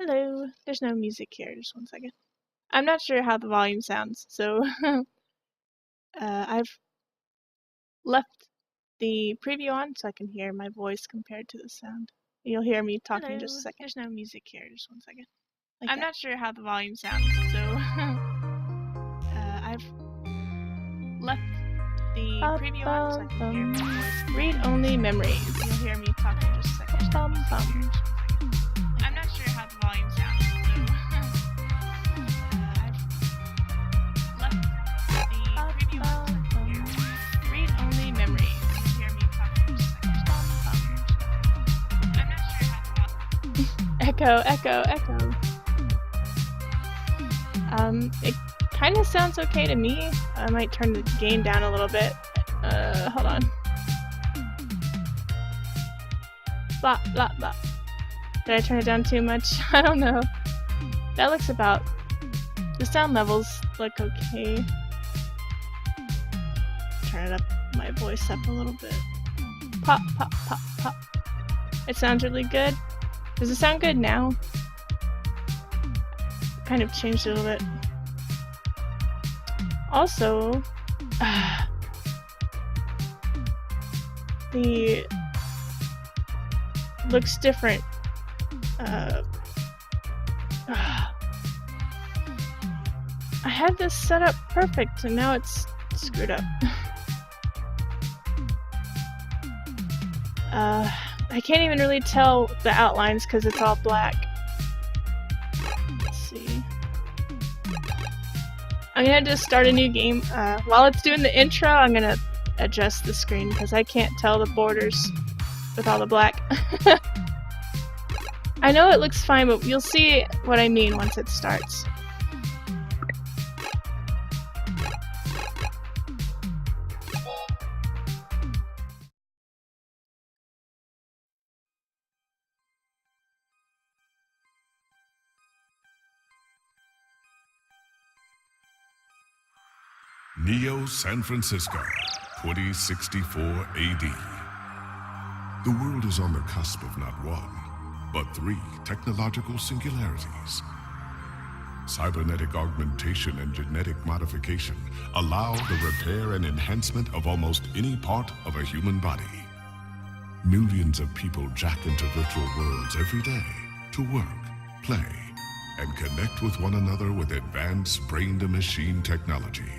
Hello. There's no music here. Just one second. I'm not sure how the volume sounds, so I've left the preview on so I can hear my voice compared to the sound. You'll hear me talking in just a second. There's no music here. Just one second. I'm not sure how the volume sounds, so I've left the preview on so I can hear my voice. Read-only memories. You'll hear me talking in just a second. I'm not sure how the volume sounds, so I've left the preview on so I can hear my voice. Read-only memories. You'll hear me talking in just a second. I'm not sure how the volume Echo. It kind of sounds okay to me. I might turn the gain down a little bit. Hold on. Blah, blah, blah. Did I turn it down too much? I don't know. That looks about... The sound levels look okay. Turn it up, my voice up a little bit. Pop, pop, pop, pop. It sounds really good. Does it sound good now? Kind of changed it a little bit. Also, the looks different. I had this set up perfect and now it's screwed up. I can't even really tell the outlines because it's all black. Let's see. I'm gonna just start a new game. While it's doing the intro, I'm gonna adjust the screen because I can't tell the borders with all the black. I know it looks fine, but you'll see what I mean once it starts. Neo San Francisco, 2064 AD. The world is on the cusp of not one, but three technological singularities. Cybernetic augmentation and genetic modification allow the repair and enhancement of almost any part of a human body. Millions of people jack into virtual worlds every day to work, play, and connect with one another with advanced brain-to-machine technology.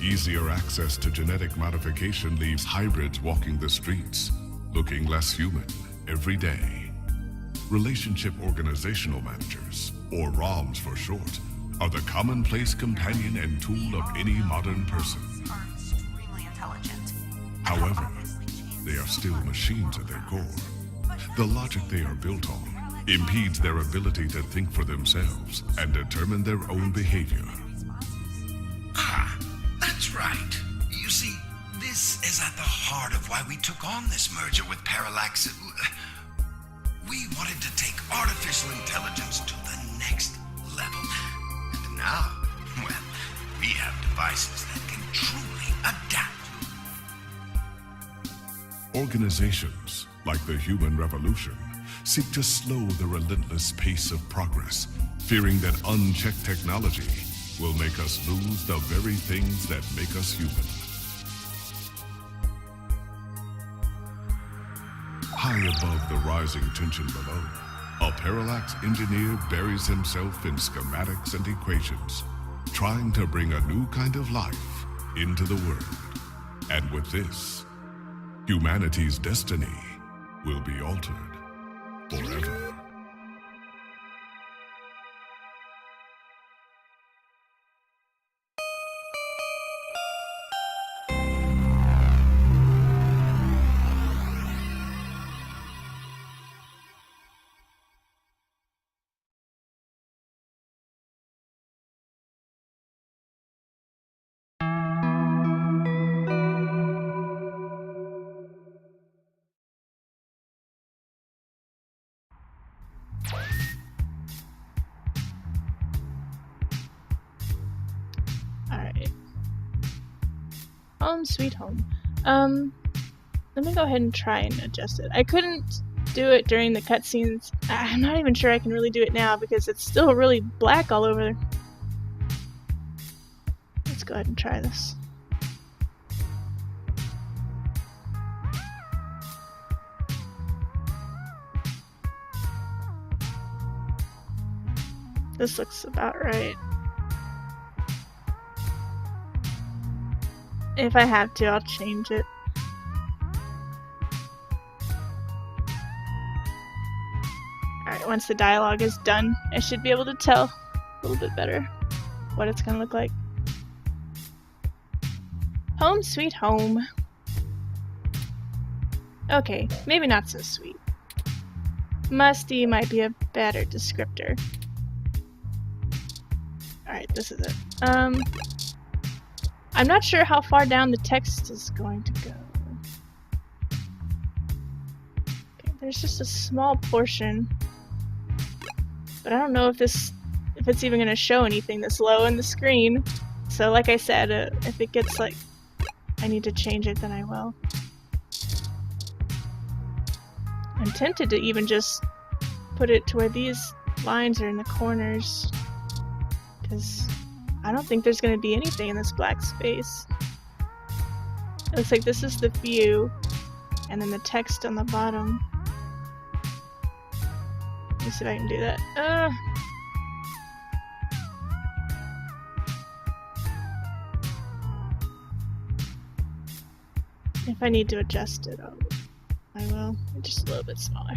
Easier access to genetic modification leaves hybrids walking the streets, looking less human every day. Relationship Organizational Managers, or ROMs for short, are the commonplace companion and tool of any modern person. Are extremely intelligent. However, they are still machines at their core. The logic they are built on impedes their ability to think for themselves and determine their own behavior. That's right. You see, this is at the heart of why we took on this merger with Parallax. We wanted to take artificial intelligence to the next level. And now, well, we have devices that can truly adapt. Organizations, like the Human Revolution, seek to slow the relentless pace of progress, fearing that unchecked technology will make us lose the very things that make us human. High above the rising tension below, a Parallax engineer buries himself in schematics and equations, trying to bring a new kind of life into the world. And with this, humanity's destiny will be altered forever. Alright. Home sweet home. Let me go ahead and try and adjust it. I couldn't do it during the cutscenes. I'm not even sure I can really do it now because it's still really black all over. Let's go ahead and try this. This looks about right. If I have to, I'll change it. Alright, once the dialogue is done, I should be able to tell a little bit better what it's gonna look like. Home sweet home. Okay, maybe not so sweet. Musty might be a better descriptor. Alright, this is it. I'm not sure how far down the text is going to go. Okay, there's just a small portion. But I don't know if it's even going to show anything this low in the screen. So like I said, if it gets like I need to change it, then I will. I'm tempted to even just put it to where these lines are in the corners. Because I don't think there's going to be anything in this black space. It looks like this is the view, and then the text on the bottom. Let me see if I can do that. If I need to adjust it, I will. Just a little bit smaller.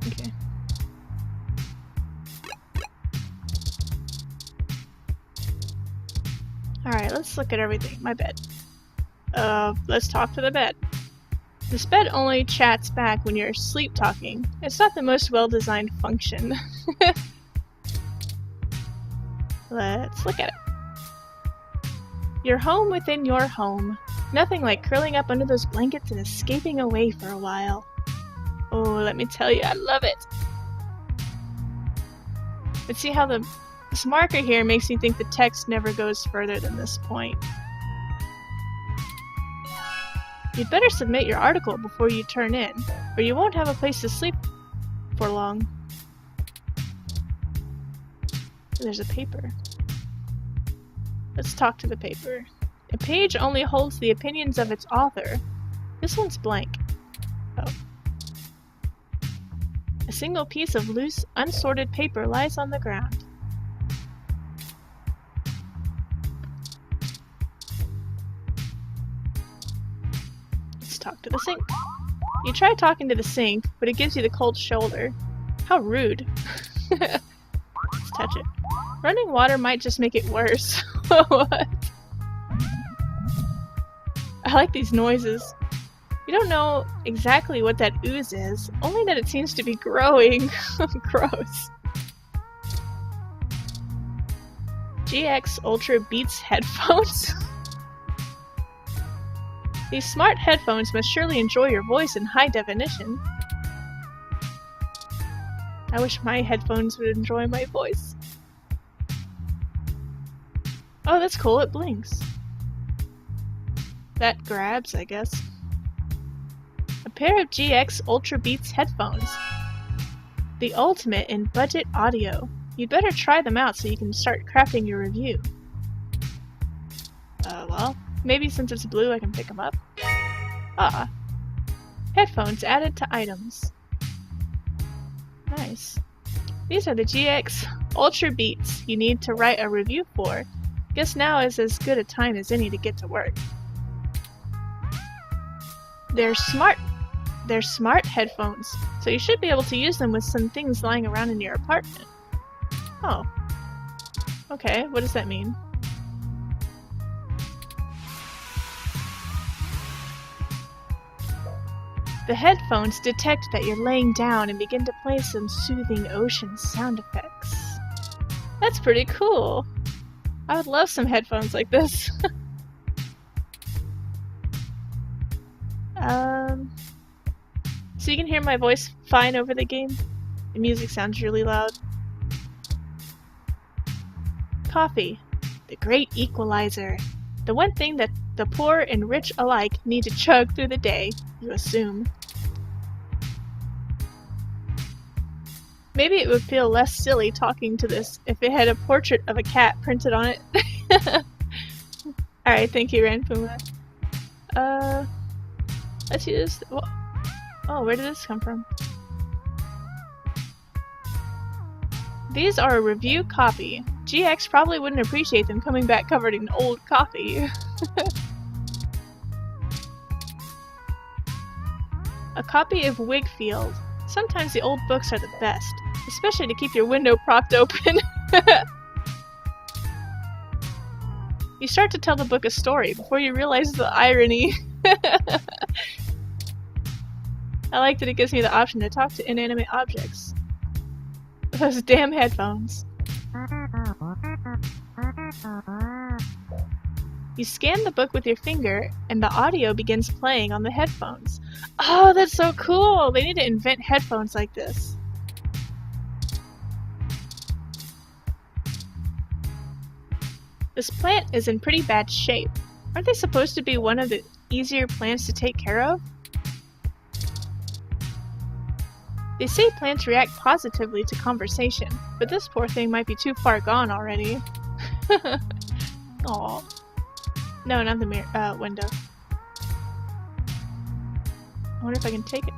Okay. Alright, let's look at everything. My bed. Let's talk to the bed. This bed only chats back when you're sleep talking. It's not the most well-designed function. Let's look at it. Your home within your home. Nothing like curling up under those blankets and escaping away for a while. Oh, let me tell you, I love it. But see how this marker here makes me think the text never goes further than this point. You'd better submit your article before you turn in, or you won't have a place to sleep for long. There's a paper. Let's talk to the paper. A page only holds the opinions of its author. This one's blank. Oh. A single piece of loose, unsorted paper lies on the ground. Let's talk to the sink. You try talking to the sink, but it gives you the cold shoulder. How rude. Let's touch it. Running water might just make it worse. What? I like these noises. You don't know exactly what that ooze is, only that it seems to be growing. Gross. GX Ultra Beats headphones? These smart headphones must surely enjoy your voice in high definition. I wish my headphones would enjoy my voice. Oh, that's cool, it blinks. That grabs, I guess. A pair of GX Ultra Beats headphones. The ultimate in budget audio. You'd better try them out so you can start crafting your review. Well, maybe since it's blue I can pick them up. Ah. Headphones added to items. Nice. These are the GX Ultra Beats you need to write a review for. Guess now is as good a time as any to get to work. They're smart headphones, so you should be able to use them with some things lying around in your apartment. Oh. Okay, what does that mean? The headphones detect that you're laying down and begin to play some soothing ocean sound effects. That's pretty cool. I would love some headphones like this. So you can hear my voice fine over the game. The music sounds really loud. coffee, the great equalizer. The one thing that the poor and rich alike need to chug through the day, you assume. Maybe it would feel less silly talking to this if it had a portrait of a cat printed on it. Alright, thank you, Ranpuma. Let's use... Oh, where did this come from? These are a review copy. GX probably wouldn't appreciate them coming back covered in old coffee. A copy of Wigfield. Sometimes the old books are the best, especially to keep your window propped open. You start to tell the book a story before you realize the irony. I like that it gives me the option to talk to inanimate objects. Those damn headphones. You scan the book with your finger, and the audio begins playing on the headphones. Oh, that's so cool! They need to invent headphones like this. This plant is in pretty bad shape. Aren't they supposed to be one of the easier plants to take care of? They say plants react positively to conversation, but this poor thing might be too far gone already. Aww. No, not the mirror, window. I wonder if I can take it.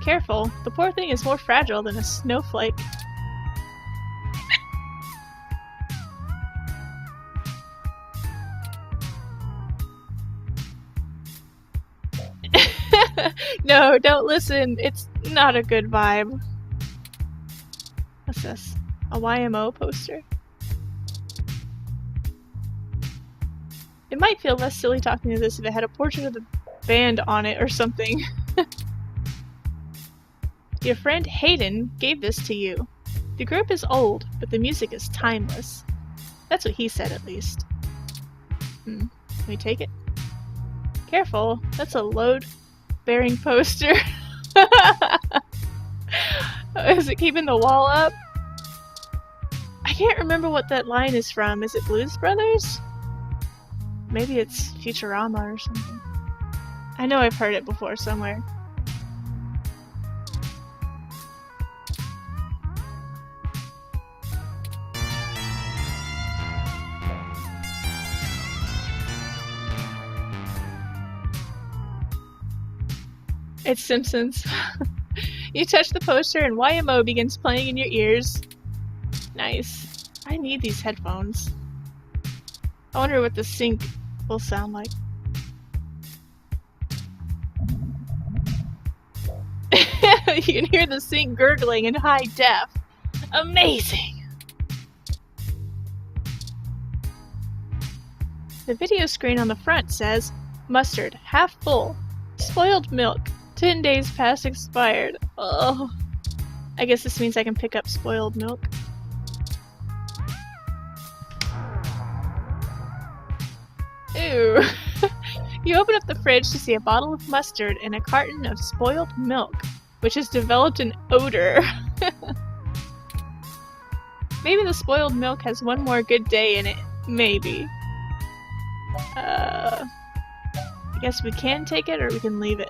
Careful, the poor thing is more fragile than a snowflake. No, don't listen. It's not a good vibe. What's this? A YMO poster? It might feel less silly talking to this if it had a portrait of the band on it or something. Your friend Hayden gave this to you. The group is old, but the music is timeless. That's what he said, at least. Can we take it? Careful, that's a load-bearing poster. Is it keeping the wall up? I can't remember what that line is from. Is it Blues Brothers? Maybe it's Futurama or something. I know I've heard it before somewhere. It's Simpsons. You touch the poster and YMO begins playing in your ears. Nice. I need these headphones. I wonder what the sync will sound like. You can hear the sync gurgling in high def. Amazing! The video screen on the front says, mustard, half full. Spoiled milk, 10 days past expired. Oh. I guess this means I can pick up spoiled milk. Ew. You open up the fridge to see a bottle of mustard and a carton of spoiled milk, which has developed an odor. Maybe the spoiled milk has one more good day in it. Maybe. I guess we can take it or we can leave it.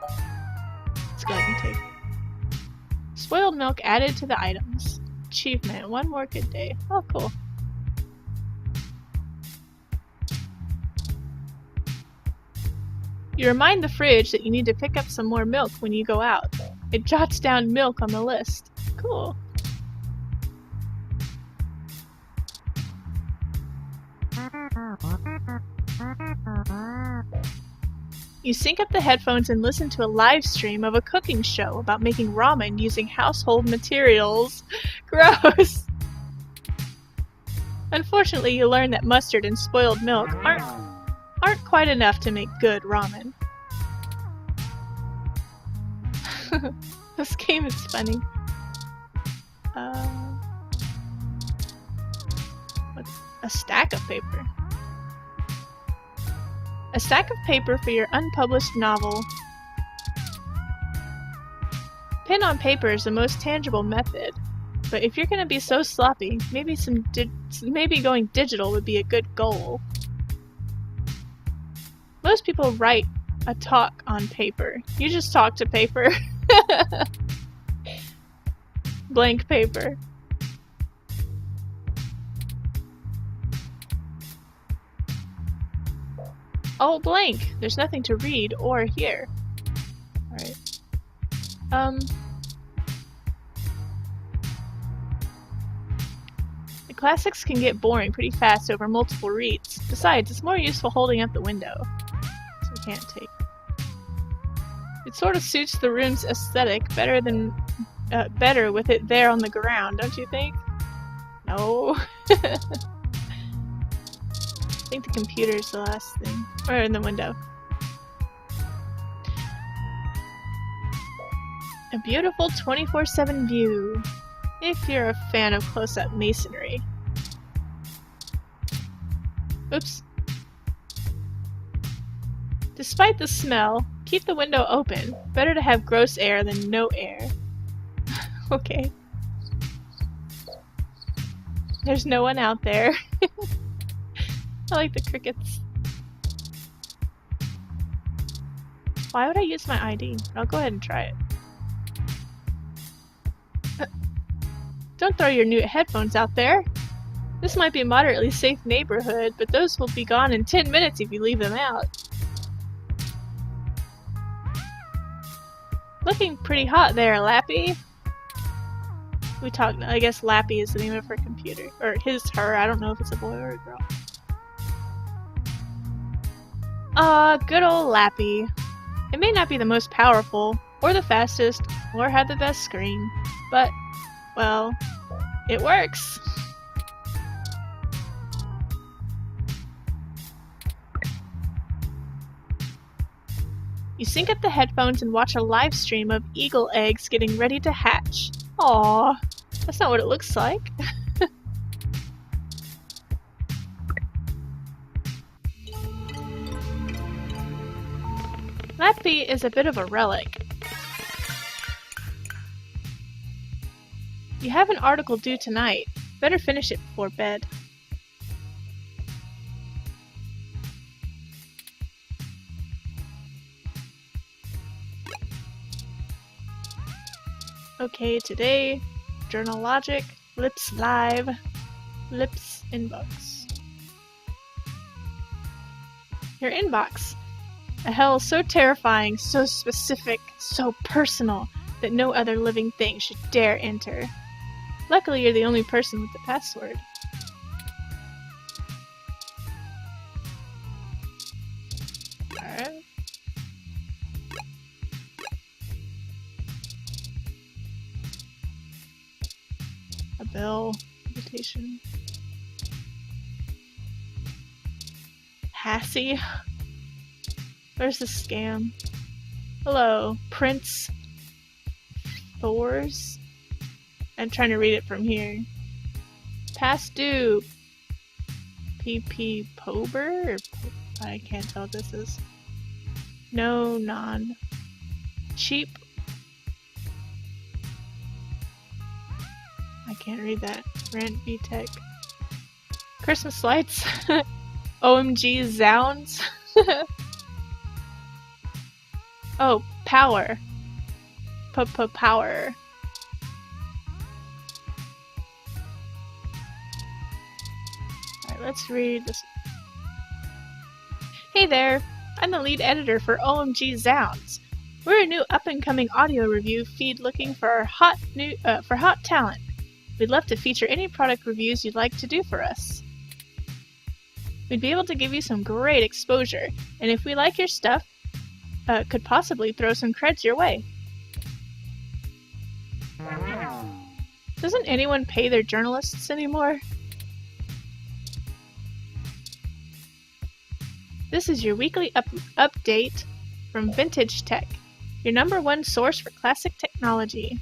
Let's go ahead and take it. Spoiled milk added to the items. Achievement, one more good day. Oh, cool. You remind the fridge that you need to pick up some more milk when you go out. It jots down milk on the list. Cool. You sync up the headphones and listen to a live stream of a cooking show about making ramen using household materials. Gross! Unfortunately, you learn that mustard and spoiled milk aren't quite enough to make good ramen. This game is funny. What's a stack of paper? A stack of paper for your unpublished novel. Pen on paper is the most tangible method, But if you're gonna be so sloppy, maybe maybe going digital would be a good goal. Most people write a talk on paper. You just talk to paper. Blank paper. Oh, blank! There's nothing to read or hear. Alright. The classics can get boring pretty fast over multiple reads. Besides, it's more useful holding up the window. So I can't take. It sort of suits the room's aesthetic better with it there on the ground, don't you think? No. I think the computer's the last thing. Or in the window. A beautiful 24/7 view. If you're a fan of close-up masonry. Oops. Despite the smell, keep the window open. Better to have gross air than no air. Okay. There's no one out there. I like the crickets. Why would I use my ID? I'll go ahead and try it. Don't throw your new headphones out there. This might be a moderately safe neighborhood, but those will be gone in 10 minutes if you leave them out. Looking pretty hot there, Lappy. We talked. I guess Lappy is the name of her computer. Or his, her. I don't know if it's a boy or a girl. Good old Lappy. It may not be the most powerful, or the fastest, or have the best screen, but, well, it works. You sync up the headphones and watch a live stream of eagle eggs getting ready to hatch. Aww, that's not what it looks like. Lappy is a bit of a relic. You have an article due tonight. Better finish it before bed. Okay, today, Journal Logic, Lips Live, Lips Inbox. Your inbox. A hell so terrifying, so specific, so personal, that no other living thing should dare enter. Luckily, you're the only person with the password. Alright. A bill, invitation. Hassie? Where's the scam? Hello, Prince Thors? I'm trying to read it from here. Past due. PP Pober? I can't tell what this is. No, non. Cheap. I can't read that. Rent VTech. Christmas lights. OMG Zounds. Oh, power. Power. Alright, let's read this. Hey there, I'm the lead editor for OMG Zounds. We're a new up-and-coming audio review feed looking for hot talent. We'd love to feature any product reviews you'd like to do for us. We'd be able to give you some great exposure, and if we like your stuff, could possibly throw some creds your way. Doesn't anyone pay their journalists anymore? This is your weekly update from Vintage Tech, your #1 source for classic technology.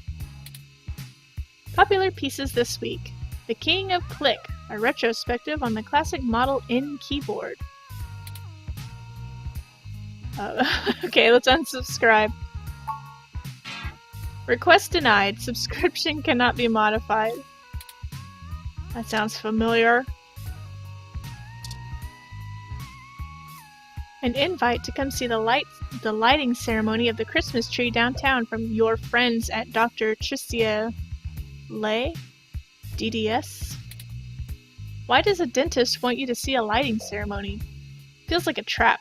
Popular pieces this week. The King of Click, a retrospective on the classic Model N keyboard. Okay, let's unsubscribe. Request denied. Subscription cannot be modified. That sounds familiar. An invite to come see the lighting ceremony of the Christmas tree downtown from your friends at Dr. Tricia Lay, DDS. Why does a dentist want you to see a lighting ceremony? Feels like a trap.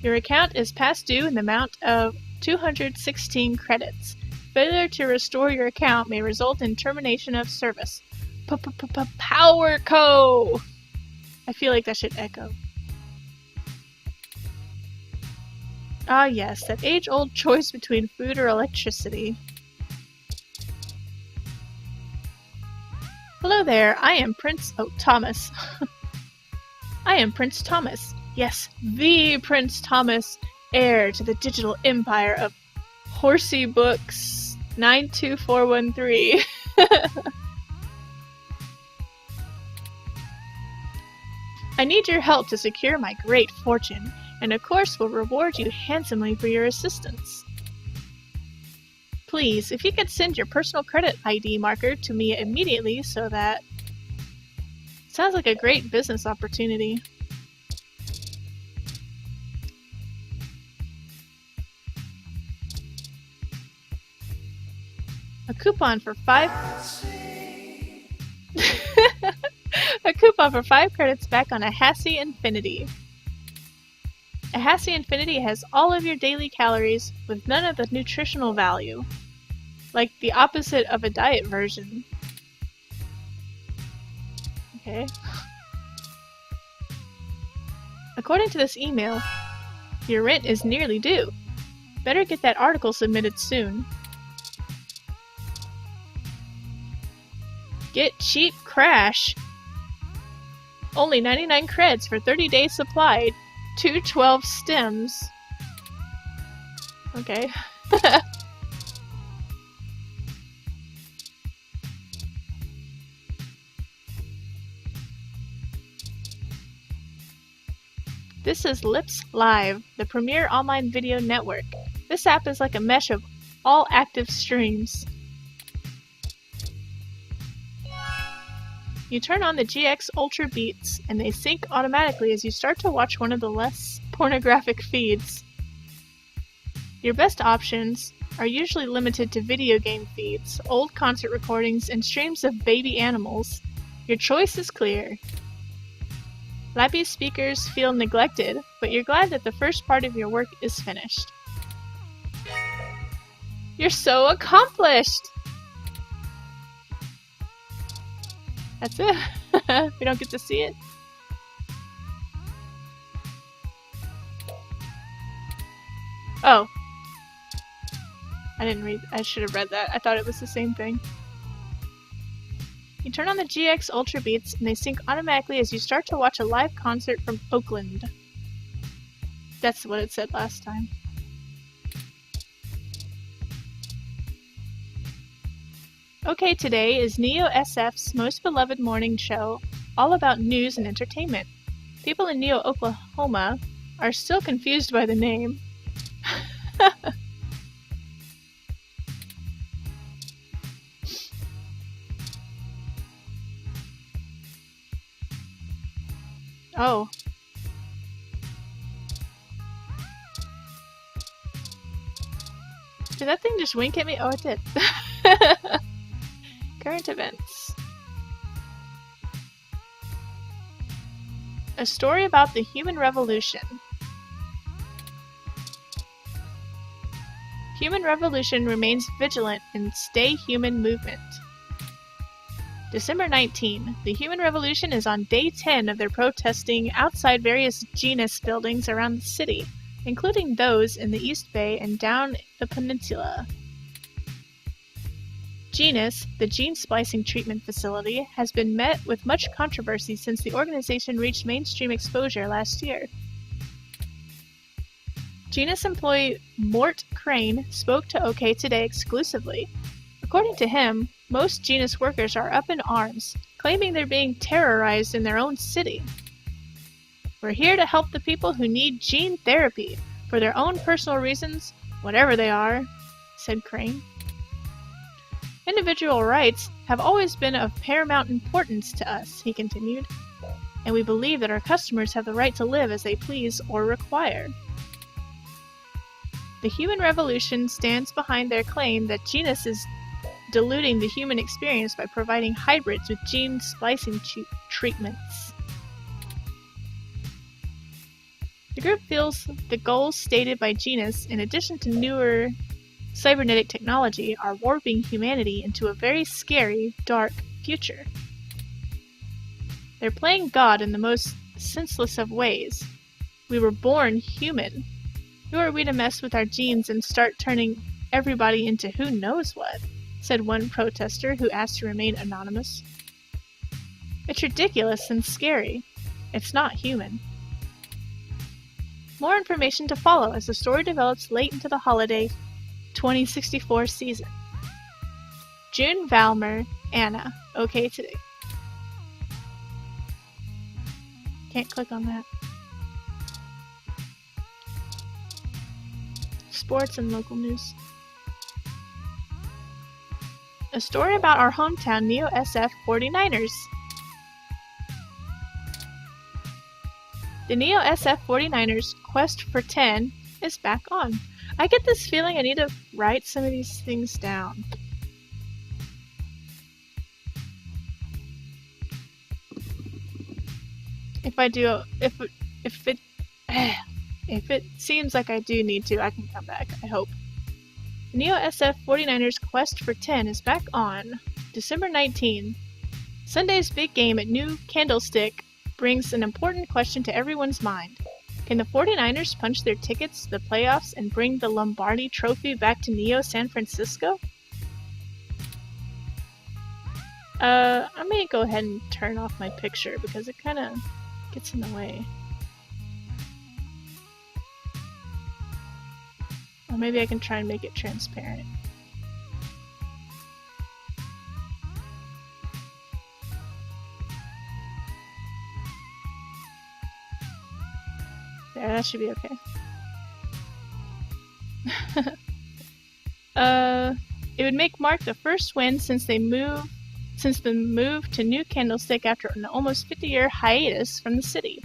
Your account is past due in the amount of 216 credits. Failure to restore your account may result in termination of service. PowerCo! I feel like that should echo. Ah yes, that age-old choice between food or electricity. Hello there, I am Prince... Oh, Thomas. I am Prince Thomas. Yes, the Prince Thomas, heir to the digital empire of Horsey Books 92413. I need your help to secure my great fortune, and of course will reward you handsomely for your assistance. Please, if you could send your personal credit ID marker to me immediately so that... Sounds like a great business opportunity. A coupon for 5... A coupon for 5 credits back on a Hassie Infinity. A Hassie Infinity has all of your daily calories with none of the nutritional value. Like the opposite of a diet version. Okay. According to this email, your rent is nearly due. Better get that article submitted soon. Get cheap crash. Only 99 creds for 30 days supply. 212 stems. Okay. This is Lips Live, the premier online video network. This app is like a mesh of all active streams. You turn on the GX Ultra Beats, and they sync automatically as you start to watch one of the less pornographic feeds. Your best options are usually limited to video game feeds, old concert recordings, and streams of baby animals. Your choice is clear. Lappy speakers feel neglected, but you're glad that the first part of your work is finished. You're so accomplished! That's it. We don't get to see it. Oh. I didn't read. I should have read that. I thought it was the same thing. You turn on the GX Ultra Beats and they sync automatically as you start to watch a live concert from Oakland. That's what it said last time. OK Today is Neo SF's most beloved morning show, all about news and entertainment. People in Neo, Oklahoma are still confused by the name. Oh. Did that thing just wink at me? Oh, it did. Current events. A story about the human revolution. Human Revolution remains vigilant in Stay Human movement. December 19. The Human Revolution is on day 10 of their protesting outside various Genus buildings around the city, including those in the East Bay and down the peninsula. Genus, the gene splicing treatment facility, has been met with much controversy since the organization reached mainstream exposure last year. Genus employee Mort Crane spoke to OK Today exclusively. According to him, most Genus workers are up in arms, claiming they're being terrorized in their own city. We're here to help the people who need gene therapy. For their own personal reasons, whatever they are, said Crane. Individual rights have always been of paramount importance to us, he continued, and we believe that our customers have the right to live as they please or require. The human revolution stands behind their claim that Genus is diluting the human experience by providing hybrids with gene splicing treatments. The group feels the goals stated by Genus, in addition to newer cybernetic technology, are warping humanity into a very scary, dark future. They're playing God in the most senseless of ways. We were born human. Who are we to mess with our genes and start turning everybody into who knows what? Said one protester who asked to remain anonymous. It's ridiculous and scary. It's not human. More information to follow as the story develops late into the holiday 2064 season. June Valmer, Anna. Okay today. Can't click on that. Sports and local news. A story about our hometown Neo SF 49ers. The Neo SF 49ers quest for 10 is back on. I get this feeling I need to write some of these things down. If it seems like I do need to, I can come back, I hope. Neo SF 49ers Quest for 10 is back on December 19. Sunday's big game at New Candlestick brings an important question to everyone's mind. Can the 49ers punch their tickets to the playoffs and bring the Lombardi Trophy back to Neo San Francisco? I'm gonna go ahead and turn off my picture because it kind of gets in the way. Or maybe I can try and make it transparent. There, that should be okay. It would mark the first win since the move to New Candlestick after an almost 50-year hiatus from the city.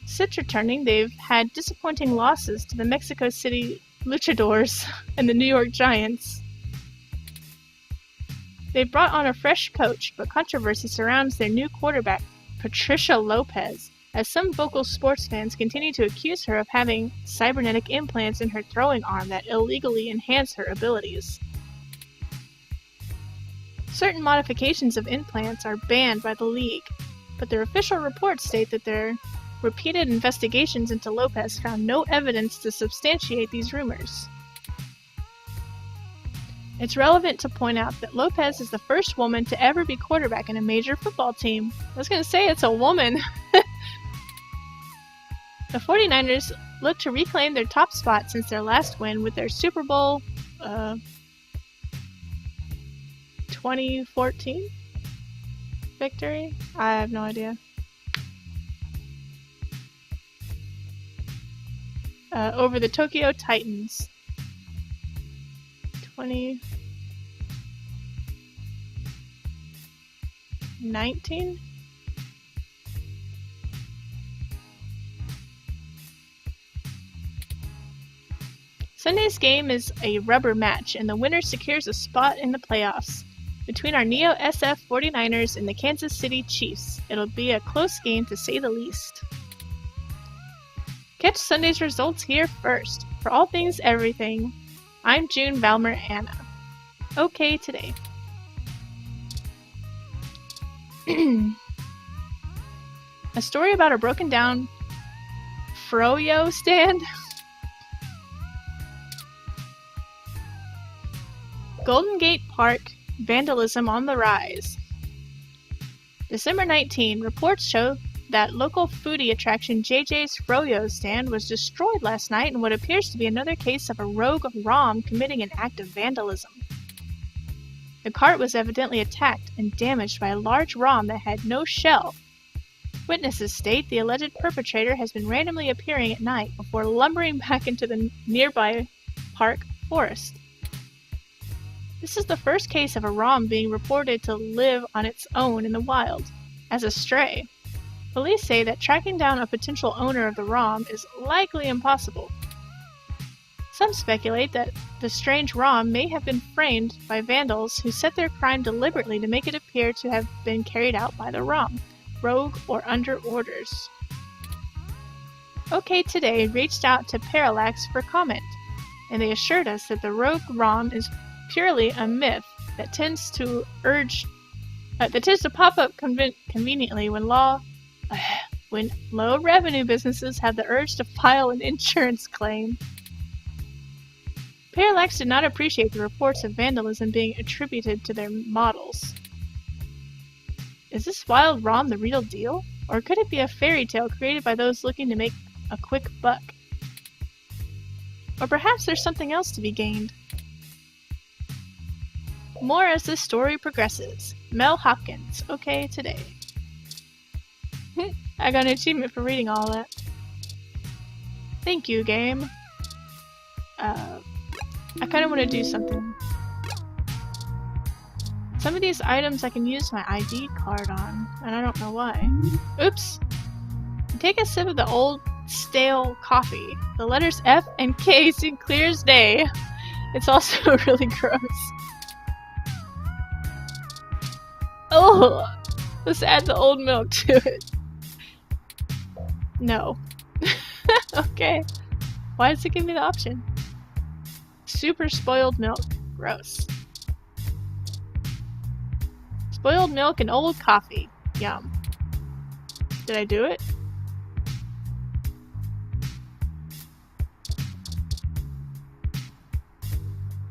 Since returning, they've had disappointing losses to the Mexico City Luchadors and the New York Giants. They've brought on a fresh coach, but controversy surrounds their new quarterback, Patricia Lopez, as some vocal sports fans continue to accuse her of having cybernetic implants in her throwing arm that illegally enhance her abilities. Certain modifications of implants are banned by the league, but their official reports state that their repeated investigations into Lopez found no evidence to substantiate these rumors. It's relevant to point out that Lopez is the first woman to ever be quarterback in a major football team. I was going to say it's a woman. The 49ers look to reclaim their top spot since their last win with their Super Bowl 2014 victory? I have no idea. Over the Tokyo Titans. 2019? Sunday's game is a rubber match, and the winner secures a spot in the playoffs. Between our Neo SF 49ers and the Kansas City Chiefs, it'll be a close game to say the least. Catch Sunday's results here first. For all things everything, I'm June Valmer Anna. Okay today. A story about a broken down Froyo stand? Golden Gate Park, vandalism on the rise. December 19, reports show that local foodie attraction JJ's Froyo stand was destroyed last night in what appears to be another case of a rogue ROM committing an act of vandalism. The cart was evidently attacked and damaged by a large ROM that had no shell. Witnesses state the alleged perpetrator has been randomly appearing at night before lumbering back into the nearby park forest. This is the first case of a ROM being reported to live on its own in the wild, as a stray. Police say that tracking down a potential owner of the ROM is likely impossible. Some speculate that the strange ROM may have been framed by vandals who set their crime deliberately to make it appear to have been carried out by the ROM, rogue or under orders. OK Today reached out to Parallax for comment, and they assured us that the rogue ROM is purely a myth that tends to pop up conveniently when low revenue businesses have the urge to file an insurance claim. Parallax did not appreciate the reports of vandalism being attributed to their models. Is this wild ROM the real deal? Or could it be a fairy tale created by those looking to make a quick buck? Or perhaps there's something else to be gained. More as this story progresses. Mel Hopkins, OK Today. I got an achievement for reading all that. Thank you, game. I kind of want to do something. Some of these items I can use my ID card on, and I don't know why. Oops! Take a sip of the old, stale coffee. The letters F and K seem clear as day. It's also really gross. Oh! Let's add the old milk to it. No. Okay. Why does it give me the option? Super spoiled milk. Gross. Spoiled milk and old coffee. Yum. Did I do it?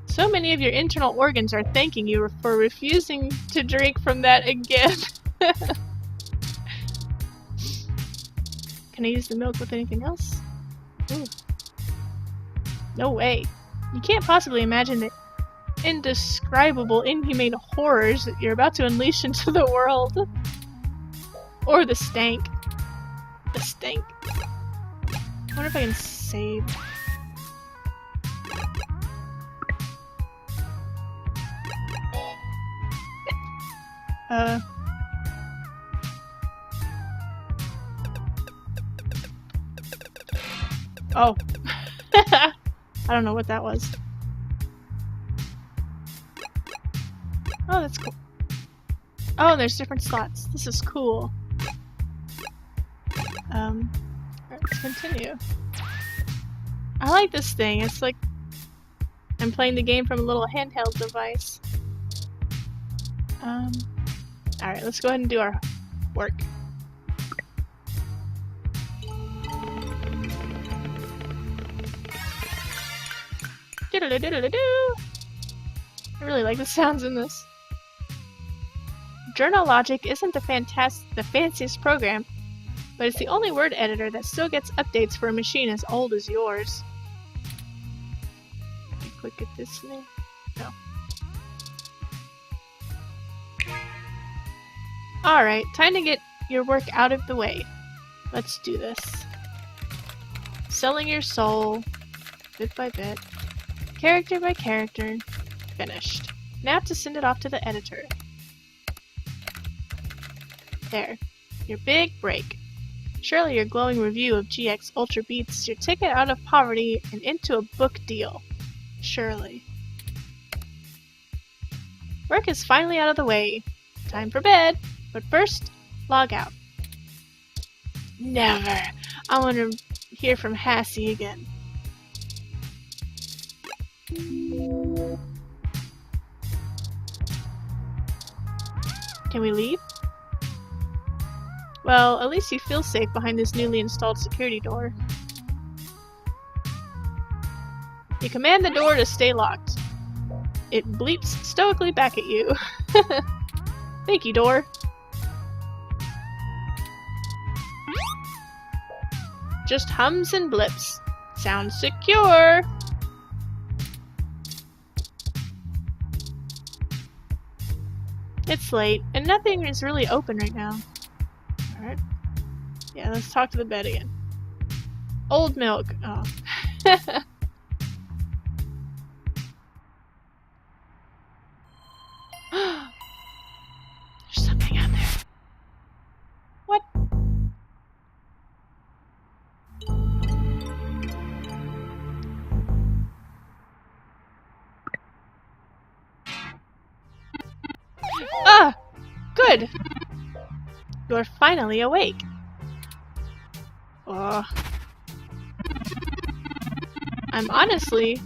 So many of your internal organs are thanking you for refusing to drink from that again. Can I use the milk with anything else? Ooh. No way. You can't possibly imagine the indescribable, inhumane horrors that you're about to unleash into the world. Or the stank. The stank. I wonder if I can save. Oh. I don't know what that was. Oh, that's cool. Oh, there's different slots. This is cool. Let's continue. I like this thing. It's like I'm playing the game from a little handheld device. Alright, let's go ahead and do our work. Diddle-diddle-diddle-doo. I really like the sounds in this. Journalogic isn't the fanciest program, but it's the only word editor that still gets updates for a machine as old as yours. Can I click at this thing? No. Alright, time to get your work out of the way. Let's do this. Selling your soul, bit by bit, character by character, finished. Now to send it off to the editor. There. Your big break. Surely your glowing review of GX Ultra beats your ticket out of poverty and into a book deal. Surely. Work is finally out of the way. Time for bed. But first, log out. Never. I want to hear from Hassie again. Can we leave? Well, at least you feel safe behind this newly installed security door. You command the door to stay locked. It bleeps stoically back at you. Thank you, door. Just hums and blips. Sounds secure. It's late, and nothing is really open right now. Alright. Yeah, let's talk to the bed again. Old milk. Oh. There's something out there. What? Ah! Good! You're finally awake. I'm honestly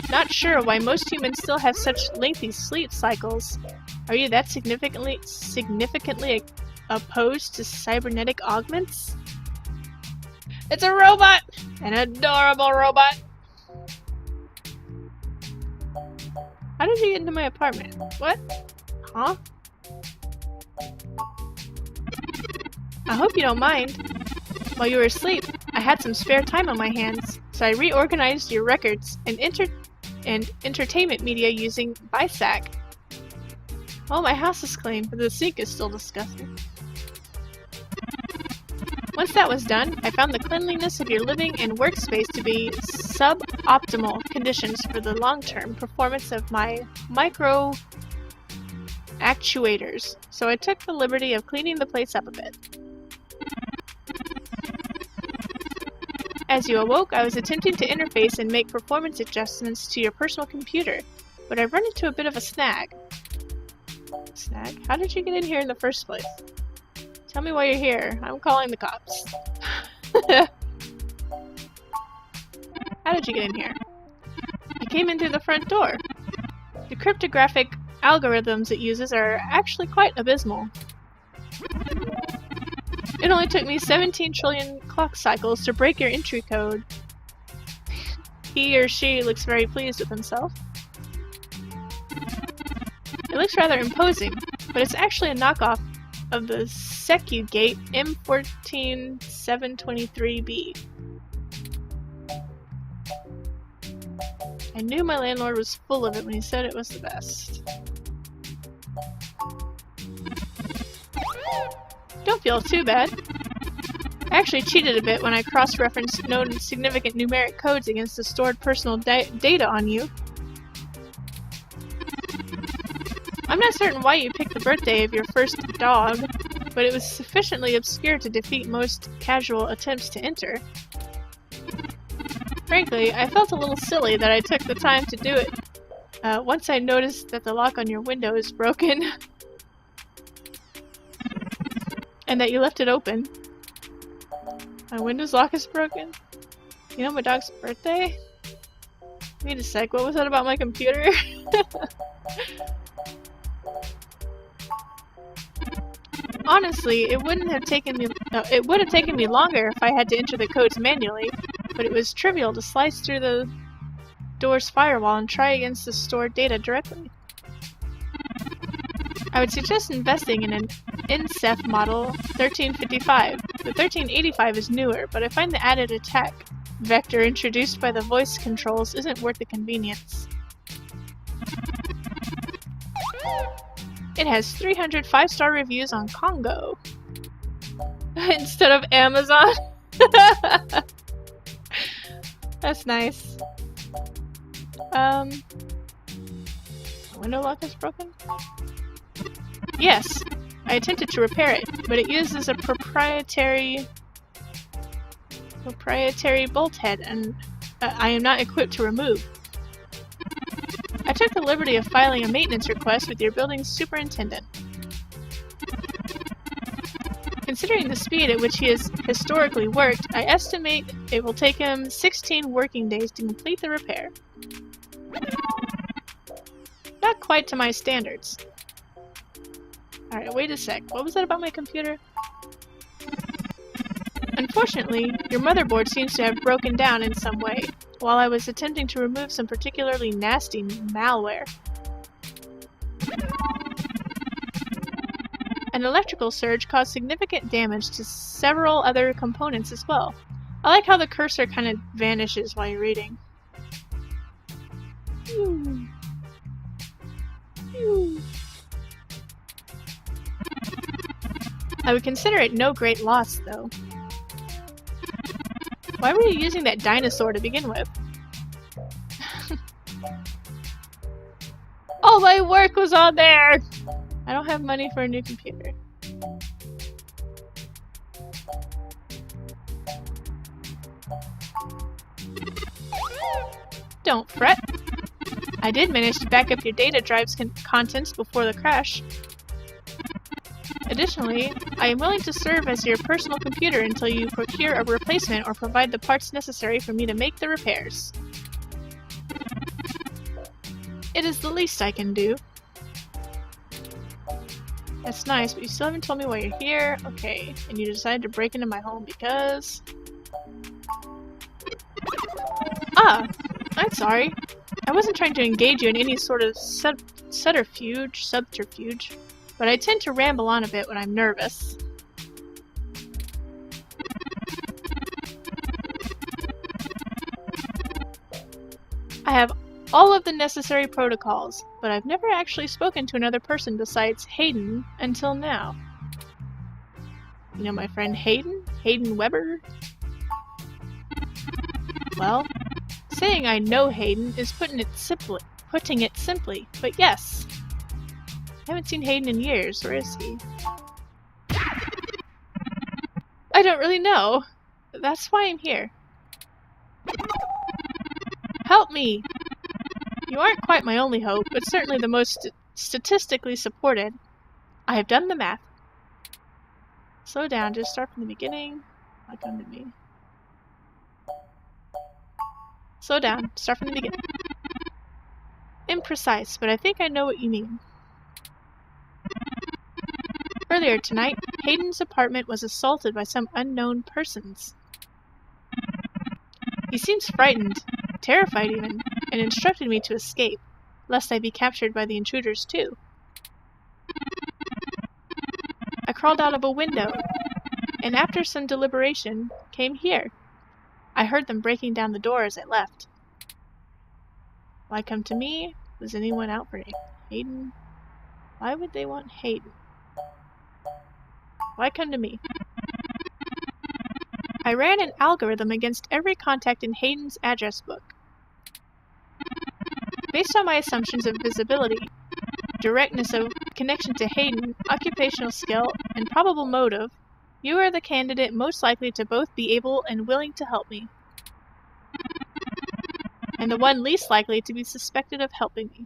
not sure why most humans still have such lengthy sleep cycles. Are you that significantly opposed to cybernetic augments? It's a robot! An adorable robot! How did you get into my apartment? What? Huh? I hope you don't mind. While you were asleep, I had some spare time on my hands, so I reorganized your records and entertainment media using BISAC. Oh, my house is clean, but the sink is still disgusting. Once that was done, I found the cleanliness of your living and workspace to be suboptimal conditions for the long-term performance of my micro actuators, so I took the liberty of cleaning the place up a bit. As you awoke, I was attempting to interface and make performance adjustments to your personal computer, but I've run into a bit of a snag. Snag? How did you get in here in the first place? Tell me why you're here. I'm calling the cops. How did you get in here? I came in through the front door. The cryptographic algorithms it uses are actually quite abysmal. It only took me 17 trillion clock cycles to break your entry code. He or she looks very pleased with himself. It looks rather imposing, but it's actually a knockoff of the Secugate M14723B. I knew my landlord was full of it when he said it was the best. Don't feel too bad. I actually cheated a bit when I cross-referenced known significant numeric codes against the stored personal data on you. I'm not certain why you picked the birthday of your first dog, but it was sufficiently obscure to defeat most casual attempts to enter. Frankly, I felt a little silly that I took the time to do it. Once I noticed that the lock on your window is broken, and that you left it open. My window's lock is broken? You know my dog's birthday? Wait a sec, what was that about my computer? Honestly, it would have taken me longer if I had to enter the codes manually, but it was trivial to slice through the door's firewall and try against the stored data directly. I would suggest investing in an INCEF model 1355. The 1385 is newer, but I find the added attack vector introduced by the voice controls isn't worth the convenience. It has 300 5-star reviews on Kongo instead of Amazon. That's nice. Window lock is broken? Yes, I attempted to repair it, but it uses a proprietary bolt head, and I am not equipped to remove. I took the liberty of filing a maintenance request with your building's superintendent. Considering the speed at which he has historically worked, I estimate it will take him 16 working days to complete the repair. Not quite to my standards. Alright, wait a sec. What was that about my computer? Unfortunately, your motherboard seems to have broken down in some way, while I was attempting to remove some particularly nasty malware. An electrical surge caused significant damage to several other components as well. I like how the cursor kind of vanishes while you're reading. I would consider it no great loss, though. Why were you using that dinosaur to begin with? All my work was on there! I don't have money for a new computer. Don't fret. I did manage to back up your data drive's contents before the crash. Additionally, I am willing to serve as your personal computer until you procure a replacement or provide the parts necessary for me to make the repairs. It is the least I can do. That's nice, but you still haven't told me why you're here. Okay, and you decided to break into my home because... Ah! I'm sorry. I wasn't trying to engage you in any sort of subterfuge, but I tend to ramble on a bit when I'm nervous. I have all of the necessary protocols, but I've never actually spoken to another person besides Hayden until now. You know my friend Hayden? Hayden Weber? Well, saying I know Hayden is putting it simply, but yes. I haven't seen Hayden in years. Where is he? I don't really know. That's why I'm here. Help me! You aren't quite my only hope, but certainly the most statistically supported. I have done the math. Slow down, just start from the beginning. Why come to me? Slow down, start from the beginning. Imprecise, but I think I know what you mean. Earlier tonight, Hayden's apartment was assaulted by some unknown persons. He seems frightened, terrified even, and instructed me to escape, lest I be captured by the intruders too. I crawled out of a window, and after some deliberation, came here. I heard them breaking down the door as I left. Why come to me? Was anyone out for Hayden? Why would they want Hayden? Why come to me? I ran an algorithm against every contact in Hayden's address book. Based on my assumptions of visibility, directness of connection to Hayden, occupational skill, and probable motive, you are the candidate most likely to both be able and willing to help me. And the one least likely to be suspected of helping me.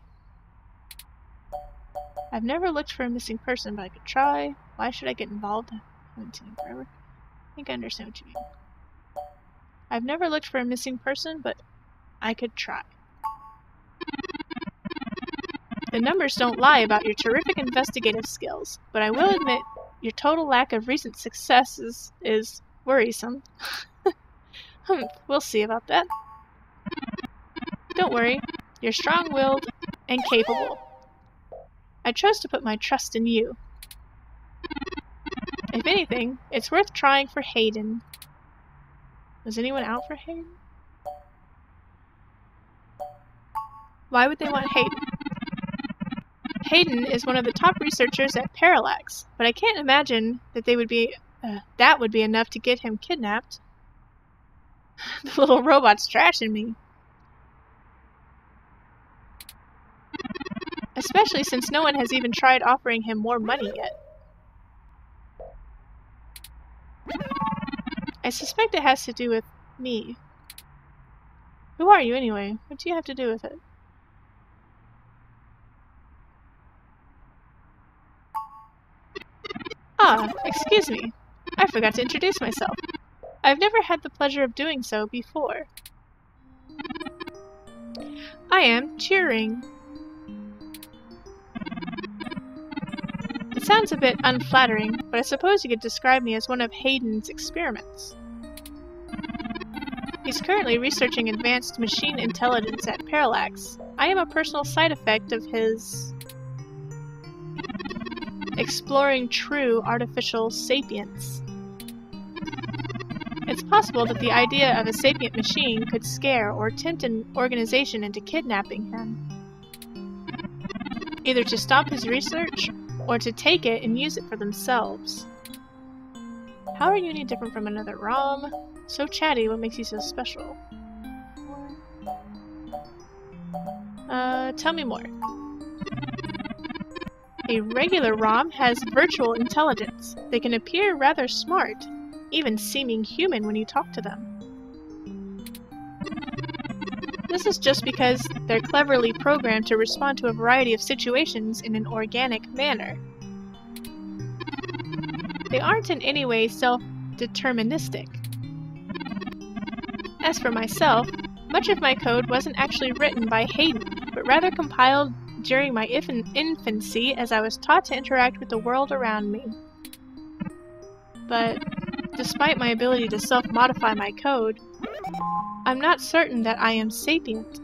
I've never looked for a missing person, but I could try. Why should I get involved? I haven't seen him forever. I think I understand what you mean. I've never looked for a missing person, but I could try. The numbers don't lie about your terrific investigative skills, but I will admit your total lack of recent successes is worrisome. We'll see about that. Don't worry, you're strong-willed and capable. I chose to put my trust in you. If anything, it's worth trying for Hayden. Was anyone out for Hayden? Why would they want Hayden? Hayden is one of the top researchers at Parallax, but I can't imagine that that would be enough to get him kidnapped. The little robot's trashing me. Especially since no one has even tried offering him more money yet. I suspect it has to do with me. Who are you anyway? What do you have to do with it? Ah, excuse me. I forgot to introduce myself. I've never had the pleasure of doing so before. I am Turing. It sounds a bit unflattering, but I suppose you could describe me as one of Hayden's experiments. He's currently researching advanced machine intelligence at Parallax. I am a personal side effect of his exploring true artificial sapience. It's possible that the idea of a sapient machine could scare or tempt an organization into kidnapping him, either to stop his research or to take it and use it for themselves. How are you any different from another ROM? So chatty, what makes you so special? Tell me more. A regular ROM has virtual intelligence. They can appear rather smart, even seeming human when you talk to them. This is just because they're cleverly programmed to respond to a variety of situations in an organic manner. They aren't in any way self-deterministic. As for myself, much of my code wasn't actually written by Hayden, but rather compiled during my infancy as I was taught to interact with the world around me. But despite my ability to self-modify my code, I'm not certain that I am sapient.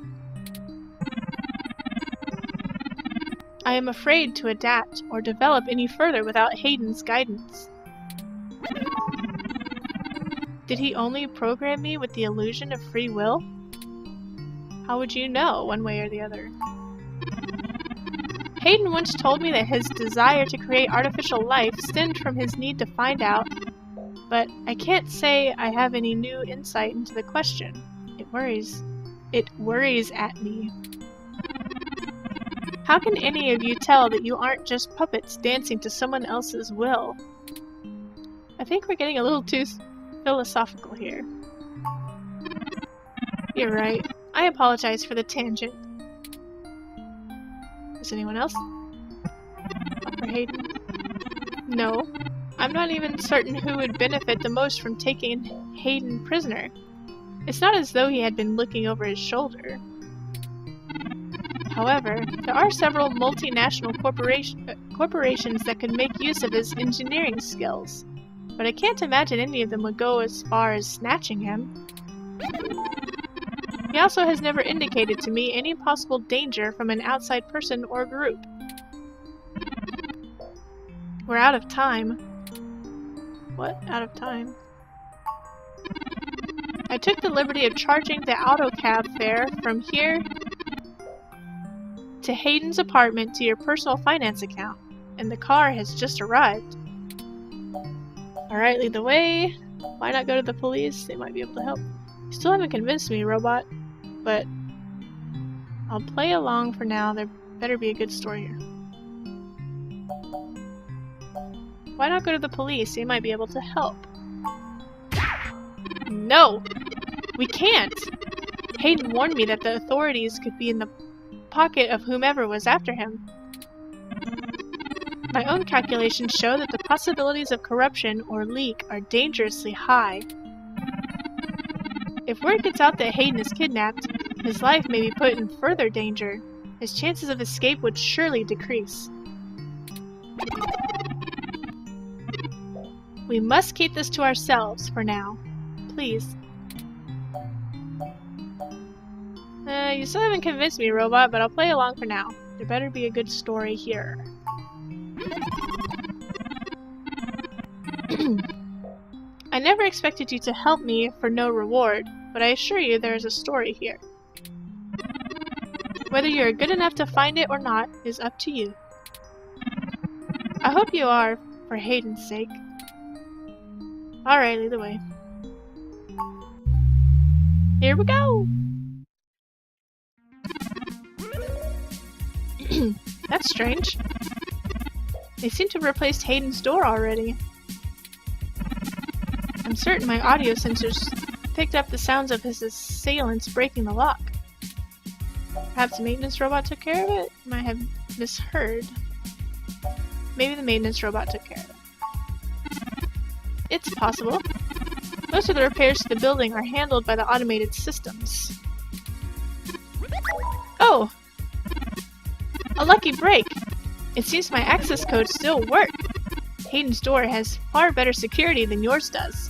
I am afraid to adapt or develop any further without Hayden's guidance. Did he only program me with the illusion of free will? How would you know, one way or the other? Hayden once told me that his desire to create artificial life stemmed from his need to find out, but I can't say I have any new insight into the question. It worries at me. How can any of you tell that you aren't just puppets dancing to someone else's will? I think we're getting a little too philosophical here. You're right. I apologize for the tangent. Is anyone else? Up for Hayden? No. I'm not even certain who would benefit the most from taking Hayden prisoner. It's not as though he had been looking over his shoulder. However, there are several multinational corporations that could make use of his engineering skills, but I can't imagine any of them would go as far as snatching him. He also has never indicated to me any possible danger from an outside person or group. We're out of time. What? Out of time? I took the liberty of charging the AutoCab fare from here to Hayden's apartment to your personal finance account, and the car has just arrived. Alright, lead the way. Why not go to the police? They might be able to help. You still haven't convinced me, robot, but I'll play along for now. There better be a good story here. Why not go to the police? They might be able to help. No! We can't! Hayden warned me that the authorities could be in the pocket of whomever was after him. My own calculations show that the possibilities of corruption or leak are dangerously high. If word gets out that Hayden is kidnapped, his life may be put in further danger. His chances of escape would surely decrease. We must keep this to ourselves for now. Please. You still haven't convinced me, robot, but I'll play along for now. There better be a good story here. I never expected you to help me for no reward, but I assure you there is a story here. Whether you're good enough to find it or not is up to you. I hope you are, for Hayden's sake. Alright, lead the way. Here we go! That's strange. They seem to have replaced Hayden's door already. I'm certain my audio sensors picked up the sounds of his assailants breaking the lock. Perhaps the maintenance robot took care of it? Might have misheard. Maybe the maintenance robot took care of it. It's possible. Most of the repairs to the building are handled by the automated systems. Oh! A lucky break! It seems my access codes still work. Hayden's door has far better security than yours does.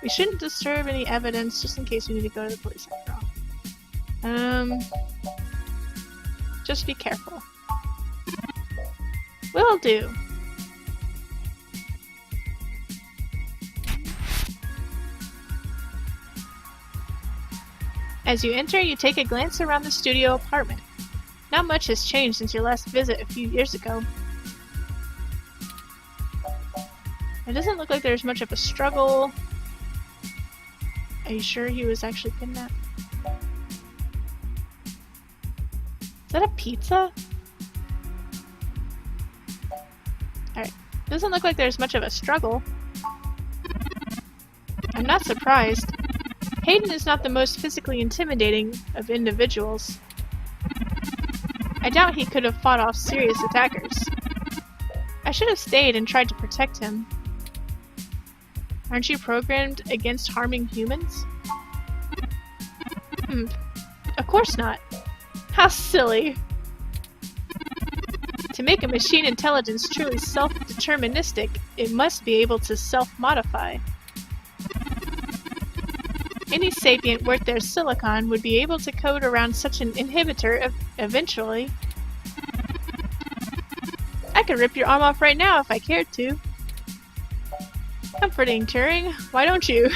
We shouldn't disturb any evidence just in case we need to go to the police after all. Just be careful. Will do. As you enter, you take a glance around the studio apartment. Not much has changed since your last visit a few years ago. It doesn't look like there's much of a struggle. Are you sure he was actually kidnapped? Is that a pizza? Alright. Doesn't look like there's much of a struggle. I'm not surprised. Hayden is not the most physically intimidating of individuals. I doubt he could have fought off serious attackers. I should have stayed and tried to protect him. Aren't you programmed against harming humans? Of course not. How silly. To make a machine intelligence truly self-deterministic, it must be able to self-modify. Any sapient worth their silicon would be able to code around such an inhibitor eventually. I could rip your arm off right now if I cared to. Comforting, Turing. Why don't you?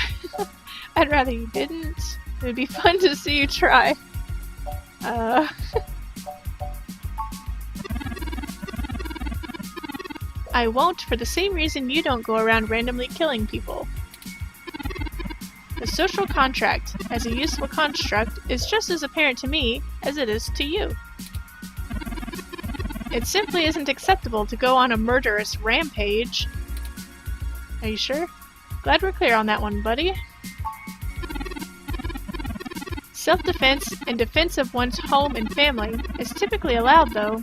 I'd rather you didn't. It would be fun to see you try. I won't, for the same reason you don't go around randomly killing people. The social contract, as a useful construct, is just as apparent to me as it is to you. It simply isn't acceptable to go on a murderous rampage. Are you sure? Glad we're clear on that one, buddy. Self-defense and defense of one's home and family is typically allowed, though.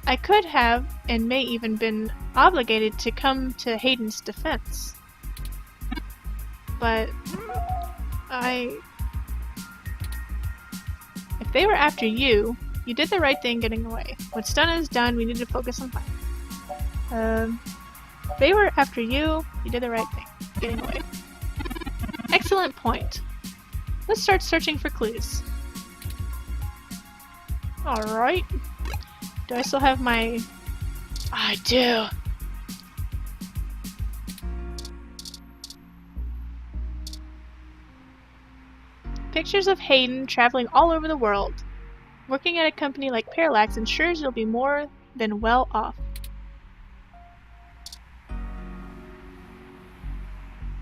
I could have, and may even been, obligated to come to Hayden's defense. But... If they were after you, you did the right thing getting away. What's done is done, we need to focus on fighting. If they were after you, you did the right thing getting away. Excellent point. Let's start searching for clues. Alright. Do I still have my... I do! Pictures of Hayden traveling all over the world. Working at a company like Parallax ensures you'll be more than well off.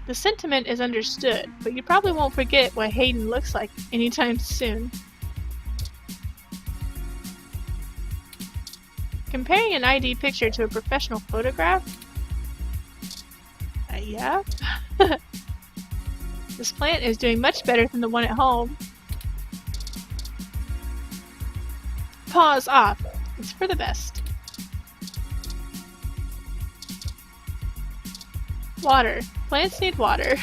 The sentiment is understood, but you probably won't forget what Hayden looks like anytime soon. Comparing an ID picture to a professional photograph? Yeah? This plant is doing much better than the one at home. Pause off. It's for the best. Water. Plants need water.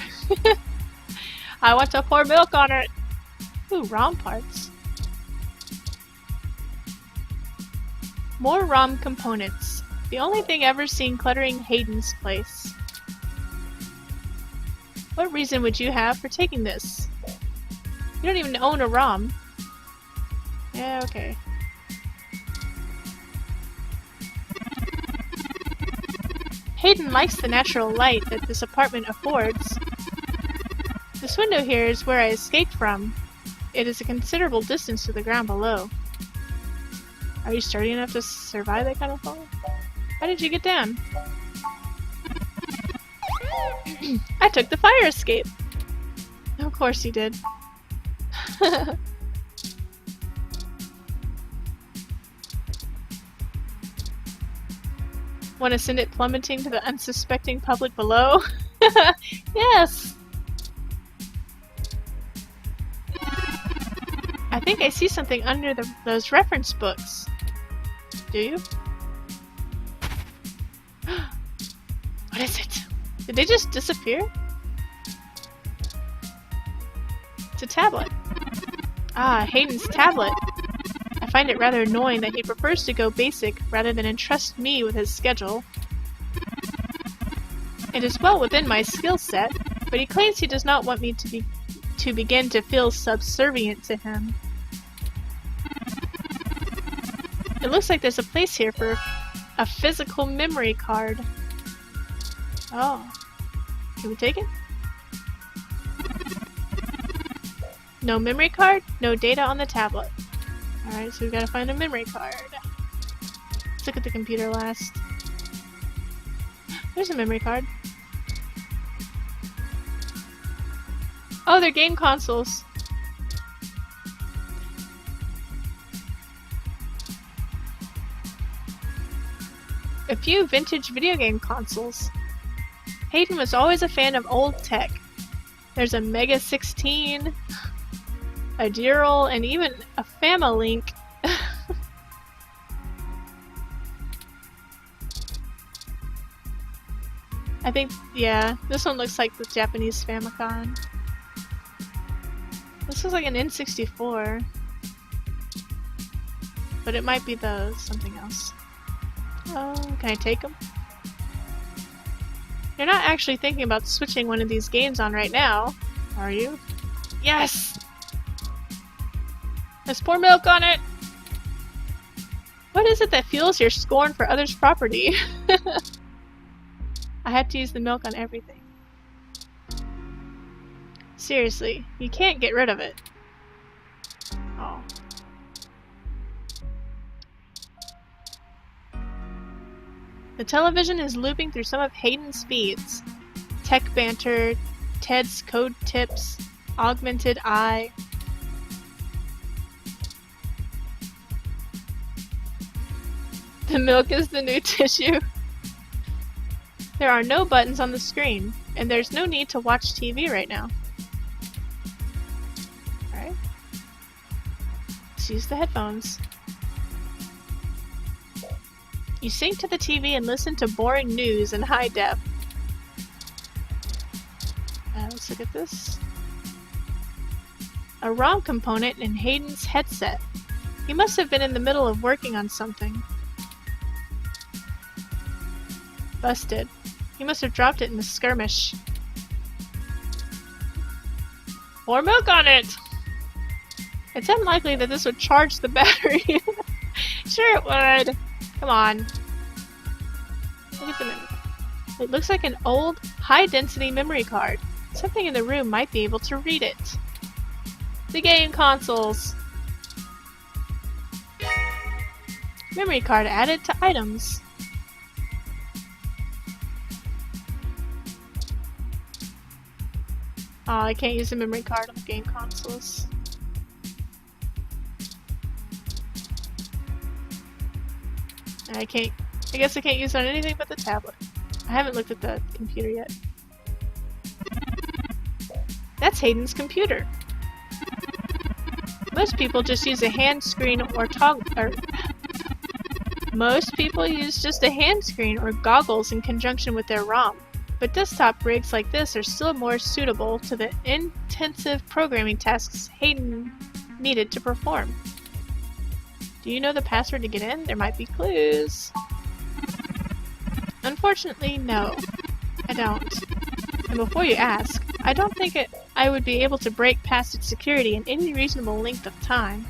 I want to pour milk on it. Ooh, ROM parts. More ROM components. The only thing ever seen cluttering Hayden's place. What reason would you have for taking this? You don't even own a ROM. Yeah, okay. Hayden likes the natural light that this apartment affords. This window here is where I escaped from. It is a considerable distance to the ground below. Are you sturdy enough to survive that kind of fall? How did you get down? I took the fire escape! Of course you did. Want to send it plummeting to the unsuspecting public below? Yes! I think I see something under those reference books. Do you? What is it? Did they just disappear? It's a tablet. Ah, Hayden's tablet. I find it rather annoying that he prefers to go basic rather than entrust me with his schedule. It is well within my skill set, but he claims he does not want me to begin to feel subservient to him. It looks like there's a place here for a physical memory card. Oh. Can we take it? No memory card, no data on the tablet. Alright, so we've got to find a memory card. Let's look at the computer last. There's a memory card. Oh, they're game consoles. A few vintage video game consoles. Hayden was always a fan of old tech. There's a Mega 16, a Dural, and even a Familink. I think, yeah, this one looks like the Japanese Famicom. This looks like an N64. But it might be the something else. Oh, can I take them? You're not actually thinking about switching one of these games on right now, are you? Yes! Let's pour milk on it! What is it that fuels your scorn for others' property? I had to use the milk on everything. Seriously, you can't get rid of it. Oh. The television is looping through some of Hayden's feeds. Tech banter, Ted's code tips, augmented eye. The milk is the new tissue. There are no buttons on the screen, and there's no need to watch TV right now. Alright. Let's use the headphones. You sync to the TV and listen to boring news in high def. Let's look at this. A ROM component in Hayden's headset. He must have been in the middle of working on something. Busted. He must have dropped it in the skirmish. Pour milk on it! It's unlikely that this would charge the battery. Sure it would. Come on. Look at the memory. It looks like an old, high-density memory card. Something in the room might be able to read it. The game consoles. Memory card added to items. Oh, I can't use the memory card on the game consoles. I guess I can't use it on anything but the tablet. I haven't looked at the computer yet. That's Hayden's computer. Most people just use a hand screen or most people use just a hand screen or goggles in conjunction with their ROM. But desktop rigs like this are still more suitable to the intensive programming tasks Hayden needed to perform. Do you know the password to get in? There might be clues. Unfortunately, no. I don't. And before you ask, I don't think I would be able to break past its security in any reasonable length of time.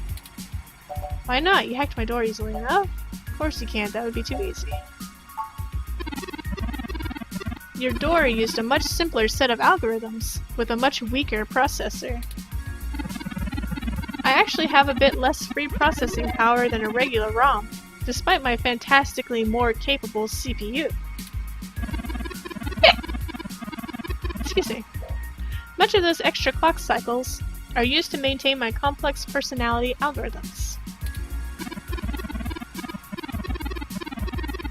Why not? You hacked my door easily enough. Of course you can't, that would be too easy. Your door used a much simpler set of algorithms, with a much weaker processor. I actually have a bit less free processing power than a regular ROM, despite my fantastically more capable CPU. Excuse me. Much of those extra clock cycles are used to maintain my complex personality algorithms.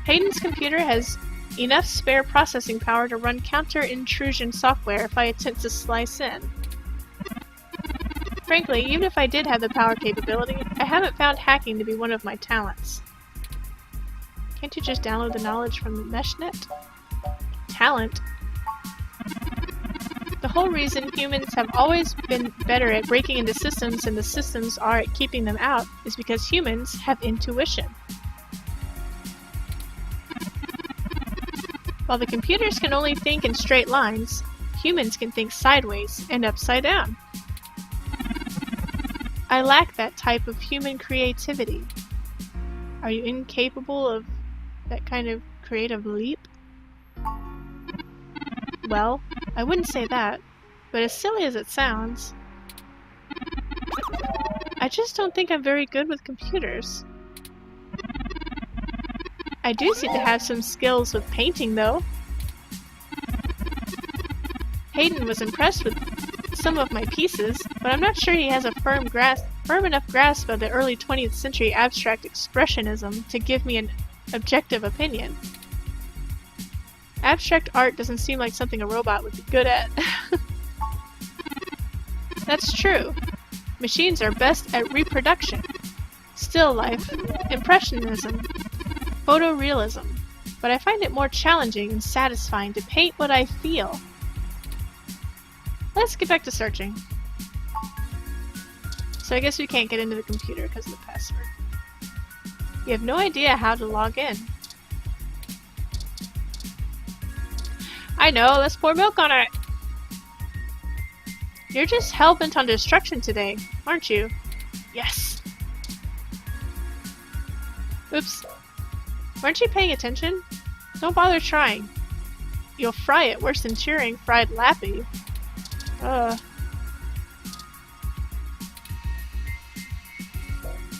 Hayden's computer has enough spare processing power to run counter-intrusion software if I attempt to slice in. Frankly, even if I did have the power capability, I haven't found hacking to be one of my talents. Can't you just download the knowledge from the meshnet? Talent? The whole reason humans have always been better at breaking into systems than the systems are at keeping them out is because humans have intuition. While the computers can only think in straight lines, humans can think sideways and upside down. I lack that type of human creativity. Are you incapable of that kind of creative leap? Well, I wouldn't say that, but as silly as it sounds, I just don't think I'm very good with computers. I do seem to have some skills with painting, though. Hayden was impressed with some of my pieces, but I'm not sure he has a firm enough grasp of the early 20th century abstract expressionism to give me an objective opinion. Abstract art doesn't seem like something a robot would be good at. That's true. Machines are best at reproduction, still life, impressionism, photorealism, but I find it more challenging and satisfying to paint what I feel. Let's get back to searching. So I guess we can't get into the computer because of the password. You have no idea how to log in. I know, let's pour milk on it! You're just hell-bent on destruction today, aren't you? Yes. Oops. Weren't you paying attention? Don't bother trying. You'll fry it worse than cheering fried Lappy.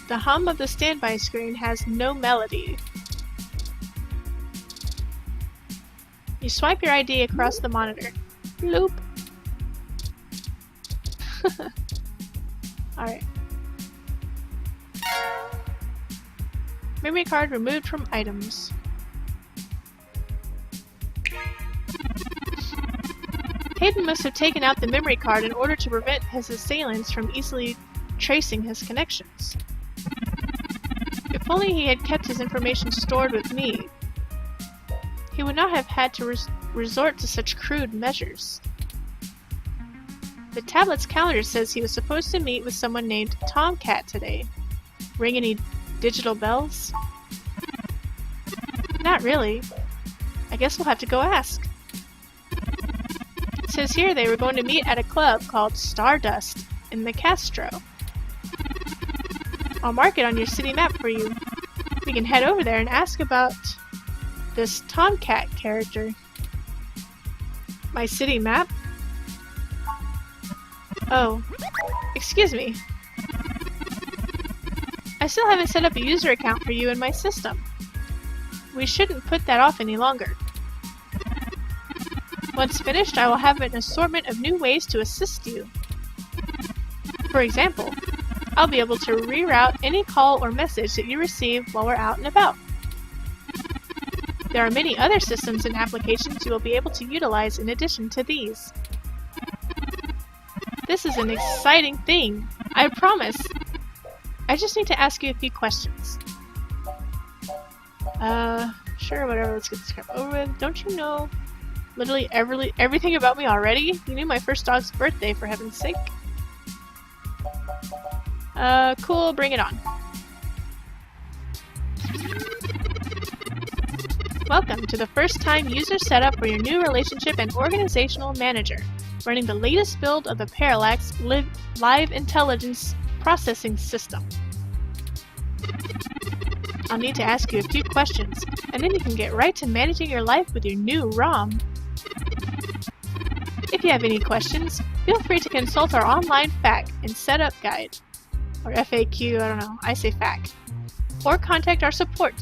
The hum of the standby screen has no melody. You swipe your ID across the monitor. Loop. Alright. Memory card removed from items. Hayden must have taken out the memory card in order to prevent his assailants from easily tracing his connections. If only he had kept his information stored with me, he would not have had to resort to such crude measures. The tablet's calendar says he was supposed to meet with someone named Tomcat today. Ring any digital bells? Not really. I guess we'll have to go ask. It says here they were going to meet at a club called Stardust in the Castro. I'll mark it on your city map for you. We can head over there and ask about this Tomcat character. My city map? Oh, excuse me. I still haven't set up a user account for you in my system. We shouldn't put that off any longer. Once finished, I will have an assortment of new ways to assist you. For example, I'll be able to reroute any call or message that you receive while we're out and about. There are many other systems and applications you will be able to utilize in addition to these. This is an exciting thing, I promise. I just need to ask you a few questions. Sure, whatever, let's get this crap over with. Don't you know literally everything about me already? You knew my first dog's birthday, for heaven's sake. Cool, bring it on. Welcome to the first time user setup for your new relationship and organizational manager, running the latest build of the Parallax Live Intelligence Processing System. I'll need to ask you a few questions, and then you can get right to managing your life with your new ROM. If you have any questions, feel free to consult our online FAQ and setup guide. Or FAQ, I don't know, I say FAQ. Or contact our support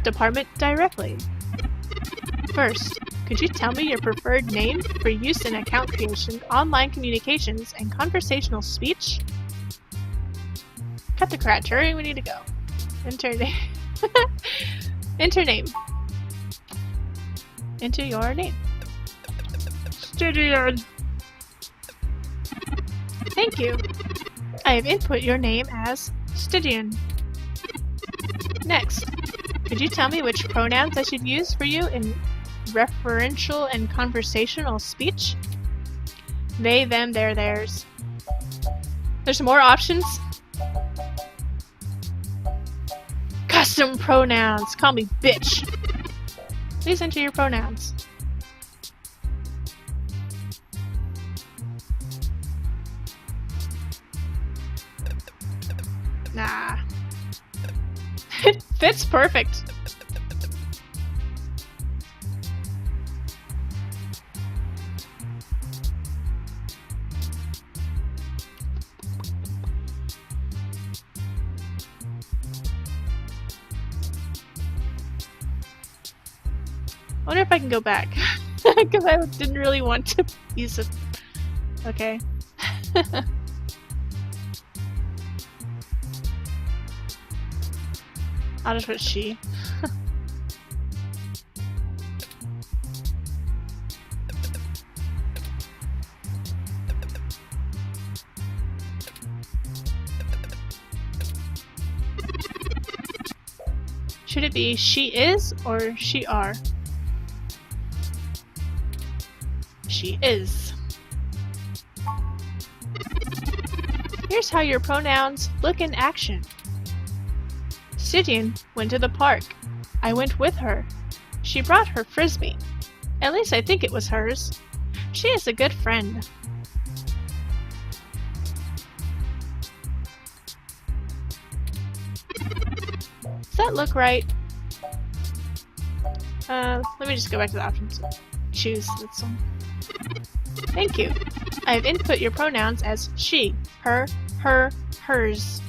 department directly. First, could you tell me your preferred name for use in account creation, online communications, and conversational speech? Cut the crap, hurry, we need to go. Enter name. Enter name. Enter your name. Stydian. Thank you. I have input your name as Stydian. Next, could you tell me which pronouns I should use for you in referential and conversational speech? They, them, their, theirs. There's more options? Custom pronouns! Call me bitch! Please enter your pronouns. Nah. It fits perfect. I wonder if I can go back. Because I didn't really want to use a Okay. I'll just put she. Should it be she is or she are? She is. Here's how your pronouns look in action. Stygian went to the park. I went with her. She brought her frisbee. At least I think it was hers. She is a good friend. Does that look right? Let me just go back to the options. Choose this one. Thank you. I have input your pronouns as she, her, hers.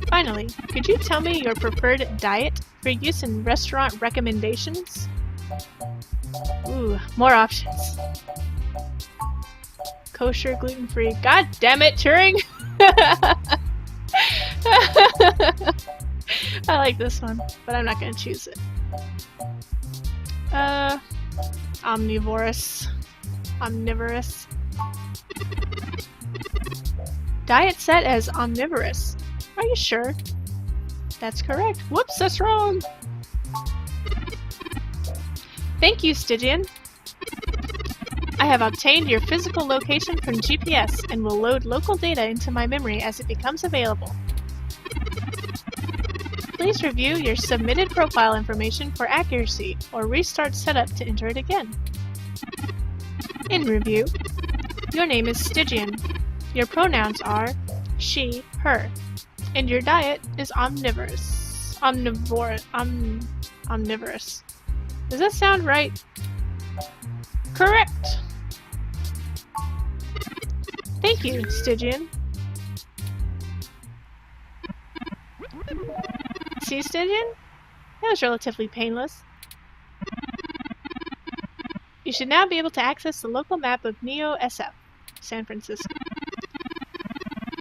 Finally, could you tell me your preferred diet for use in restaurant recommendations? Ooh, more options. Kosher, gluten-free. God damn it, Turing! I like this one, but I'm not gonna choose it. Omnivorous. Omnivorous. Diet set as omnivorous. Are you sure? That's correct. Whoops, that's wrong! Thank you, Stygian. I have obtained your physical location from GPS and will load local data into my memory as it becomes available. Please review your submitted profile information for accuracy or restart setup to enter it again. In review, your name is Stygian. Your pronouns are she, her, and your diet is omnivorous. Omnivorous. Does that sound right? Correct! Thank you, Stygian. See, Stygian? That was relatively painless. You should now be able to access the local map of Neo SF, San Francisco.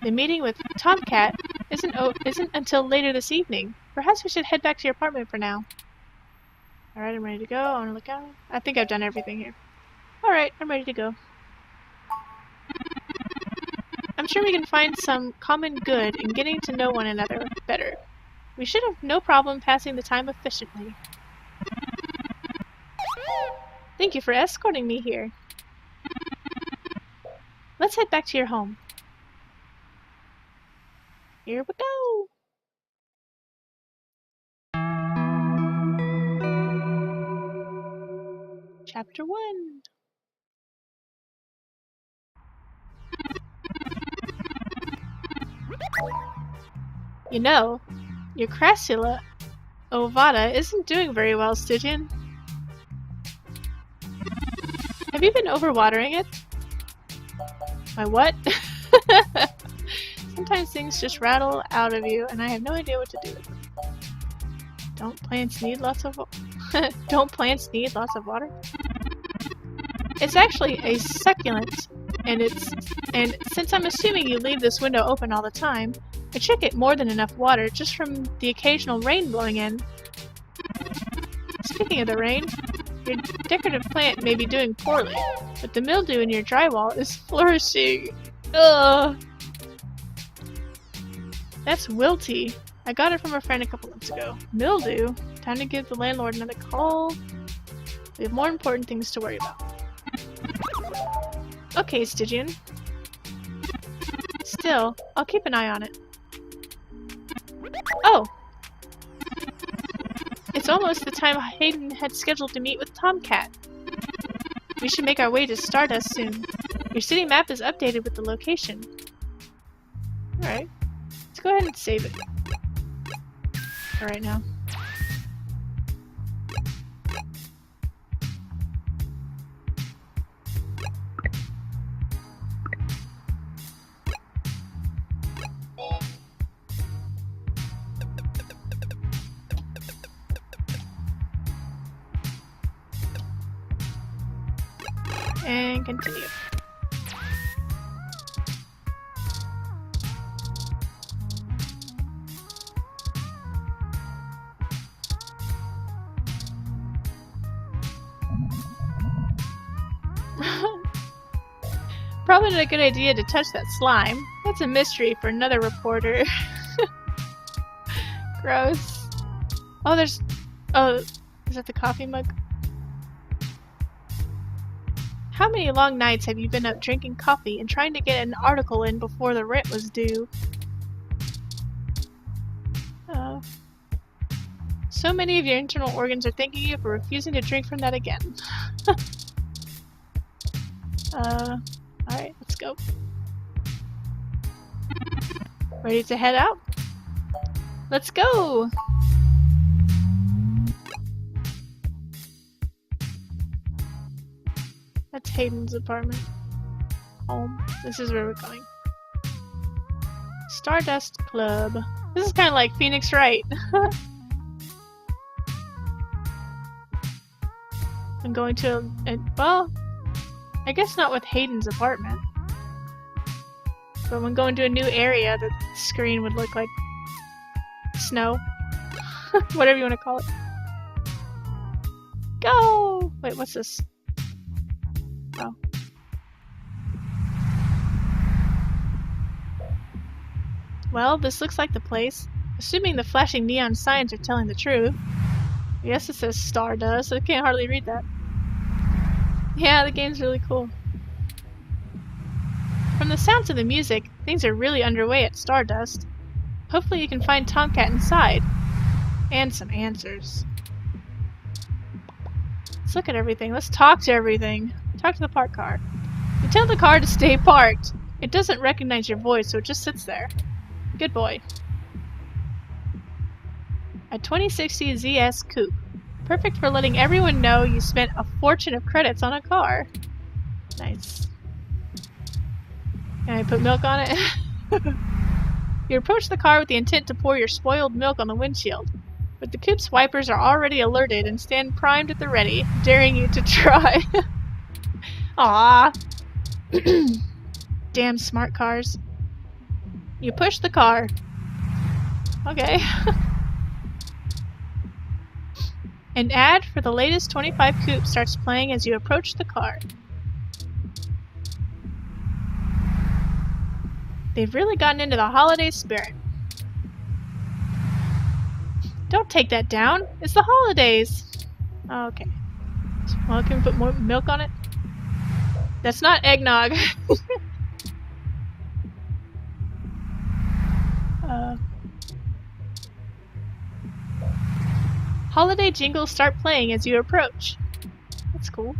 The meeting with Tomcat isn't until later this evening. Perhaps we should head back to your apartment for now. Alright, I'm ready to go. I want to look out. I think I've done everything here. Alright, I'm ready to go. I'm sure we can find some common good in getting to know one another better. We should have no problem passing the time efficiently. Thank you for escorting me here. Let's head back to your home. Here we go! Chapter 1. You know, your Crassula ovata isn't doing very well, Stygian. Have you been overwatering it? My what? Sometimes things just rattle out of you, and I have no idea what to do with them. Don't plants need lots of Don't plants need lots of water? It's actually a succulent, and since I'm assuming you leave this window open all the time, it should get more than enough water just from the occasional rain blowing in. Speaking of the rain, your decorative plant may be doing poorly, but the mildew in your drywall is flourishing. Ugh. That's wilty. I got it from a friend a couple months ago. Mildew? Time to give the landlord another call. We have more important things to worry about. Okay, Stygian. Still, I'll keep an eye on it. Oh! It's almost the time Hayden had scheduled to meet with Tomcat. We should make our way to Stardust soon. Your city map is updated with the location. Alright. Let's go ahead and save it. For right now. And continue. Probably not a good idea to touch that slime. That's a mystery for another reporter. Gross. Oh, there's... Oh, is that the coffee mug? How many long nights have you been up drinking coffee and trying to get an article in before the rent was due? So many of your internal organs are thanking you for refusing to drink from that again. Alright, let's go. Ready to head out? Let's go! That's Hayden's apartment. Home. This is where we're going. Stardust Club. This is kind of like Phoenix Wright. I'm going to well, I guess not with Hayden's apartment. But when going to a new area, the screen would look like snow. Whatever you want to call it. Go! Wait, what's this? Oh. Well, this looks like the place. Assuming the flashing neon signs are telling the truth. Yes, it says Stardust, so I can't hardly read that. Yeah, the game's really cool. From the sounds of the music, things are really underway at Stardust. Hopefully you can find Tomcat inside. And some answers. Let's look at everything. Let's talk to everything. Talk to the parked car. You tell the car to stay parked. It doesn't recognize your voice, so it just sits there. Good boy. A 2060 ZS Coupe. Perfect for letting everyone know you spent a fortune of credits on a car. Nice. Can I put milk on it? You approach the car with the intent to pour your spoiled milk on the windshield. But the coupe's wipers are already alerted and stand primed at the ready, daring you to try. Aww. Damn smart cars. You push the car. Okay. An ad for the latest 25 coupe starts playing as you approach the car. They've really gotten into the holiday spirit. Don't take that down. It's the holidays. Oh, okay. Well, can we put more milk on it? That's not eggnog. Holiday jingles start playing as you approach. That's cool.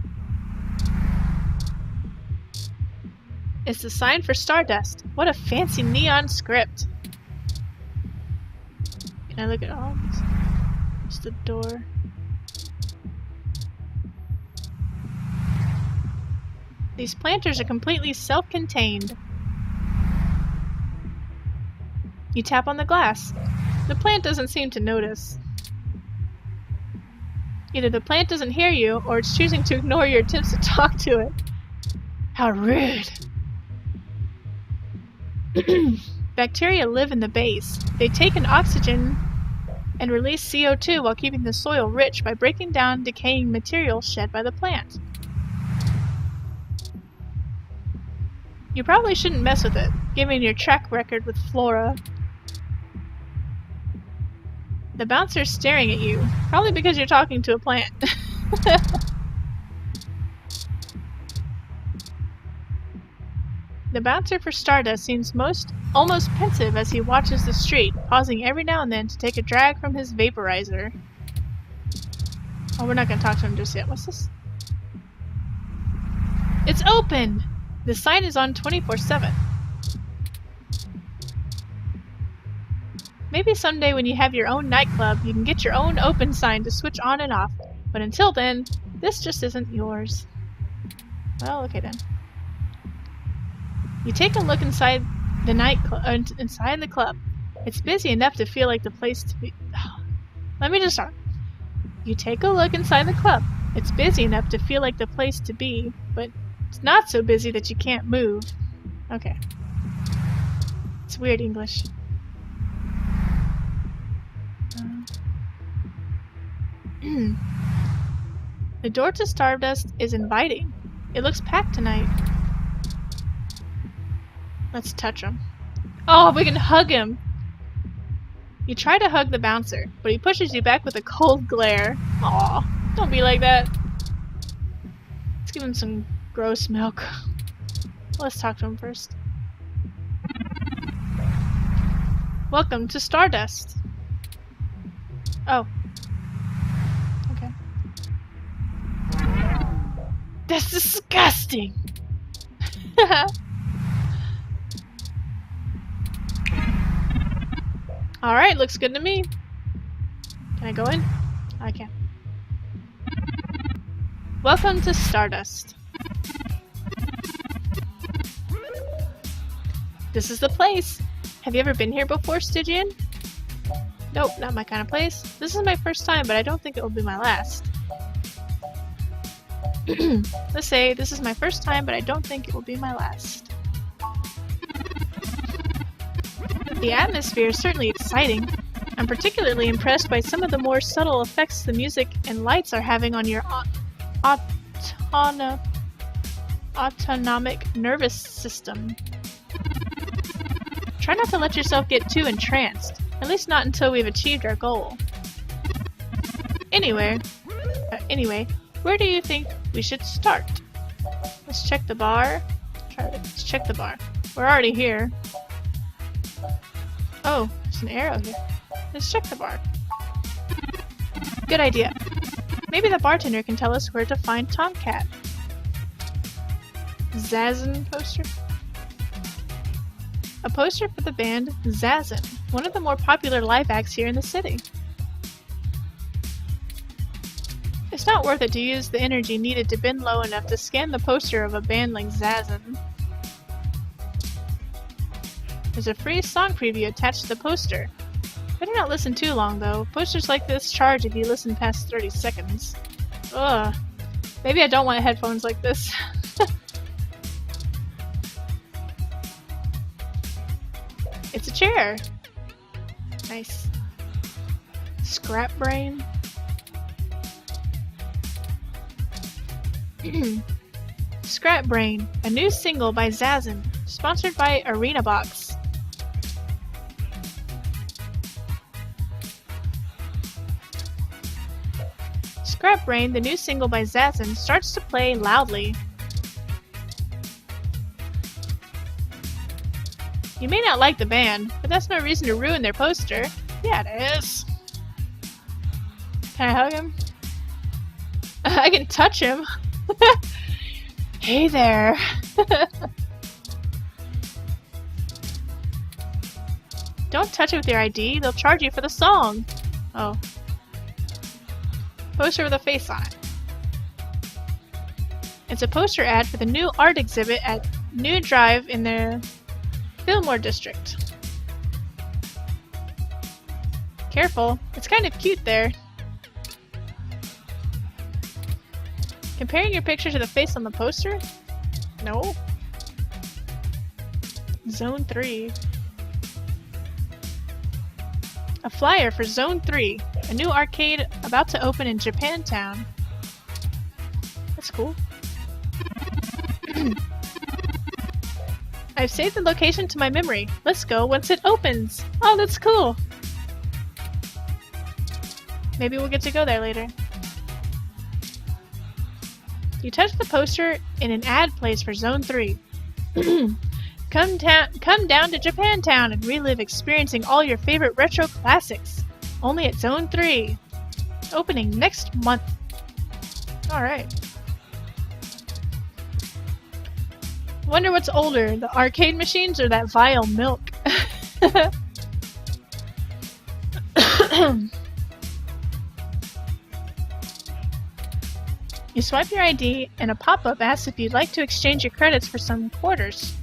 It's the sign for Stardust. What a fancy neon script. Can I look at all of this? Just the door. These planters are completely self-contained. You tap on the glass. The plant doesn't seem to notice. Either the plant doesn't hear you, or it's choosing to ignore your attempts to talk to it. How rude! Bacteria live in the base. They take in oxygen and release CO2 while keeping the soil rich by breaking down decaying material shed by the plant. You probably shouldn't mess with it, given your track record with flora. The bouncer's staring at you, probably because you're talking to a plant. The bouncer for Stardust seems almost pensive as he watches the street, pausing every now and then to take a drag from his vaporizer. Oh, we're not going to talk to him just yet. What's this? It's open! The sign is on 24/7. Maybe someday when you have your own nightclub, you can get your own open sign to switch on and off. But until then, this just isn't yours. Well, okay then. You take a look inside the inside the club. It's busy enough to feel like the place to be. Let me just start. You take a look inside the club. It's busy enough to feel like the place to be, but It's not so busy that you can't move. Okay. It's weird English. The door to Stardust is inviting. It looks packed tonight. Let's touch him. Oh, we can hug him! You try to hug the bouncer, but he pushes you back with a cold glare. Aw, don't be like that. Let's give him some gross milk. Let's talk to him first. Welcome to Stardust. Oh. Okay. That's disgusting! Alright, looks good to me. Can I go in? I can. Welcome to Stardust. This is the place. Have you ever been here before, Stygian? Nope, not my kind of place. This is my first time, but I don't think it will be my last. Let's say this is my first time, but I don't think it will be my last. The atmosphere is certainly exciting. I'm particularly impressed by some of the more subtle effects the music and lights are having on your autonomic nervous system. Try not to let yourself get too entranced, at least not until we've achieved our goal. Anyway, where do you think we should start? Let's check the bar. Let's check the bar. We're already here. Oh, there's an arrow here. Let's check the bar. Good idea. Maybe the bartender can tell us where to find Tomcat. Zazin poster? A poster for the band Zazin, one of the more popular live acts here in the city. It's not worth it to use the energy needed to bend low enough to scan the poster of a band like Zazin. There's a free song preview attached to the poster. Better not listen too long though. Posters like this charge if you listen past 30 seconds. Ugh. Maybe I don't want headphones like this. It's a chair. Nice. Scrap Brain. Scrap Brain, a new single by Zazin, sponsored by ArenaBox. Scrap Brain, the new single by Zazin, starts to play loudly. You may not like the band, but that's no reason to ruin their poster. Yeah, it is. Can I hug him? I can touch him. Hey there. Don't touch it with your ID, they'll charge you for the song. Oh. Poster with a face on it. It's a poster ad for the new art exhibit at New Drive in the Fillmore district. Careful, it's kind of cute there. Comparing your picture to the face on the poster? No. Zone 3. A flyer for Zone 3, a new arcade about to open in Japantown. That's cool. I've saved the location to my memory. Let's go once it opens. Oh, that's cool. Maybe we'll get to go there later. You touch the poster and an ad plays for Zone 3. Come down to Japantown and relive experiencing all your favorite retro classics. Only at Zone 3. Opening next month. Alright. Wonder what's older, the arcade machines or that vile milk? You swipe your ID and a pop-up asks if you'd like to exchange your credits for some quarters.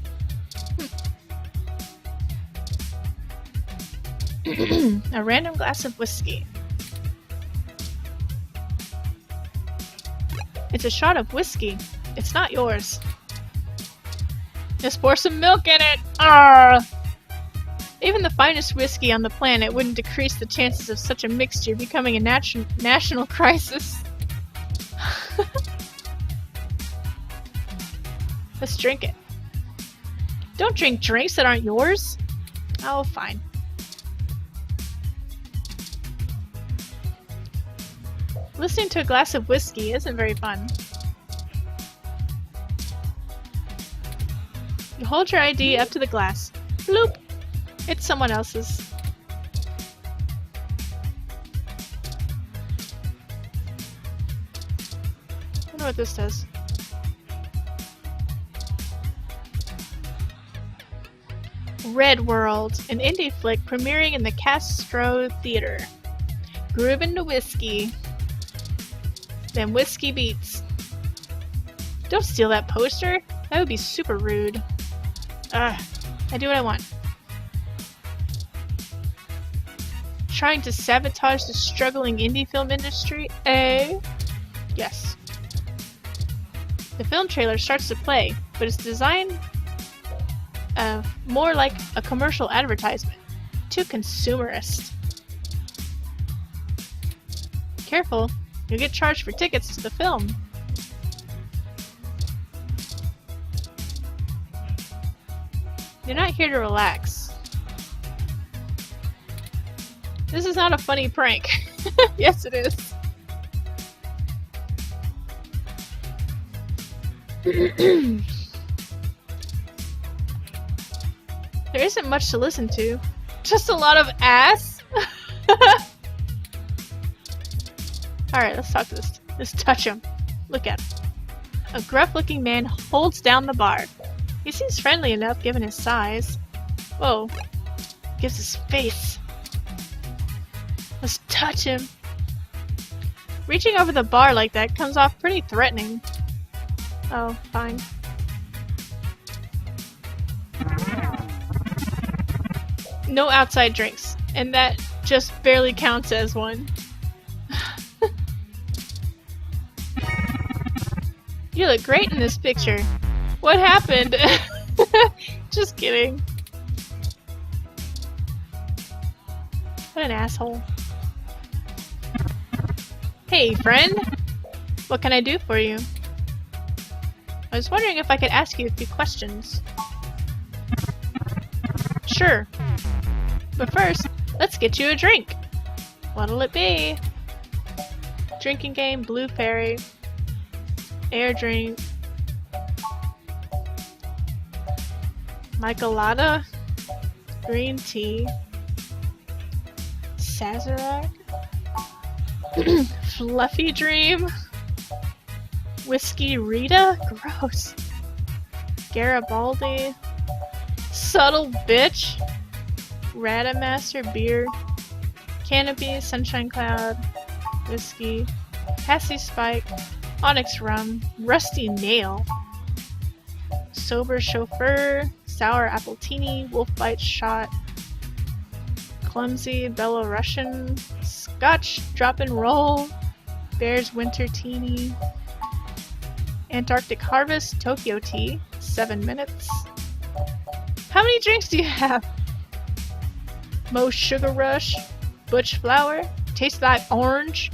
A random glass of whiskey. It's a shot of whiskey. It's not yours. Just pour some milk in it! Arrgh! Even the finest whiskey on the planet wouldn't decrease the chances of such a mixture becoming a national crisis. Let's drink it. Don't drink drinks that aren't yours. Oh, fine. Listening to a glass of whiskey isn't very fun. You hold your ID up to the glass. Bloop! It's someone else's. I wonder what this does. Red World, an indie flick premiering in the Castro Theater. Groovin' to whiskey. Then whiskey beats. Don't steal that poster. That would be super rude. Ugh. I do what I want. Trying to sabotage the struggling indie film industry? Eh? Yes. The film trailer starts to play, but it's designed more like a commercial advertisement. Too consumerist. Careful, you'll get charged for tickets to the film. You're not here to relax. This is not a funny prank. Yes, it is. There isn't much to listen to. Just a lot of ass. Alright, let's talk to this. Let's touch him. Look at him. A gruff-looking man holds down the bar. He seems friendly enough given his size. Whoa. Gives his face. Let's touch him. Reaching over the bar like that comes off pretty threatening. Oh, fine. No outside drinks, and that just barely counts as one. You look great in this picture. What happened? Just kidding. What an asshole. Hey, friend. What can I do for you? I was wondering if I could ask you a few questions. Sure. But first, let's get you a drink. What'll it be? Drinking game, Blue Fairy. Air drink. Michelada. Green tea. Sazerac. Fluffy Dream. Whiskey Rita? Gross. Garibaldi. Subtle Bitch. Radamaster Beer. Canopy, Sunshine Cloud. Whiskey. Cassie Spike. Onyx Rum. Rusty Nail. Sober Chauffeur. Sour Appletini. Wolfbite Shot. Clumsy Belarusian. Scotch Drop and Roll. Bear's Winter Teeny. Antarctic Harvest Tokyo Tea. 7 minutes. How many drinks do you have? Mo Sugar Rush. Butch Flower. Tastes like orange.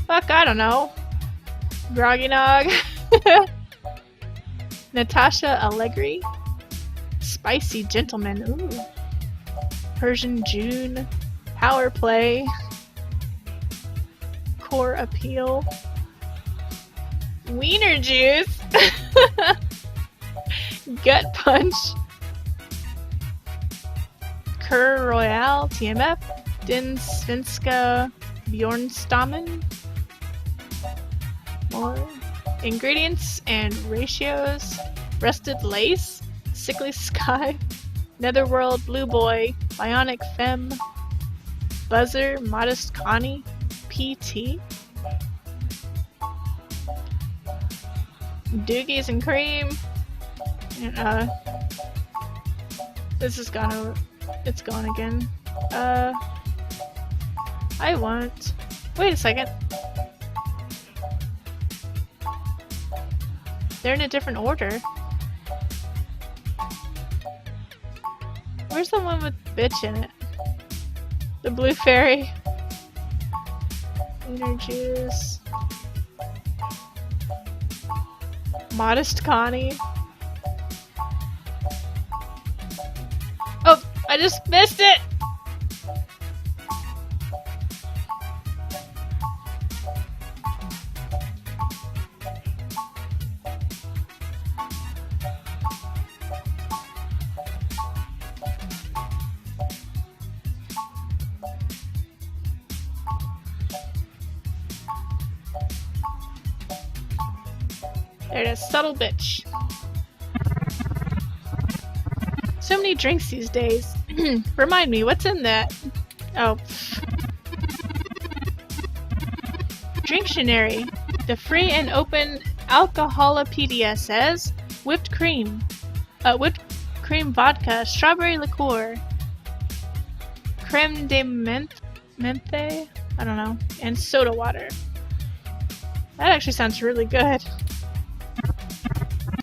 Fuck, I don't know. Groggy Nog. Natasha Allegri. Spicy Gentleman. Ooh. Persian June. Power Play. Core Appeal. Wiener Juice. Gut Punch. Kerr Royale. TMF. Din Svenska Bjornstammen. More ingredients and ratios. Rusted Lace. Sickly Sky. Netherworld Blue Boy. Bionic Femme. Buzzer. Modest Connie. PT. Doogies and Cream. This is gone. It's gone again. I want. Wait a second. They're in a different order. Where's the one with bitch in it? The blue fairy. Inner juice. Modest Connie. Oh, I just missed it! There it is, subtle bitch. So many drinks these days. Remind me, what's in that? Oh. Dictionary. The free and open Alcoholopedia says whipped cream. Whipped cream vodka, strawberry liqueur, creme de menthe? I don't know. And soda water. That actually sounds really good.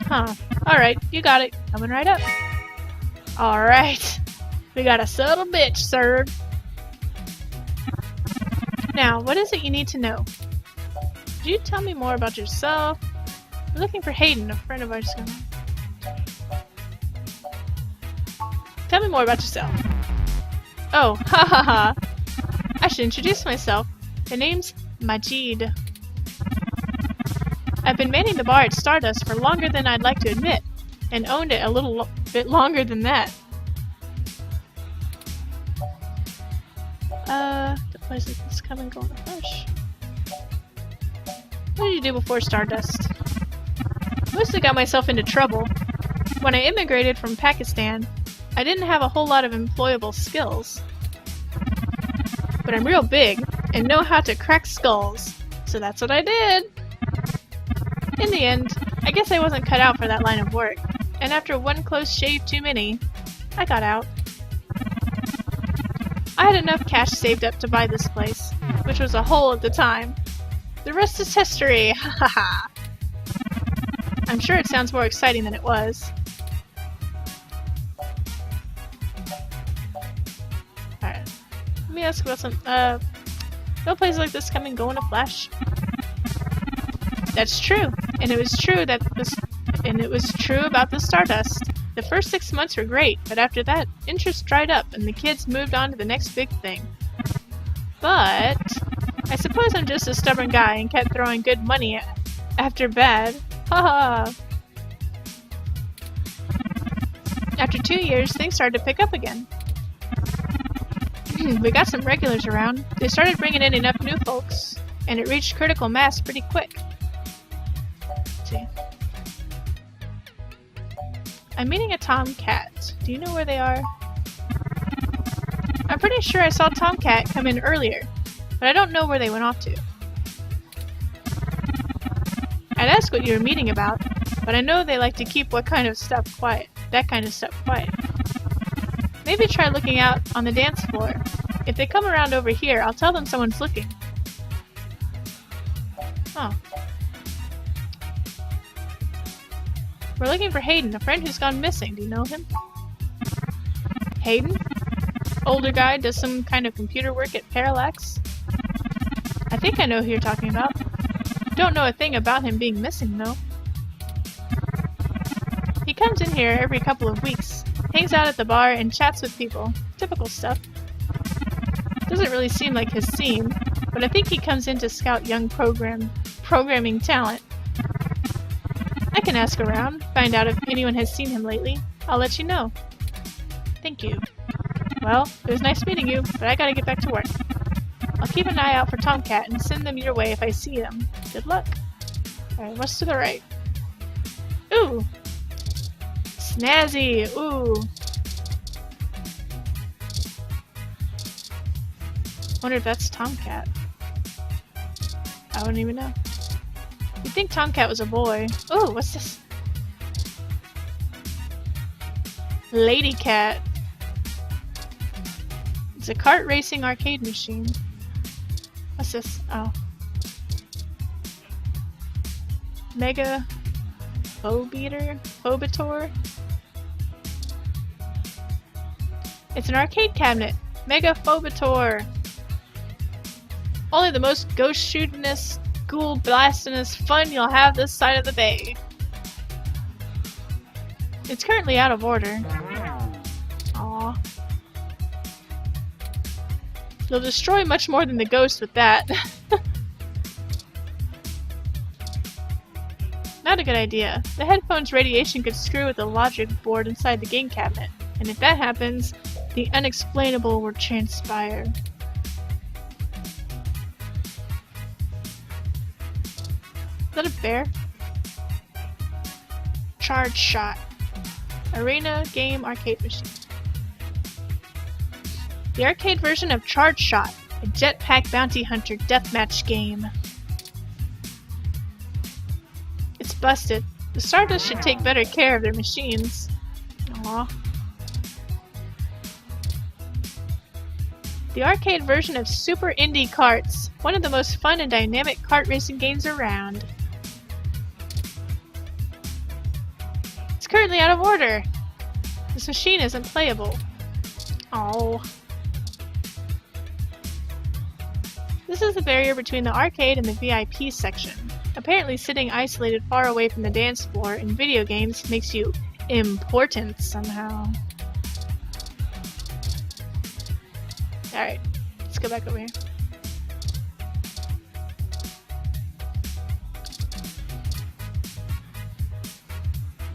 Huh. Alright, you got it. Coming right up. Alright. We got a subtle bitch served. Now, what is it you need to know? Could you tell me more about yourself? We're looking for Hayden, a friend of ours. Tell me more about yourself. Oh, ha ha ha. I should introduce myself. The name's Majid. I've been manning the bar at Stardust for longer than I'd like to admit, and owned it a little bit longer than that. The place is come and go in a flash. What did you do before Stardust? Mostly got myself into trouble. When I immigrated from Pakistan, I didn't have a whole lot of employable skills. But I'm real big, and know how to crack skulls, so that's what I did. In the end, I guess I wasn't cut out for that line of work, and after one close shave too many, I got out. I had enough cash saved up to buy this place, which was a hole at the time. The rest is history, ha ha ha. I'm sure it sounds more exciting than it was. Alright, let me ask about some, no place like this come and go in a flash. That's true, and it was true about the Stardust. The first 6 months were great, but after that, interest dried up and the kids moved on to the next big thing. But I suppose I'm just a stubborn guy and kept throwing good money after bad. Haha. After 2 years, things started to pick up again. We got some regulars around. They started bringing in enough new folks, and it reached critical mass pretty quick. See. I'm meeting a Tomcat. Do you know where they are? I'm pretty sure I saw Tomcat come in earlier, but I don't know where they went off to. I'd ask what you were meeting about, but I know they like to keep that kind of stuff quiet. Maybe try looking out on the dance floor. If they come around over here, I'll tell them someone's looking. Oh. We're looking for Hayden, a friend who's gone missing. Do you know him? Hayden? Older guy, does some kind of computer work at Parallax? I think I know who you're talking about. Don't know a thing about him being missing, though. He comes in here every couple of weeks, hangs out at the bar, and chats with people. Typical stuff. Doesn't really seem like his scene, but I think he comes in to scout young programming talent. I can ask around, find out if anyone has seen him lately. I'll let you know. Thank you. Well, it was nice meeting you, but I gotta get back to work. I'll keep an eye out for Tomcat and send them your way if I see them. Good luck. Alright, what's to the right? Ooh! Snazzy! Ooh! Wonder if that's Tomcat. I wouldn't even know. You'd think Tomcat was a boy. Oh, what's this? Lady Cat. It's a kart racing arcade machine. What's this? Oh. Mega Phobitor? It's an arcade cabinet. Mega Phobator. Only the most ghost shootin'est, ghoul blastin'est fun you'll have this side of the bay. It's currently out of order. Aww. You'll destroy much more than the ghost with that. Not a good idea. The headphone's radiation could screw with the logic board inside the game cabinet. And if that happens, the unexplainable will transpire. Is that a bear? Charge Shot. Arena game arcade machine. The arcade version of Charge Shot, a jetpack bounty hunter deathmatch game. It's busted. The Stardust should take better care of their machines. Aww. The arcade version of Super Indy Karts, one of the most fun and dynamic kart racing games around. It's currently out of order. This machine isn't playable. Oh. This is the barrier between the arcade and the VIP section. Apparently sitting isolated far away from the dance floor in video games makes you important somehow. Alright, let's go back over here.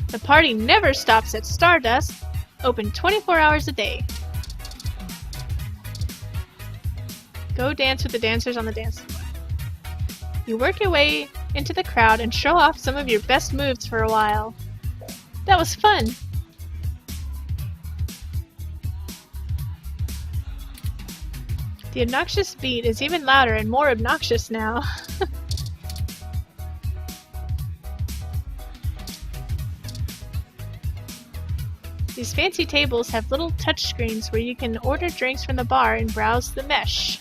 The party never stops at Stardust, open 24 hours a day. Go dance with the dancers on the dance floor. You work your way into the crowd and show off some of your best moves for a while. That was fun! The obnoxious beat is even louder and more obnoxious now. These fancy tables have little touchscreens where you can order drinks from the bar and browse the mesh.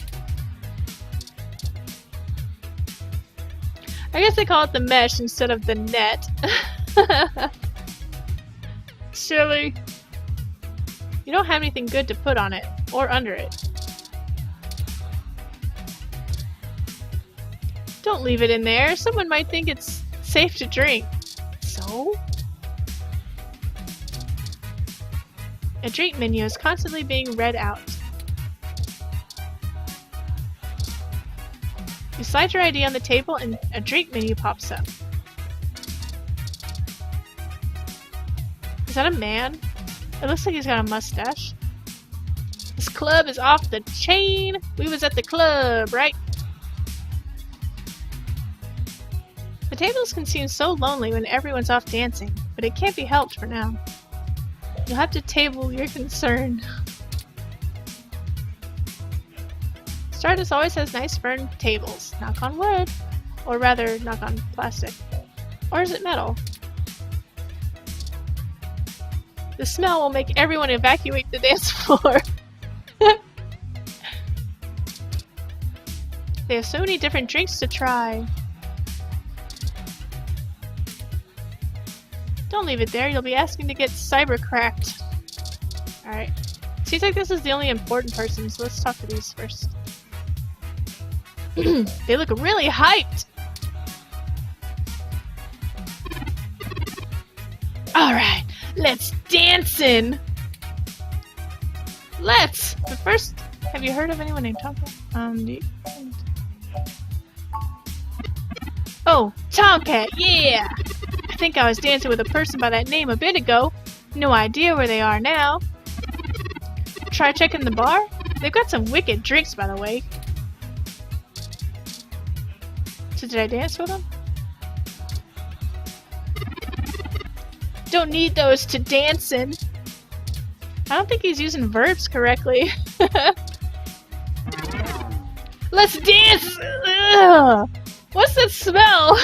I guess they call it the mesh instead of the net. Silly. You don't have anything good to put on it, or under it. Don't leave it in there. Someone might think it's safe to drink. So? A drink menu is constantly being read out. You slide your ID on the table and a drink menu pops up. Is that a man? It looks like he's got a mustache. This club is off the chain. We was at the club, right? The tables can seem so lonely when everyone's off dancing, but it can't be helped for now. You'll have to table your concern. Stardust always has nice firm tables. Knock on wood. Or rather, knock on plastic. Or is it metal? The smell will make everyone evacuate the dance floor. They have so many different drinks to try. Don't leave it there, you'll be asking to get cyber-cracked. Alright. Seems like this is the only important person, so let's talk to these first. They look really hyped! Alright, let's dancin'! Let's! But first, have you heard of anyone named Tomcat? Oh, Tomcat, yeah! I think I was dancing with a person by that name a bit ago. No idea where they are now. Try checking the bar? They've got some wicked drinks, by the way. So did I dance with them? Don't need those to dancin'. I don't think he's using verbs correctly. Let's dance! Ugh. What's that smell?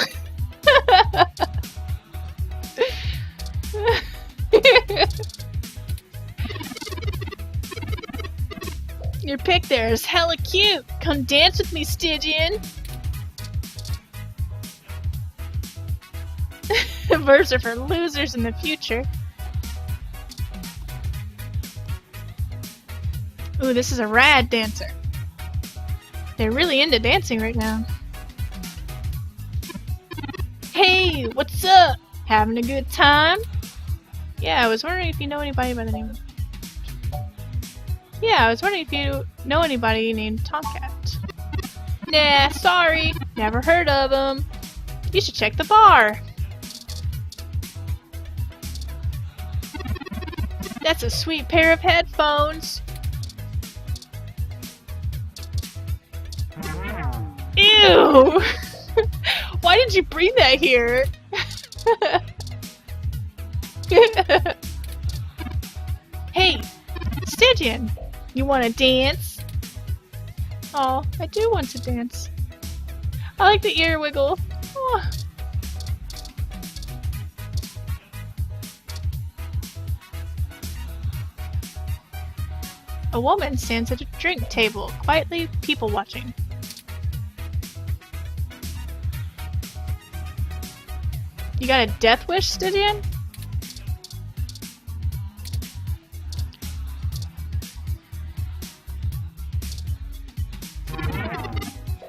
Your pic there is hella cute. Come dance with me, Stygian. Verbs are for losers in the future. Ooh, this is a rad dancer. They're really into dancing right now. Hey, what's up? Having a good time? Yeah, I was wondering if you know anybody by the name of... Yeah, I was wondering if you know anybody named Tomcat. Nah, sorry. Never heard of him. You should check the bar. That's a sweet pair of headphones. Ew! Why did you bring that here? Hey, Stygian, you wanna dance? Oh, I do want to dance. I like the ear wiggle. Oh. A woman stands at a drink table, quietly people watching. You got a death wish, Stygian?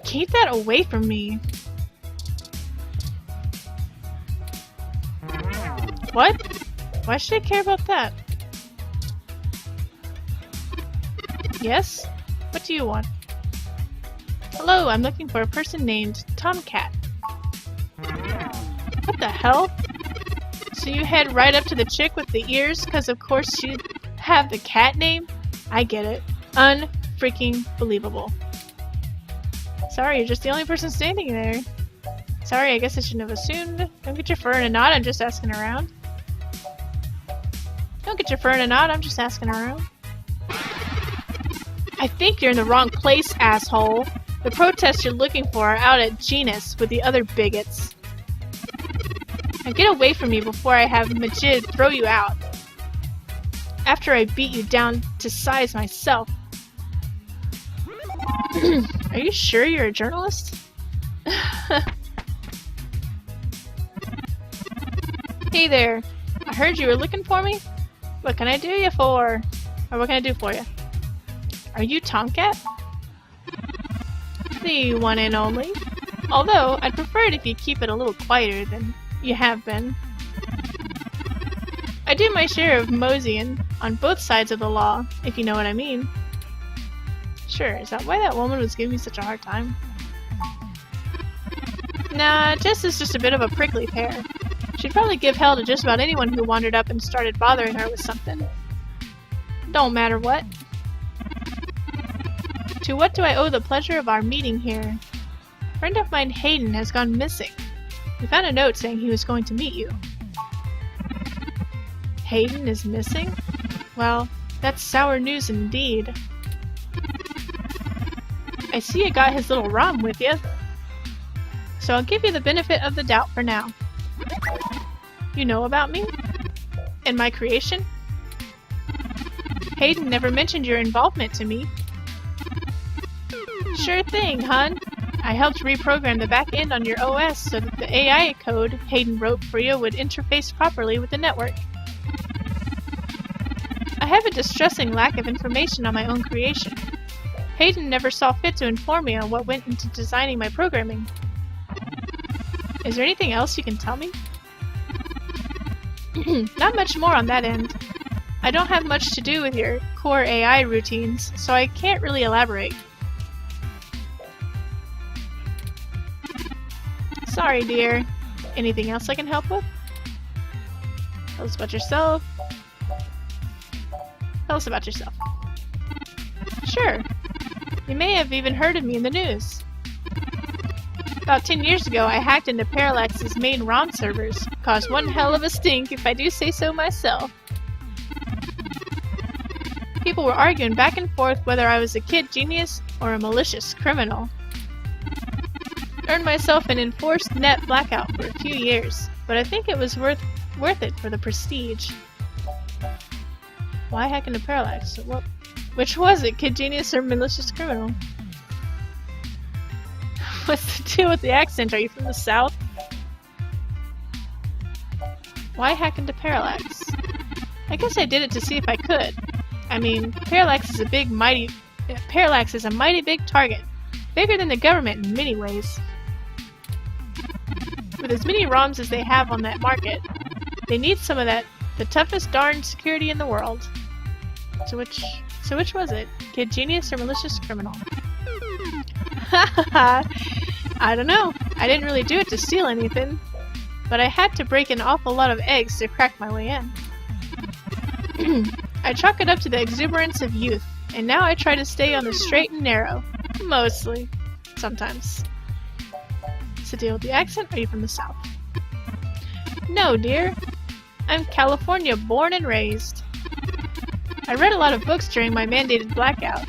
Keep that away from me. What? Why should I care about that? Yes? What do you want? Hello, I'm looking for a person named Tomcat. What the hell? So you head right up to the chick with the ears because of course she'd have the cat name? I get it. Unfreaking believable. Sorry, you're just the only person standing there. Sorry, I guess I shouldn't have assumed. Don't get your fur in a knot, I'm just asking around. Don't get your fur in a knot, I'm just asking around. I think you're in the wrong place, asshole. The protests you're looking for are out at Genus with the other bigots. Now get away from me before I have Majid throw you out. After I beat you down to size myself. Are you sure you're a journalist? Hey there. I heard you were looking for me. What can I do you for? Or what can I do for you? Are you Tomcat? The one and only. Although, I'd prefer it if you keep it a little quieter than you have been. I do my share of moseying on both sides of the law, if you know what I mean. Sure, is that why that woman was giving me such a hard time? Nah, Jess is just a bit of a prickly pear. She'd probably give hell to just about anyone who wandered up and started bothering her with something. Don't matter what. To what do I owe the pleasure of our meeting here? A friend of mine, Hayden, has gone missing. We found a note saying he was going to meet you. Hayden is missing? Well, that's sour news indeed. I see you got his little rum with you. So I'll give you the benefit of the doubt for now. You know about me? And my creation? Hayden never mentioned your involvement to me. Sure thing, hun. I helped reprogram the back end on your OS so that the AI code Hayden wrote for you would interface properly with the network. I have a distressing lack of information on my own creation. Hayden never saw fit to inform me on what went into designing my programming. Is there anything else you can tell me? Not much more on that end. I don't have much to do with your core AI routines, so I can't really elaborate. Sorry, dear. Anything else I can help with? Tell us about yourself. Tell us about yourself. Sure. You may have even heard of me in the news. About 10 years ago, I hacked into Parallax's main ROM servers. Caused one hell of a stink, if I do say so myself. People were arguing back and forth whether I was a kid genius or a malicious criminal. Earned myself an enforced net blackout for a few years, but I think it was worth it for the prestige. Why hack into Parallax? Which was it, kid genius or malicious criminal? What's the deal with the accent? Are you from the South? Why hack into Parallax? I guess I did it to see if I could. I mean, Parallax is a mighty big target. Bigger than the government in many ways. With as many ROMs as they have on that market, they need some of that, the toughest darn security in the world. So which was it? Kid genius or malicious criminal? I don't know. I didn't really do it to steal anything, but I had to break an awful lot of eggs to crack my way in. I chalk it up to the exuberance of youth, and now I try to stay on the straight and narrow. Mostly. Sometimes. What's the deal with the accent? Are you from the South? No, dear. I'm California born and raised. I read a lot of books during my mandated blackout,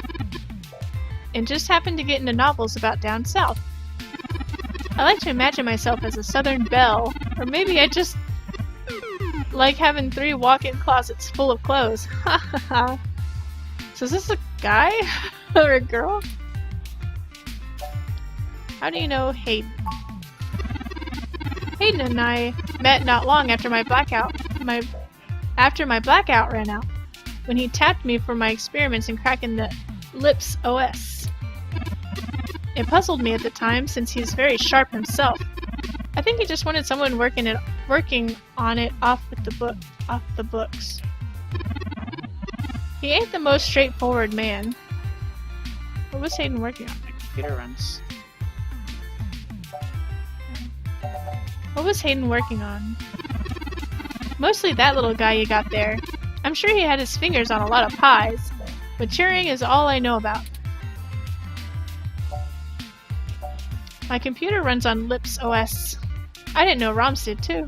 and just happened to get into novels about down south. I like to imagine myself as a southern belle, or maybe I just like having 3 walk-in closets full of clothes. Ha ha ha. So is this a guy? Or a girl? How do you know Hayden? Hayden and I met not long after my blackout ran out, when he tapped me for my experiments in cracking the Lips OS. It puzzled me at the time, since he's very sharp himself. I think he just wanted someone working on it off the books. He ain't the most straightforward man. What was Hayden working on? My computer runs. What was Hayden working on? Mostly that little guy you got there. I'm sure he had his fingers on a lot of pies, but Turing is all I know about. My computer runs on Lips OS. I didn't know ROMs did too.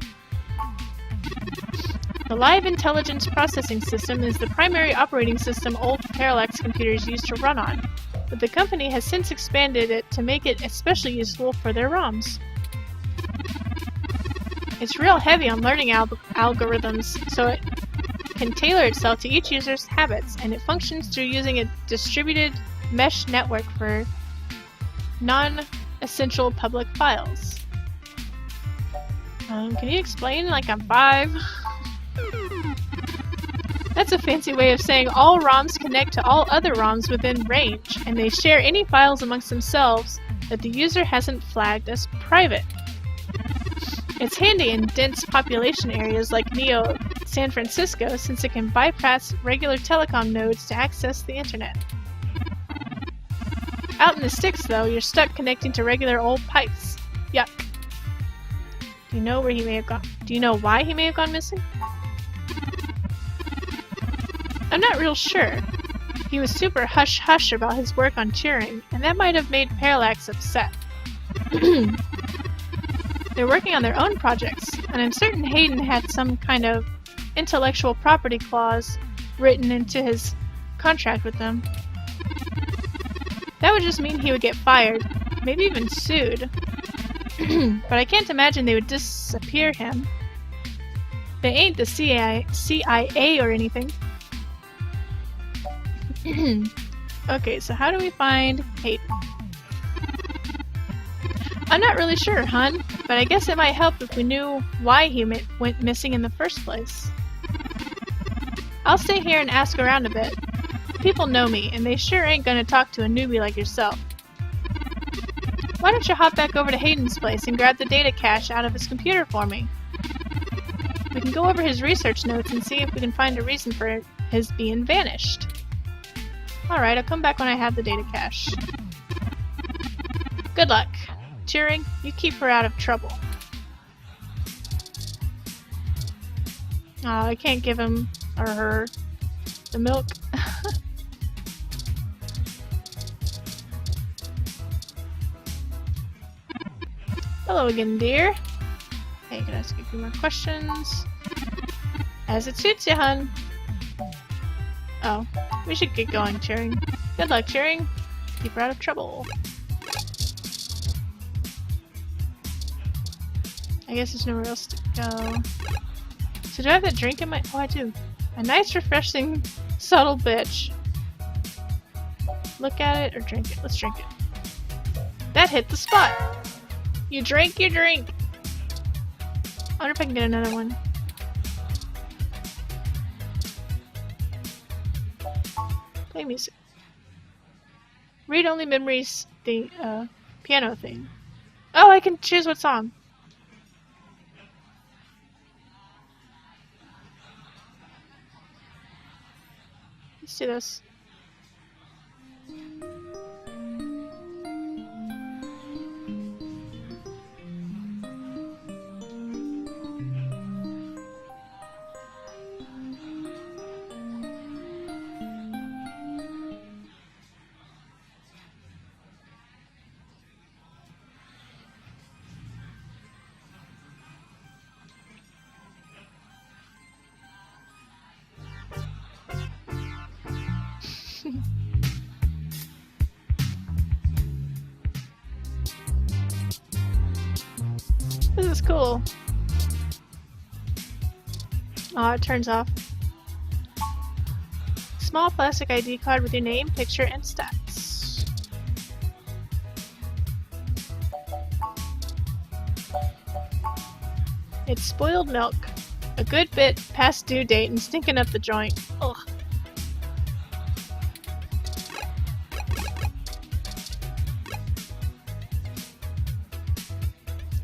The Live Intelligence Processing System is the primary operating system old Parallax computers used to run on, but the company has since expanded it to make it especially useful for their ROMs. It's real heavy on learning algorithms, so it can tailor itself to each user's habits, and it functions through using a distributed mesh network for non-essential public files. Can you explain like I'm 5? That's a fancy way of saying all ROMs connect to all other ROMs within range, and they share any files amongst themselves that the user hasn't flagged as private. It's handy in dense population areas like Neo San Francisco, since it can bypass regular telecom nodes to access the internet. Out in the sticks, though, you're stuck connecting to regular old pipes. Yuck. Do you know where he may have gone? Do you know why he may have gone missing? I'm not real sure. He was super hush-hush about his work on Turing, and that might have made Parallax upset. They're working on their own projects, and I'm certain Hayden had some kind of intellectual property clause written into his contract with them. That would just mean he would get fired, maybe even sued. But I can't imagine they would disappear him. They ain't the CIA or anything. Okay, so how do we find Hayden? I'm not really sure, hun, but I guess it might help if we knew why he went missing in the first place. I'll stay here and ask around a bit. People know me, and they sure ain't gonna talk to a newbie like yourself. Why don't you hop back over to Hayden's place and grab the data cache out of his computer for me? We can go over his research notes and see if we can find a reason for his being vanished. Alright, I'll come back when I have the data cache. Good luck. Turing, you keep her out of trouble. Oh, I can't give him or her the milk. Hello again, dear. Hey, can I ask you a few more questions? As it suits you, hun. Oh, we should get going, Turing. Good luck, Turing. Keep her out of trouble. I guess there's nowhere else to go. So do I have that drink in my... Oh, I do. A nice, refreshing, subtle bitch. Look at it or drink it. Let's drink it. That hit the spot. You drank your drink. I wonder if I can get another one. Play music. Read-only memories thing, piano thing. Oh, I can choose what song. Let's do this. This is cool. Oh, it turns off. Small plastic ID card with your name, picture, and stats. It's spoiled milk. A good bit past due date and stinking up the joint. Ugh.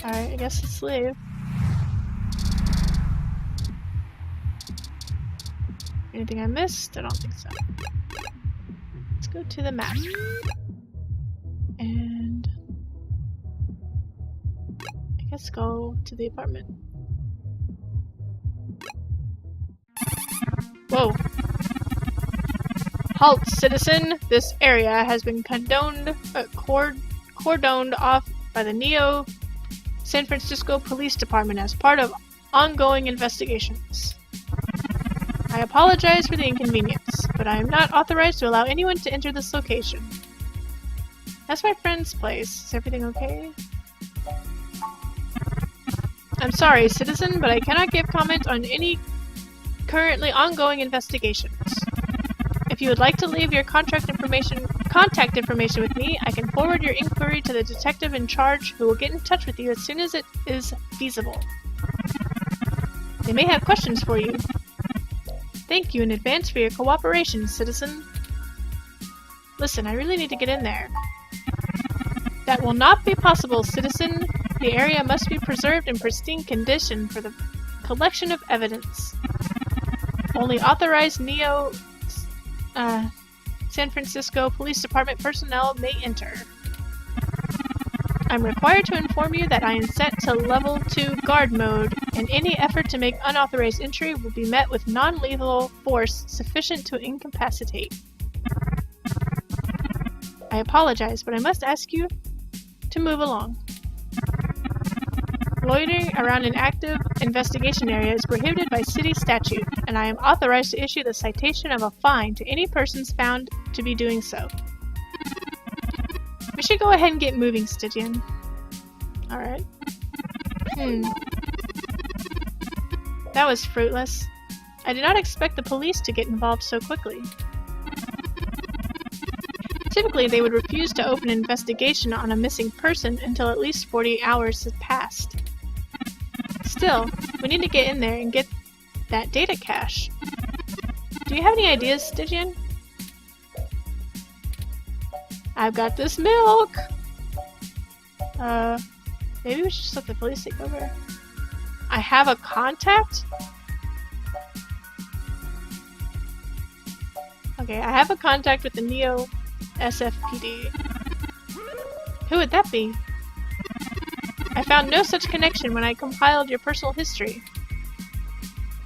Alright, I guess let's leave. Anything I missed? I don't think so. Let's go to the map. And I guess go to the apartment. Whoa. Halt, citizen! This area has been cordoned off by the Neo San Francisco Police Department as part of ongoing investigations. I apologize for the inconvenience, but I am not authorized to allow anyone to enter this location. That's my friend's place. Is everything okay? I'm sorry, citizen, but I cannot give comment on any currently ongoing investigations. If you would like to leave your contact information with me, I can forward your inquiry to the detective in charge, who will get in touch with you as soon as it is feasible. They may have questions for you. Thank you in advance for your cooperation, citizen. Listen, I really need to get in there. That will not be possible, citizen. The area must be preserved in pristine condition for the collection of evidence. Only authorized Neo San Francisco Police Department personnel may enter. I'm required to inform you that I am set to level 2 guard mode, and any effort to make unauthorized entry will be met with non-lethal force sufficient to incapacitate. I apologize, but I must ask you to move along. Loitering around an active investigation area is prohibited by city statute, and I am authorized to issue the citation of a fine to any persons found to be doing so. We should go ahead and get moving, Stygian. Alright. That was fruitless. I did not expect the police to get involved so quickly. Typically, they would refuse to open an investigation on a missing person until at least 48 hours had passed. Still, we need to get in there and get that data cache. Do you have any ideas, Stygian? I've got this milk! Maybe we should just let the police take over. I have a contact? Okay, I have a contact with the Neo SFPD. Who would that be? I found no such connection when I compiled your personal history.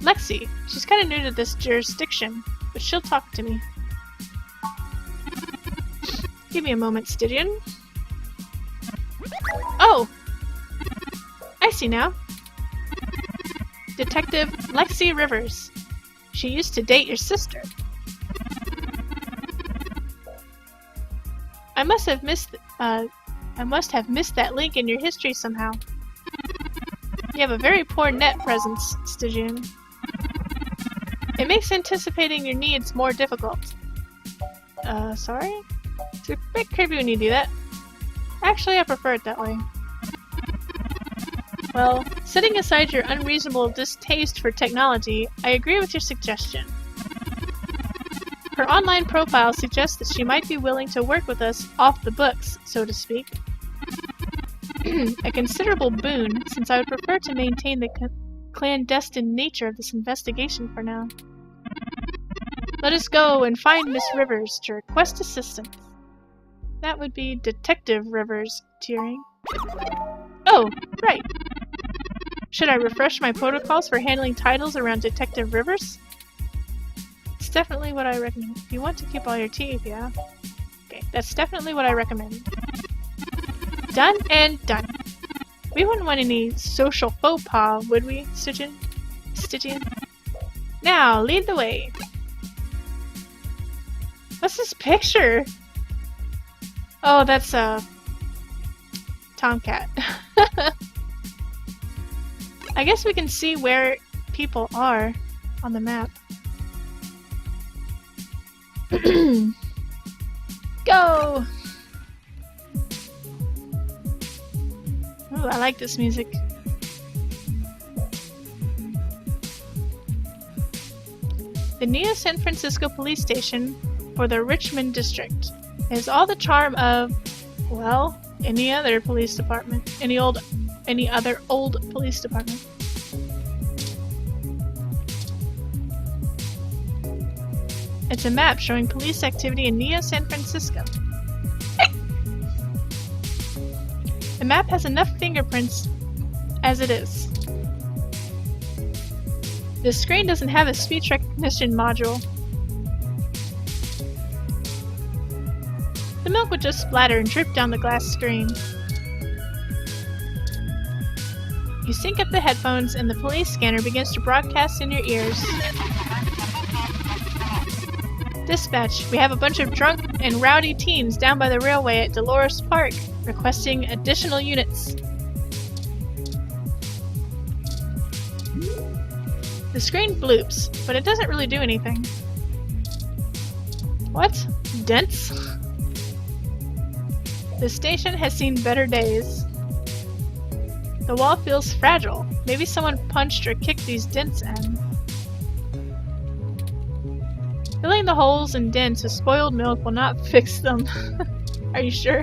Lexi. She's kinda new to this jurisdiction, but she'll talk to me. Give me a moment, Stygian. Oh! I see now. Detective Lexi Rivers. She used to date your sister. I must have missed that link in your history somehow. You have a very poor net presence, Stygian. It makes anticipating your needs more difficult. Sorry? It's a bit creepy when you do that. Actually, I prefer it that way. Well, setting aside your unreasonable distaste for technology, I agree with your suggestion. Her online profile suggests that she might be willing to work with us off the books, so to speak. A considerable boon, since I would prefer to maintain the clandestine nature of this investigation for now. Let us go and find Miss Rivers to request assistance. That would be Detective Rivers, Tiering. Oh, right. Should I refresh my protocols for handling titles around Detective Rivers? It's definitely what I recommend. If you want to keep all your teeth, yeah. Okay, that's definitely what I recommend. Done and done. We wouldn't want any social faux pas, would we, Stygian? Now, lead the way. What's this picture? Oh, that's a tomcat. I guess we can see where people are on the map. Go! Ooh, I like this music. The Neo San Francisco Police Station for the Richmond District has all the charm of, well, any other police department. Any other old police department. It's a map showing police activity in Neo San Francisco. The map has enough fingerprints as it is. The screen doesn't have a speech recognition module. The milk would just splatter and drip down the glass screen. You sync up the headphones and the police scanner begins to broadcast in your ears. Dispatch, we have a bunch of drunk and rowdy teens down by the railway at Dolores Park, requesting additional units. The screen bloops, but it doesn't really do anything. What? Dents? The station has seen better days. The wall feels fragile. Maybe someone punched or kicked these dents in. Filling the holes and dents with spoiled milk will not fix them. Are you sure?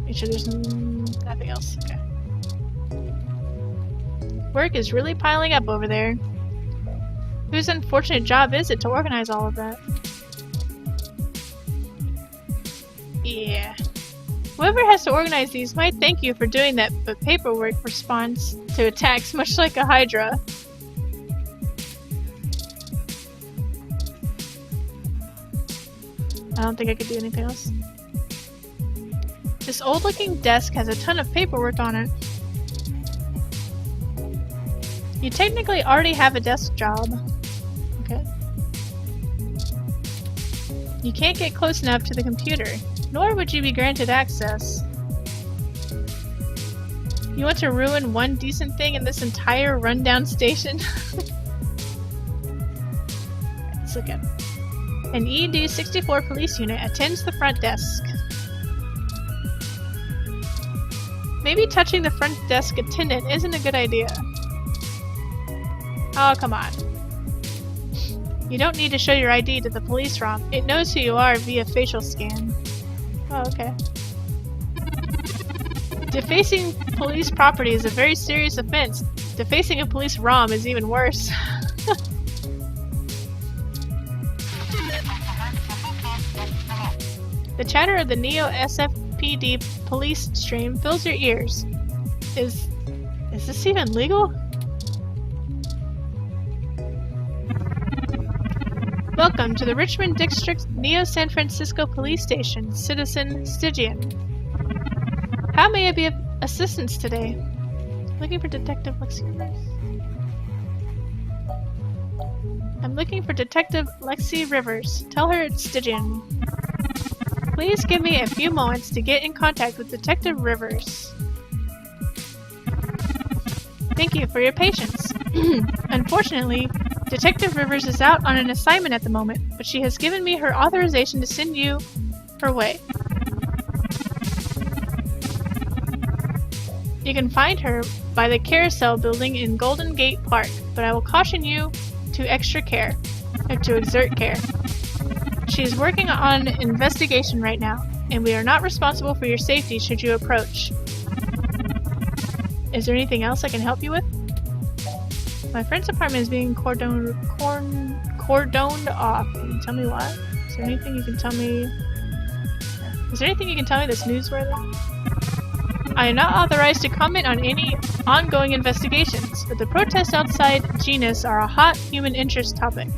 Make sure there's nothing else. Okay. Work is really piling up over there. Whose unfortunate job is it to organize all of that? Yeah. Whoever has to organize these might thank you for doing that, but paperwork responds to attacks much like a Hydra. I don't think I could do anything else. This old-looking desk has a ton of paperwork on it. You technically already have a desk job. Okay. You can't get close enough to the computer, nor would you be granted access. You want to ruin one decent thing in this entire rundown station? Let's look at it. An ED-64 police unit attends the front desk. Maybe touching the front desk attendant isn't a good idea. Oh, come on. You don't need to show your ID to the police ROM. It knows who you are via facial scan. Oh, okay. Defacing police property is a very serious offense. Defacing a police ROM is even worse. The chatter of the Neo SFPD police stream fills your ears. Is this even legal? Welcome to the Richmond District Neo San Francisco Police Station, Citizen Stygian. How may I be of assistance today? Looking for Detective Lexi Rivers. I'm looking for Detective Lexi Rivers. Tell her it's Stygian. Please give me a few moments to get in contact with Detective Rivers. Thank you for your patience. Unfortunately, Detective Rivers is out on an assignment at the moment, but she has given me her authorization to send you her way. You can find her by the Carousel building in Golden Gate Park, but I will caution you to exert care. She is working on an investigation right now, and we are not responsible for your safety should you approach. Is there anything else I can help you with? My friend's apartment is being cordoned off. Can you tell me why? Is there anything you can tell me? Is there anything you can tell me that's newsworthy? I am not authorized to comment on any ongoing investigations, but the protests outside Genus are a hot human interest topic.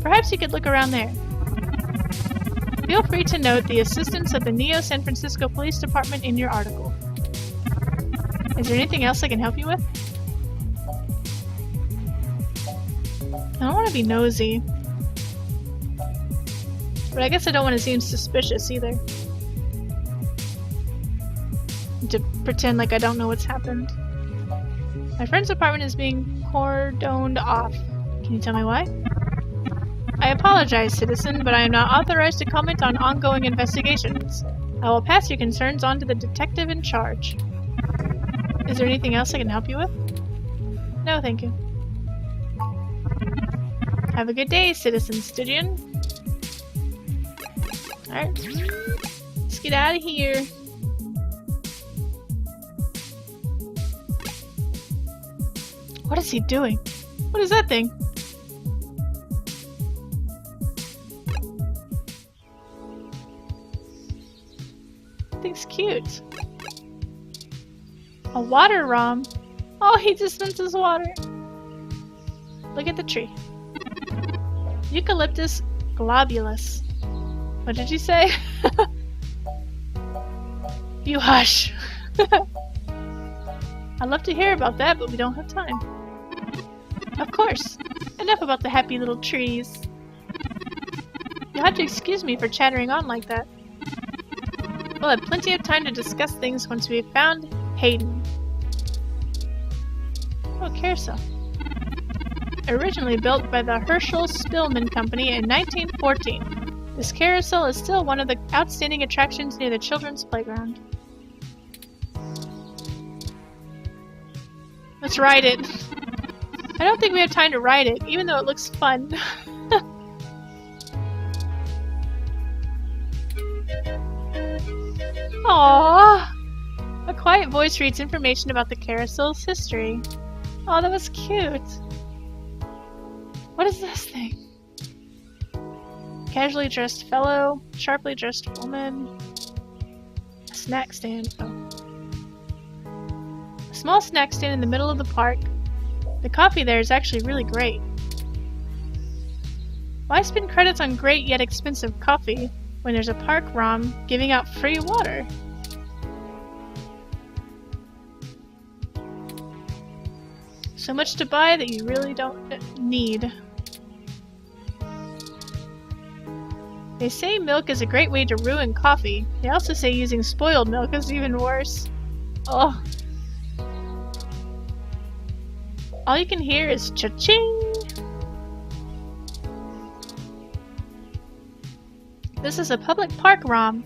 Perhaps you could look around there. Feel free to note the assistance of the Neo San Francisco Police Department in your article. Is there anything else I can help you with? I don't want to be nosy. But I guess I don't want to seem suspicious either. To pretend like I don't know what's happened. My friend's apartment is being cordoned off. Can you tell me why? I apologize, citizen, but I am not authorized to comment on ongoing investigations. I will pass your concerns on to the detective in charge. Is there anything else I can help you with? No, thank you. Have a good day, Citizen Stygian. Alright. Let's get out of here. What is he doing? What is that thing? That thing's cute. A water rom. Oh, he dispenses water. Look at the tree. Eucalyptus globulus. What did you say? You hush. I'd love to hear about that, but we don't have time. Of course. Enough about the happy little trees. You'll have to excuse me for chattering on like that. We'll have plenty of time to discuss things once we have found Hayden. Oh, carousel. Originally built by the Herschel Spillman Company in 1914, this carousel is still one of the outstanding attractions near the children's playground. Let's ride it. I don't think we have time to ride it, even though it looks fun. Aww! A quiet voice reads information about the carousel's history. Oh, that was cute. What is this thing? Casually dressed fellow, sharply dressed woman. A snack stand. Oh. A small snack stand in the middle of the park. The coffee there is actually really great. Why spend credits on great yet expensive coffee when there's a park ROM giving out free water? So much to buy that you really don't need. They say milk is a great way to ruin coffee. They also say using spoiled milk is even worse. Oh. All you can hear is cha-ching! This is a public park ROM.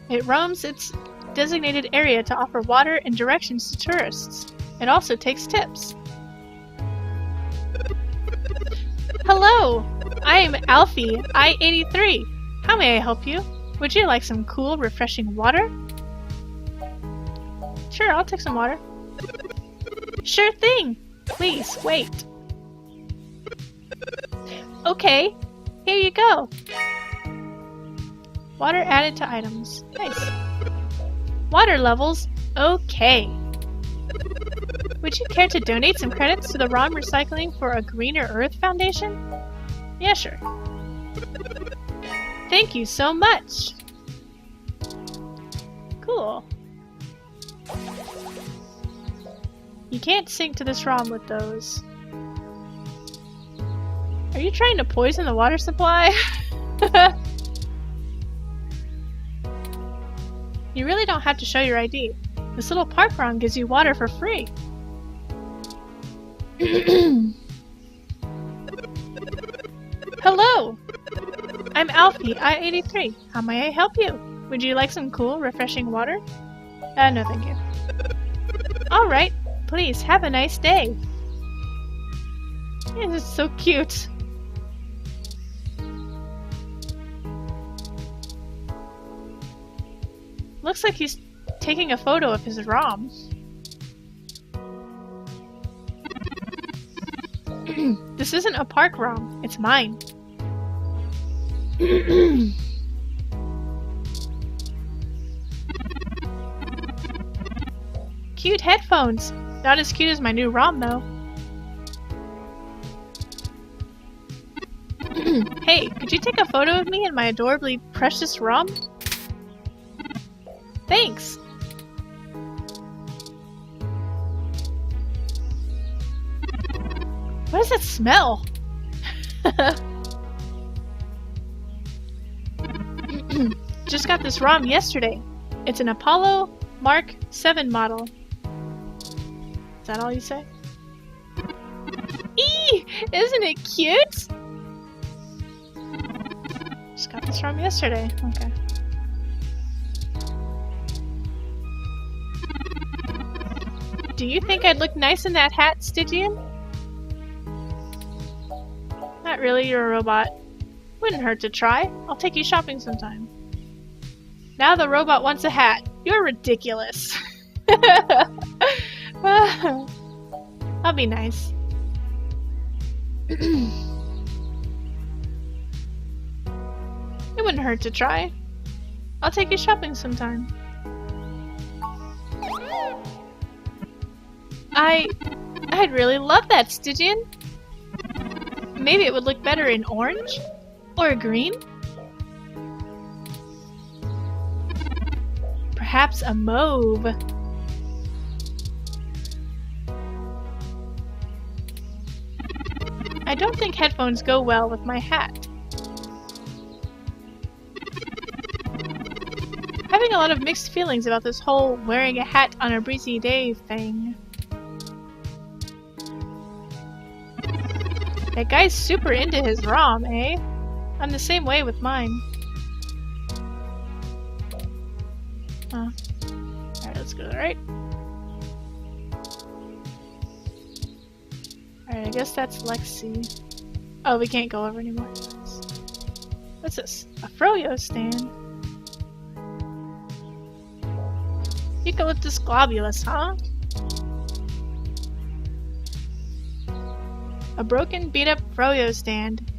It roams its designated area to offer water and directions to tourists. It also takes tips. Hello! I am Alfie, I-83. How may I help you? Would you like some cool, refreshing water? Sure, I'll take some water. Sure thing! Please, wait. Okay, here you go. Water added to items. Nice. Water levels, okay. Would you care to donate some credits to the ROM Recycling for a Greener Earth Foundation? Yeah, sure. Thank you so much! Cool. You can't sync to this ROM with those. Are you trying to poison the water supply? You really don't have to show your ID. This little park ROM gives you water for free. Hello! I'm Alfie, I-83. How may I help you? Would you like some cool, refreshing water? No thank you. Alright, Please, have a nice day. This is so cute. Looks like he's taking a photo of his ROM. This isn't a park ROM, it's mine. Cute headphones! Not as cute as my new ROM, though. Hey, could you take a photo of me and my adorably precious ROM? Thanks! What does that smell? Just got this ROM yesterday. It's an Apollo Mark 7 model. Is that all you say? Eee! Isn't it cute? Just got this ROM yesterday. Okay. Do you think I'd look nice in that hat, Stygian? Not really, you're a robot. Wouldn't hurt to try. I'll take you shopping sometime. Now the robot wants a hat. You're ridiculous. I'll be nice. It wouldn't hurt to try. I'll take you shopping sometime. I'd really love that, Stygian. Maybe it would look better in orange? Or green? Perhaps a mauve. I don't think headphones go well with my hat. Having a lot of mixed feelings about this whole wearing a hat on a breezy day thing. That guy's super into his ROM, eh? I'm the same way with mine. Huh. Alright, let's go to the right. Alright, I guess that's Lexi. Oh, we can't go over anymore. What's this? A Froyo stand. Eucalyptus globulus, huh? A broken, beat-up Froyo stand.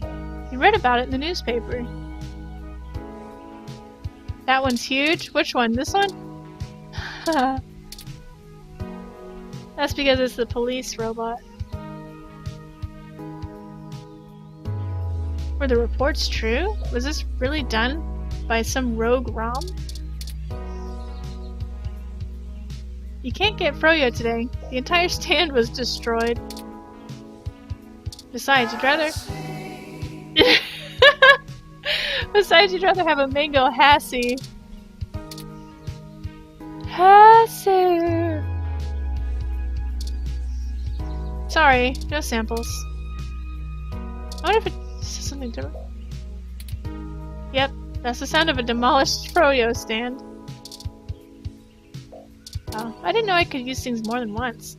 You read about it in the newspaper. That one's huge? Which one? This one? That's because it's the police robot. Were the reports true? Was this really done by some rogue ROM? You can't get Froyo today. The entire stand was destroyed. Besides, you'd rather... Besides, you'd rather have a mango Hassie. Hassie! Sorry, no samples. I wonder if it says something different. Yep, that's the sound of a demolished Froyo stand. Oh, I didn't know I could use things more than once.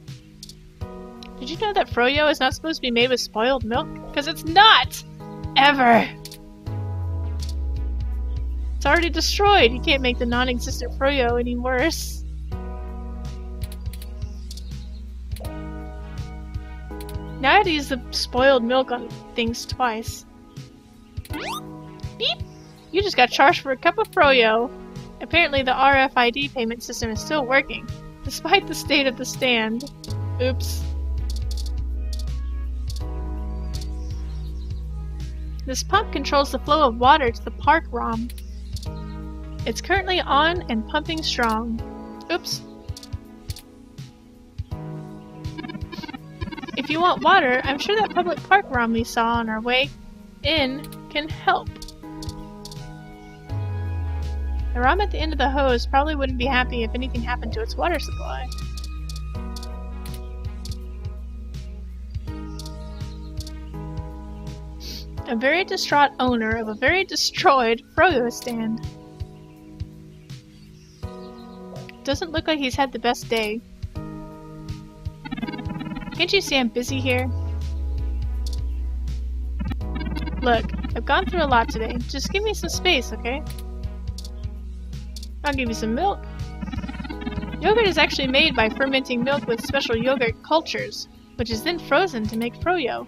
Did you know that Froyo is not supposed to be made with spoiled milk? Because it's not! Ever! It's already destroyed. You can't make the non-existent Froyo any worse. Now I have to use the spoiled milk on things twice. Beep! You just got charged for a cup of Froyo. Apparently the RFID payment system is still working, despite the state of the stand. Oops. This pump controls the flow of water to the park ROM. It's currently on and pumping strong. Oops. If you want water, I'm sure that public park ROM we saw on our way in can help. The ROM at the end of the hose probably wouldn't be happy if anything happened to its water supply. A very distraught owner of a very destroyed Froyo stand. Doesn't look like he's had the best day. Can't you see I'm busy here? Look, I've gone through a lot today. Just give me some space, okay? I'll give you some milk. Yogurt is actually made by fermenting milk with special yogurt cultures, which is then frozen to make froyo.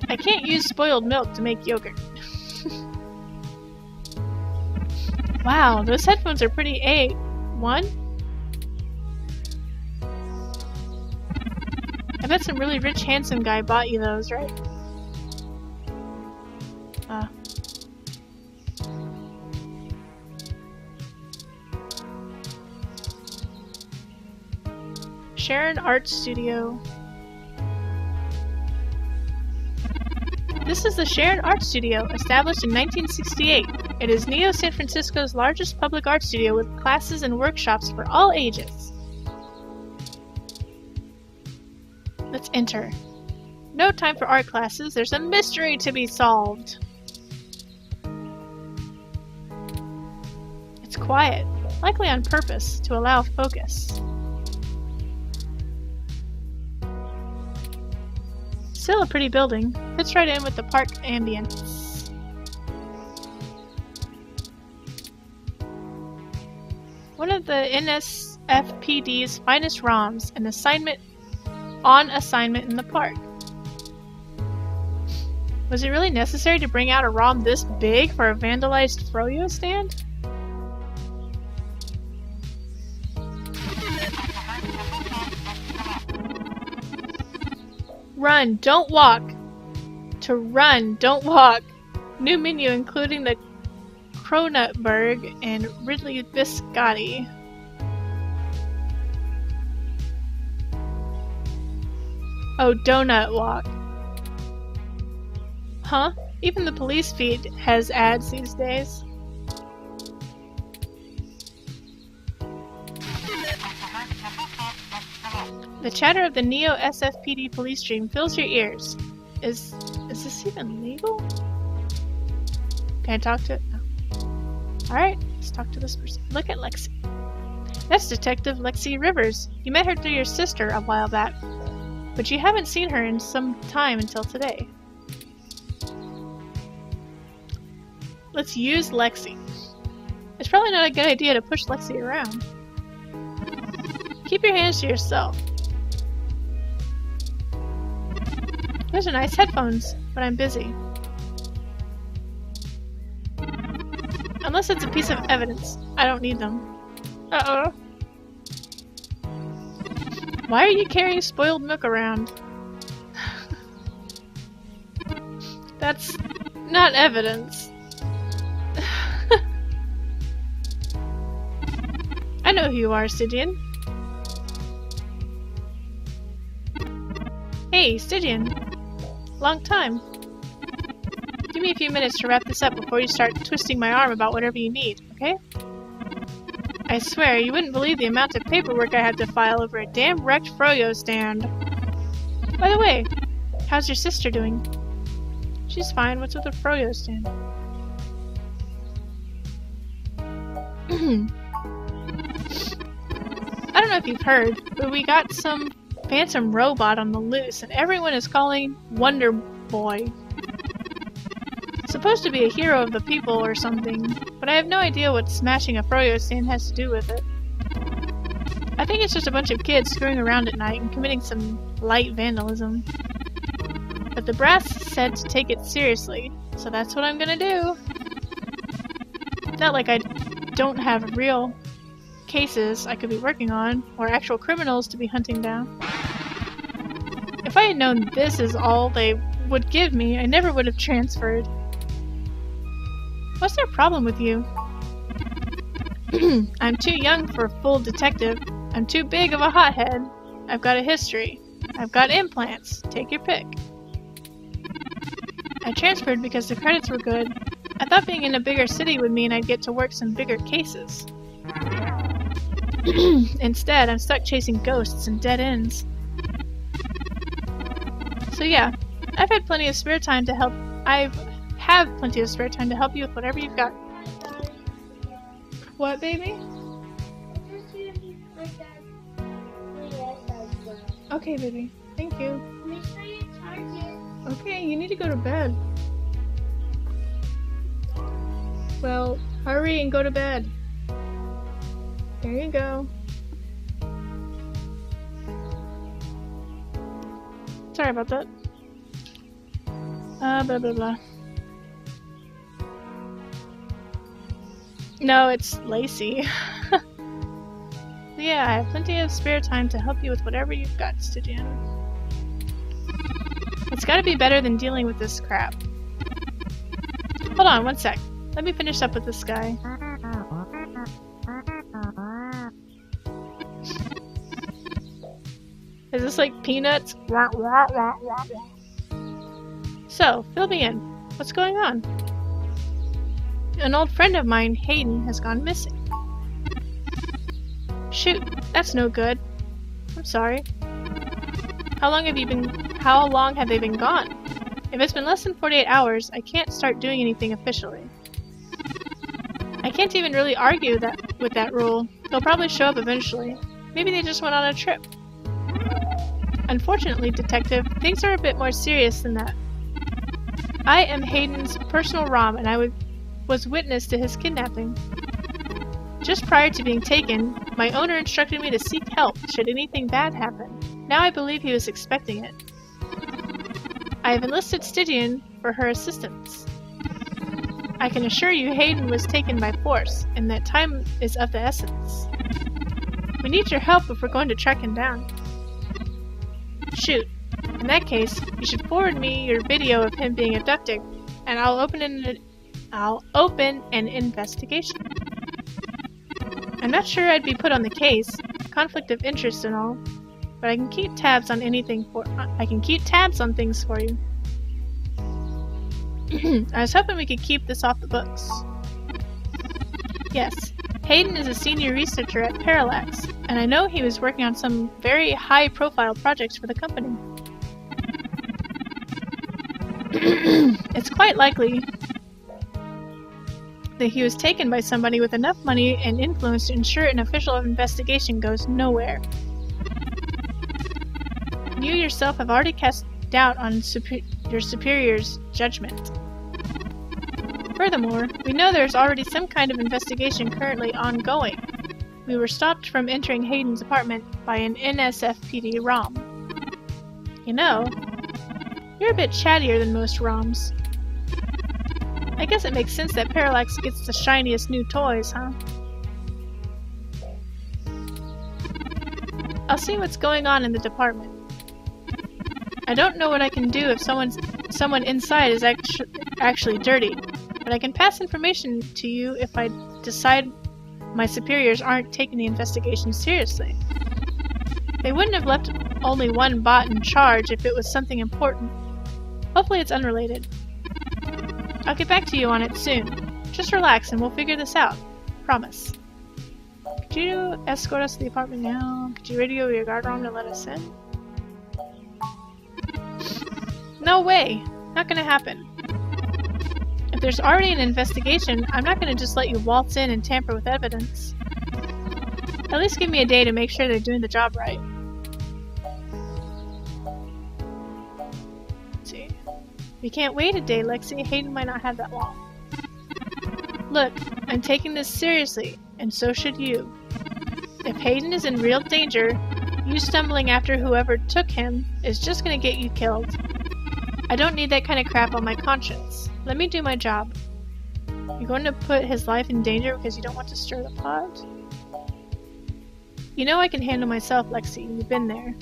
I can't use spoiled milk to make yogurt. Wow, those headphones are pretty A1. I bet some really rich, handsome guy bought you those, right? Sharon Art Studio. This is the Sharon Art Studio, established in 1968. It is Neo San Francisco's largest public art studio with classes and workshops for all ages. Let's enter. No time for art classes. There's a mystery to be solved. It's quiet, likely on purpose to allow focus. Still a pretty building. Fits right in with the park ambience. One of the NSFPD's finest ROMs, an assignment in the park. Was it really necessary to bring out a ROM this big for a vandalized froyo stand? Run, don't walk. To run, don't walk. New menu including the Kronenberg and Ridley Biscotti. Oh, donut walk. Huh? Even the police feed has ads these days. The chatter of the Neo SFPD police stream fills your ears. Is this even legal? Can I talk to it? No. Alright, let's talk to this person. Look at Lexi. That's Detective Lexi Rivers. You met her through your sister a while back, but you haven't seen her in some time until today. Let's use Lexi. It's probably not a good idea to push Lexi around. Keep your hands to yourself. Those are nice headphones, but I'm busy. Unless it's a piece of evidence. I don't need them. Uh-oh. Why are you carrying spoiled milk around? That's not evidence. I know who you are, Stygian. Hey, Stygian. Long time. Give me a few minutes to wrap this up before you start twisting my arm about whatever you need, okay? I swear, you wouldn't believe the amount of paperwork I had to file over a damn wrecked froyo stand. By the way, how's your sister doing? She's fine. What's with the froyo stand? I don't know if you've heard, but we got some phantom robot on the loose and everyone is calling Wonder Boy. Supposed to be a hero of the people or something, but I have no idea what smashing a froyo stand has to do with it. I think it's just a bunch of kids screwing around at night and committing some light vandalism. But the brass said to take it seriously, so that's what I'm gonna do. Not like I don't have real cases I could be working on, or actual criminals to be hunting down. If I had known this is all they would give me, I never would have transferred. What's their problem with you? I'm too young for a full detective. I'm too big of a hothead. I've got a history. I've got implants. Take your pick. I transferred because the credits were good. I thought being in a bigger city would mean I'd get to work some bigger cases. Instead, I'm stuck chasing ghosts and dead ends. So yeah, I've had plenty of spare time to help. I have plenty of spare time to help you with whatever you've got. What, baby? Okay, baby. Thank you. Make sure you charge it. Okay, you need to go to bed. Well, hurry and go to bed. There you go. Sorry about that. Blah blah blah. No, it's Lacey. Yeah, I have plenty of spare time to help you with whatever you've got, Stygian. It's gotta be better than dealing with this crap. Hold on, one sec. Let me finish up with this guy. Is this like Peanuts? So, fill me in. What's going on? An old friend of mine, Hayden, has gone missing. Shoot, that's no good. I'm sorry. How long have they been gone? If it's been less than 48 hours, I can't start doing anything officially. I can't even really argue with that rule. They'll probably show up eventually. Maybe they just went on a trip. Unfortunately, Detective, things are a bit more serious than that. I am Hayden's personal ROM, and I was witness to his kidnapping. Just prior to being taken, my owner instructed me to seek help should anything bad happen. Now I believe he was expecting it. I have enlisted Stygian for her assistance. I can assure you Hayden was taken by force, and that time is of the essence. We need your help if we're going to track him down. Shoot. In that case, you should forward me your video of him being abducted, and I'll open an investigation. I'm not sure I'd be put on the case, conflict of interest and all, but I can keep tabs on things for you. I was hoping we could keep this off the books. Yes, Hayden is a senior researcher at Parallax, and I know he was working on some very high-profile projects for the company. It's quite likely that he was taken by somebody with enough money and influence to ensure an official investigation goes nowhere. You yourself have already cast doubt on your superior's judgment. Furthermore, we know there's already some kind of investigation currently ongoing. We were stopped from entering Hayden's apartment by an NSFPD ROM. You know, you're a bit chattier than most ROMs. I guess it makes sense that Parallax gets the shiniest new toys, huh? I'll see what's going on in the department. I don't know what I can do if someone inside is actually dirty, but I can pass information to you if I decide my superiors aren't taking the investigation seriously. They wouldn't have left only one bot in charge if it was something important. Hopefully it's unrelated. I'll get back to you on it soon. Just relax and we'll figure this out. Promise. Could you escort us to the apartment now? Could you radio your guard room to let us in? No way! Not gonna happen. If there's already an investigation, I'm not gonna just let you waltz in and tamper with evidence. At least give me a day to make sure they're doing the job right. Let's see. We can't wait a day, Lexi. Hayden might not have that long. Look, I'm taking this seriously, and so should you. If Hayden is in real danger, you stumbling after whoever took him is just gonna get you killed. I don't need that kind of crap on my conscience. Let me do my job. You're going to put his life in danger because you don't want to stir the pot? You know I can handle myself, Lexi. You've been there.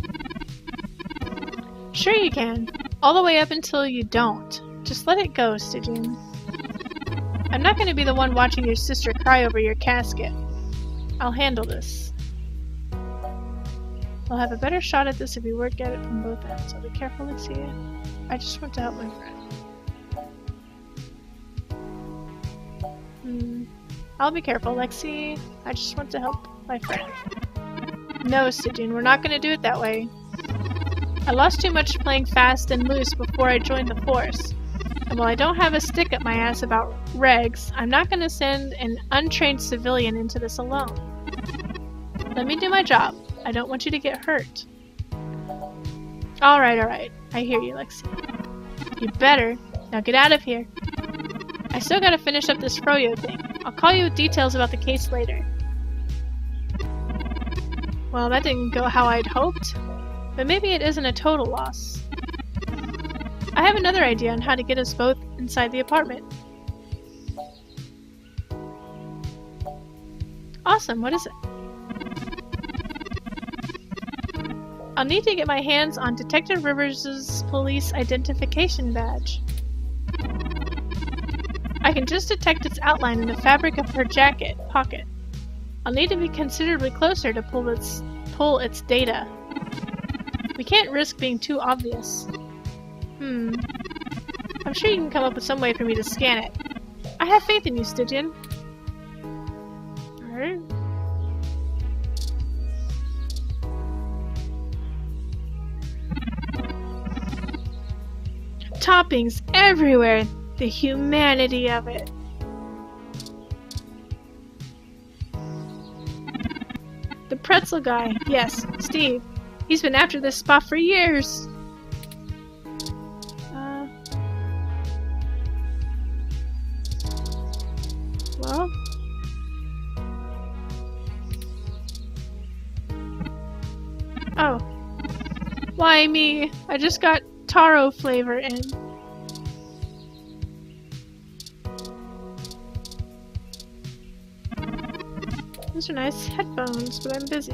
Sure you can. All the way up until you don't. Just let it go, Stygian. I'm not going to be the one watching your sister cry over your casket. I'll handle this. I'll have a better shot at this if we work at it from both ends, so be careful, Lexi. I just want to help my friend. I'll be careful, Lexi. I just want to help my friend. No, Stygian, we're not going to do it that way. I lost too much playing fast and loose before I joined the force. And while I don't have a stick up my ass about regs, I'm not going to send an untrained civilian into this alone. Let me do my job. I don't want you to get hurt. Alright. I hear you, Lexi. You better. Now get out of here. I still gotta finish up this Froyo thing. I'll call you with details about the case later. Well, that didn't go how I'd hoped. But maybe it isn't a total loss. I have another idea on how to get us both inside the apartment. Awesome, what is it? I'll need to get my hands on Detective Rivers' police identification badge. I can just detect its outline in the fabric of her jacket pocket. I'll need to be considerably closer to pull its data. We can't risk being too obvious. I'm sure you can come up with some way for me to scan it. I have faith in you, Stygian. Alright. Toppings everywhere! The humanity of it! The pretzel guy. Yes, Steve. He's been after this spot for years! Well? Oh. Why me? I just got taro flavor in. Those are nice headphones, but I'm busy.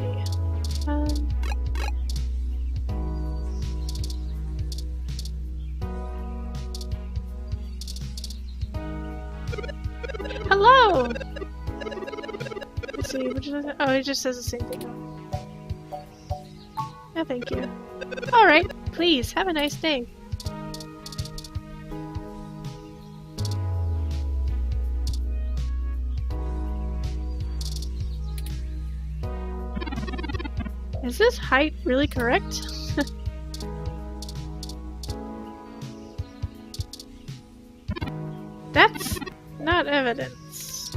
Hello! Let's see, what does it? Oh, it just says the same thing. No, thank you. Alright, please, have a nice day. Is this height really correct? That's not evidence.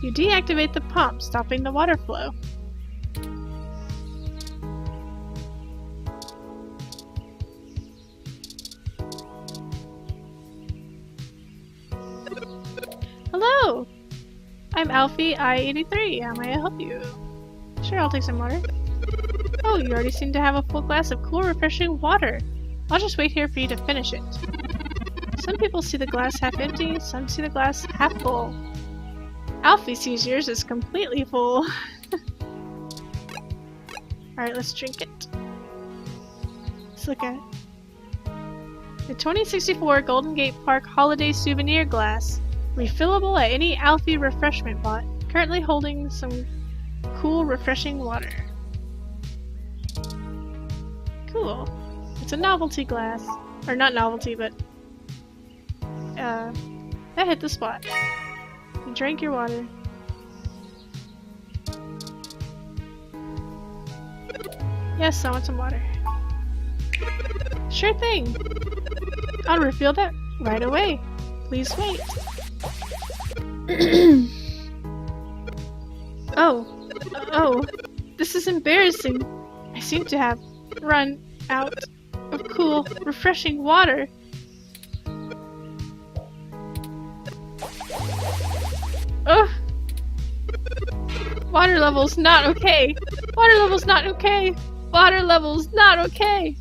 You deactivate the pump, stopping the water flow. Hello! I'm Alfie I-83. How may I help you? Sure, I'll take some water. Oh, you already seem to have a full glass of cool, refreshing water. I'll just wait here for you to finish it. Some people see the glass half empty, some see the glass half full. Alfie sees yours as completely full. Alright, let's drink it. Let's look at it. The 2064 Golden Gate Park Holiday Souvenir Glass. Refillable at any Alfie refreshment bot. Currently holding some cool, refreshing water. Cool. It's a novelty glass. Or not novelty, but... that hit the spot. You drank your water. Yes, I want some water. Sure thing! I'll refill that right away. Please wait. Oh, this is embarrassing. I seem to have run out of cool, refreshing water. Ugh. Water level's not okay. Water level's not okay. Water level's not okay.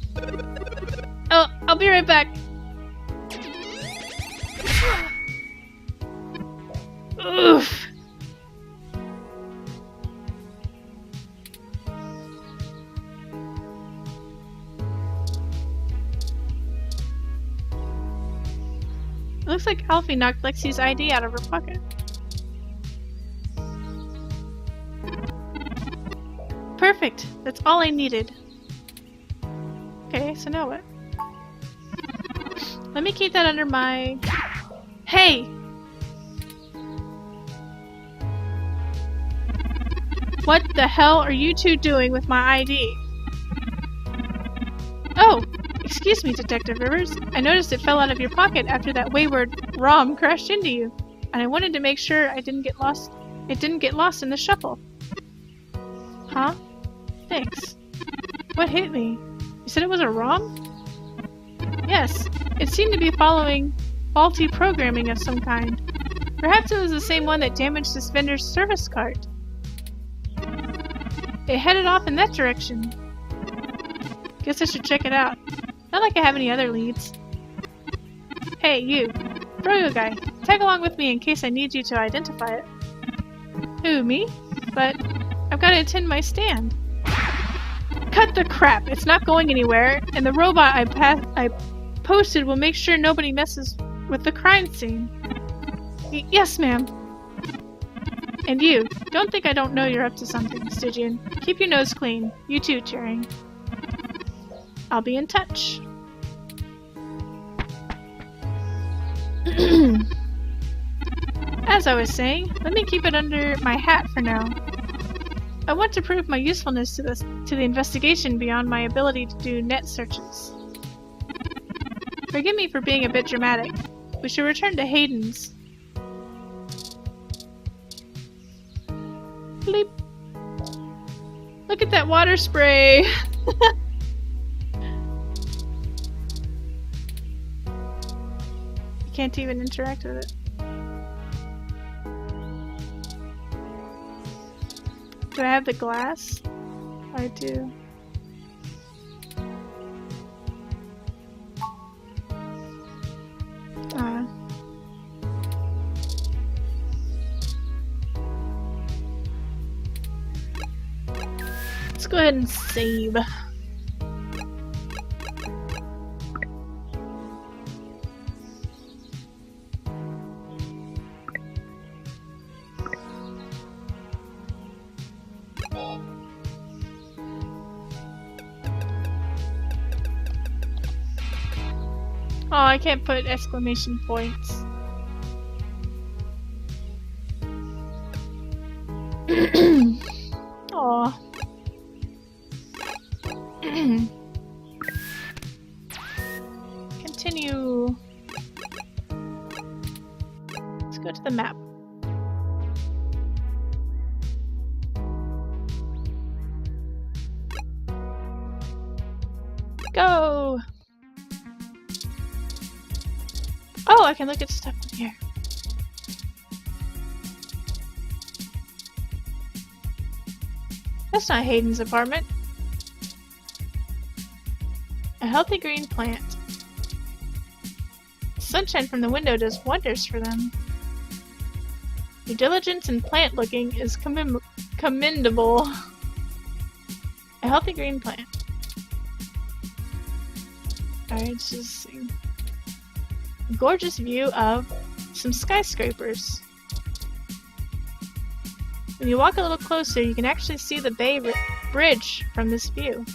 Oh, I'll be right back. Oof. It looks like Alfie knocked Lexi's ID out of her pocket. Perfect! That's all I needed. Okay, so now what? Let me keep that under my... Hey! What the hell are you two doing with my ID? Oh! Excuse me, Detective Rivers. I noticed it fell out of your pocket after that wayward ROM crashed into you, and I wanted to make sure it didn't get lost in the shuffle. Huh? Thanks. What hit me? You said it was a ROM? Yes. It seemed to be following faulty programming of some kind. Perhaps it was the same one that damaged this vendor's service cart. It headed off in that direction. Guess I should check it out. Not like I have any other leads. Hey, you. Froyo guy. Tag along with me in case I need you to identify it. Who, me? But I've got to attend my stand. Cut the crap! It's not going anywhere, and the robot I posted will make sure nobody messes with the crime scene. Yes, ma'am. And you, don't think I don't know you're up to something, Stygian. Keep your nose clean. You too, Turing. I'll be in touch. As I was saying, let me keep it under my hat for now. I want to prove my usefulness to the investigation beyond my ability to do net searches. Forgive me for being a bit dramatic. We should return to Hayden's. Bleep. Look at that water spray! You can't even interact with it. Do I have the glass? I do. Let's go ahead and save. Oh, I can't put exclamation points. Aw. Continue. Let's go to the map. Go! Oh, I can look at stuff in here. That's not Hayden's apartment. A healthy green plant. Sunshine from the window does wonders for them. Your diligence in plant looking is commendable. A healthy green plant. Alright, let's just see. A gorgeous view of some skyscrapers. When you walk a little closer, you can actually see the Bay Bridge from this view.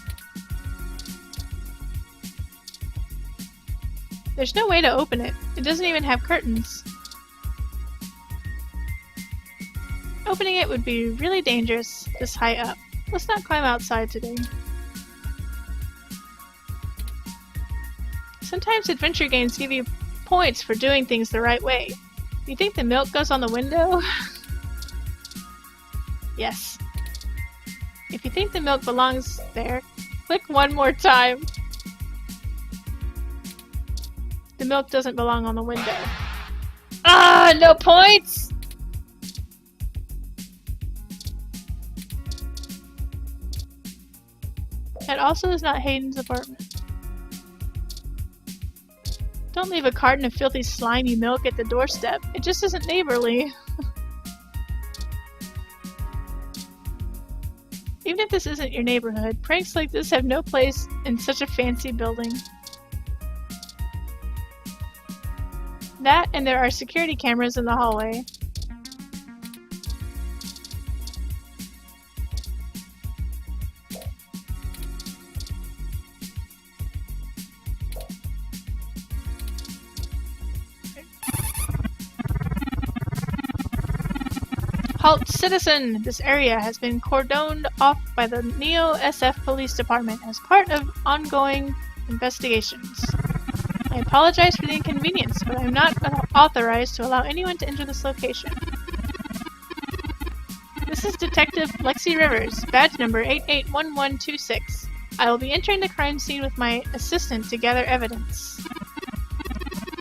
There's no way to open it. It doesn't even have curtains. Opening it would be really dangerous this high up. Let's not climb outside today. Sometimes adventure games give you points for doing things the right way. You think the milk goes on the window? Yes. If you think the milk belongs there, click one more time. The milk doesn't belong on the window. Ah, no points! That also is not Hayden's apartment. Don't leave a carton of filthy, slimy milk at the doorstep. It just isn't neighborly. Even if this isn't your neighborhood, pranks like this have no place in such a fancy building. That, and there are security cameras in the hallway. Halt, citizen! This area has been cordoned off by the Neo SF Police Department as part of ongoing Investigations. I apologize for the inconvenience, but I am not authorized to allow anyone to enter this location. This is Detective Lexi Rivers, badge number 881126. I will be entering the crime scene with my assistant to gather evidence.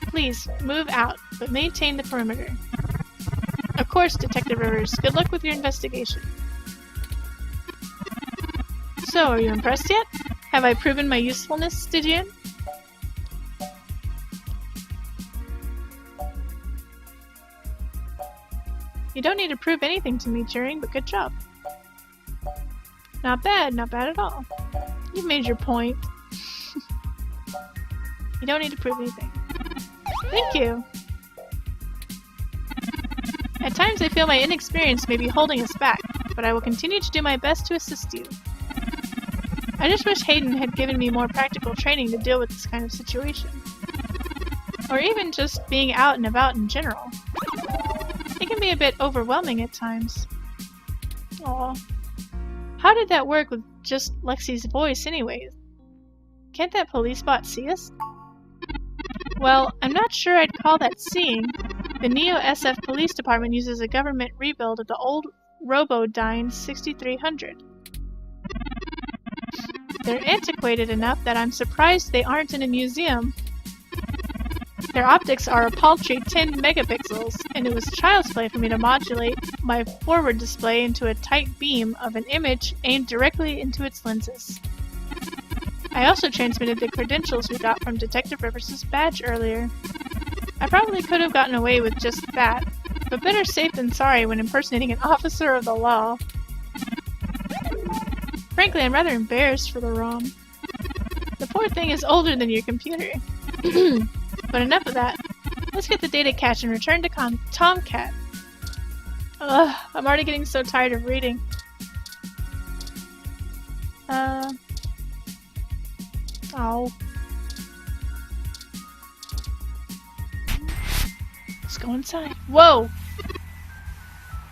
Please, move out, but maintain the perimeter. Of course, Detective Rivers. Good luck with your investigation. So, are you impressed yet? Have I proven my usefulness, Stygian? You don't need to prove anything to me, Turing, but good job. Not bad at all. You've made your point. You don't need to prove anything. Thank you! At times I feel my inexperience may be holding us back, but I will continue to do my best to assist you. I just wish Hayden had given me more practical training to deal with this kind of situation. Or even just being out and about in general. It can be a bit overwhelming at times. Aw. How did that work with just Lexi's voice anyways? Can't that police bot see us? Well, I'm not sure I'd call that seeing. The Neo-SF Police Department uses a government rebuild of the old Robodyne 6300. They're antiquated enough that I'm surprised they aren't in a museum. Their optics are a paltry 10 megapixels, and it was child's play for me to modulate my forward display into a tight beam of an image aimed directly into its lenses. I also transmitted the credentials we got from Detective Rivers' badge earlier. I probably could have gotten away with just that, but better safe than sorry when impersonating an officer of the law. Frankly, I'm rather embarrassed for the ROM. The poor thing is older than your computer. But enough of that. Let's get the data cache and return to Tomcat. Ugh, I'm already getting so tired of reading. Oh. Let's go inside. Whoa!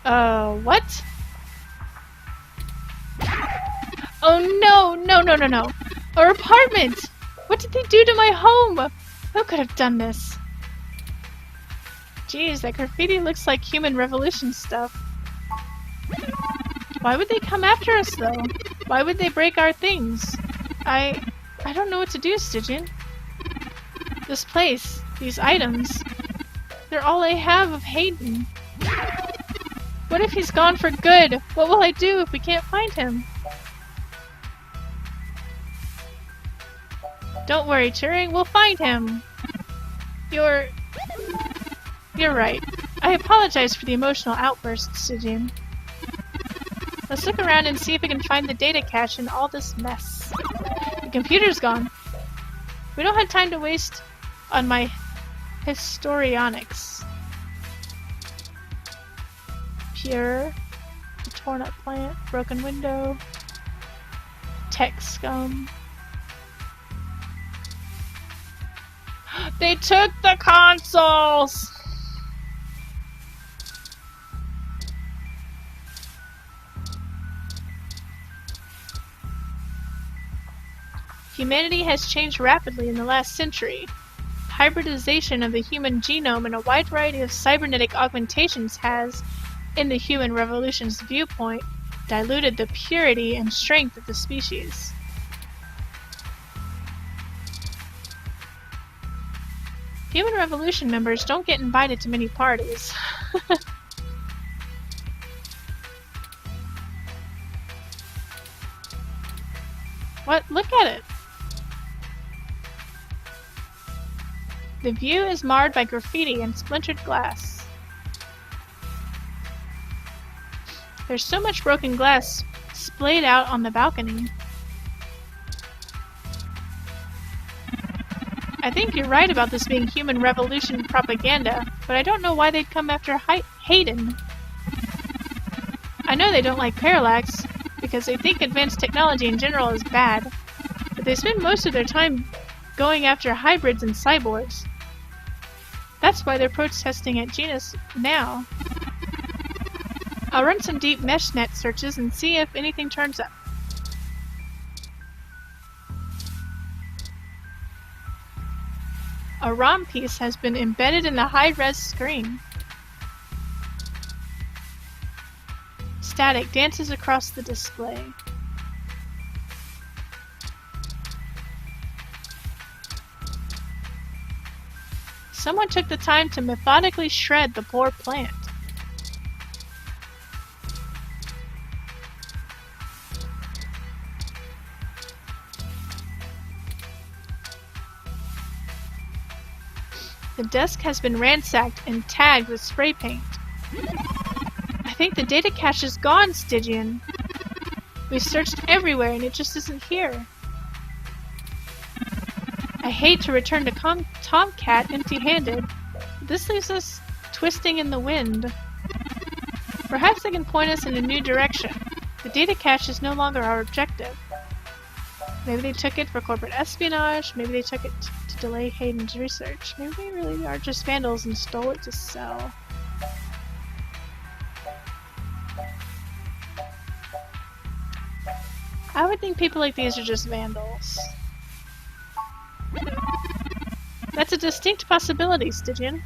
What? Oh no! Our apartment! What did they do to my home? Who could have done this? Geez, that graffiti looks like Human Revolution stuff. Why would they come after us, though? Why would they break our things? I don't know what to do, Stygian. This place, these items, they're all I have of Hayden. What if he's gone for good? What will I do if we can't find him? Don't worry, Turing, we'll find him. You're right. I apologize for the emotional outburst, Stygian. Let's look around and see if we can find the data cache in all this mess. The computer's gone. We don't have time to waste on my histrionics. Pure. A torn up plant. Broken window. Tech scum. They took the consoles! Humanity has changed rapidly in the last century. Hybridization of the human genome and a wide variety of cybernetic augmentations has, in the Human Revolution's viewpoint, diluted the purity and strength of the species. Human Revolution members don't get invited to many parties. What? Look at it! The view is marred by graffiti and splintered glass. There's so much broken glass splayed out on the balcony. I think you're right about this being Human Revolution propaganda, but I don't know why they'd come after Hayden. I know they don't like Parallax, because they think advanced technology in general is bad, but they spend most of their time going after hybrids and cyborgs. That's why they're protesting at Genus now. I'll run some deep mesh net searches and see if anything turns up. A ROM piece has been embedded in the high-res screen. Static dances across the display. Someone took the time to methodically shred the poor plant. The desk has been ransacked and tagged with spray paint. I think the data cache is gone, Stygian. We've searched everywhere and it just isn't here. I hate to return to Tomcat empty-handed. This leaves us twisting in the wind. Perhaps they can point us in a new direction. The data cache is no longer our objective. Maybe they took it for corporate espionage, maybe they took it to delay Hayden's research. Maybe they really are just vandals and stole it to sell. I would think people like these are just vandals. That's a distinct possibility, Stygian.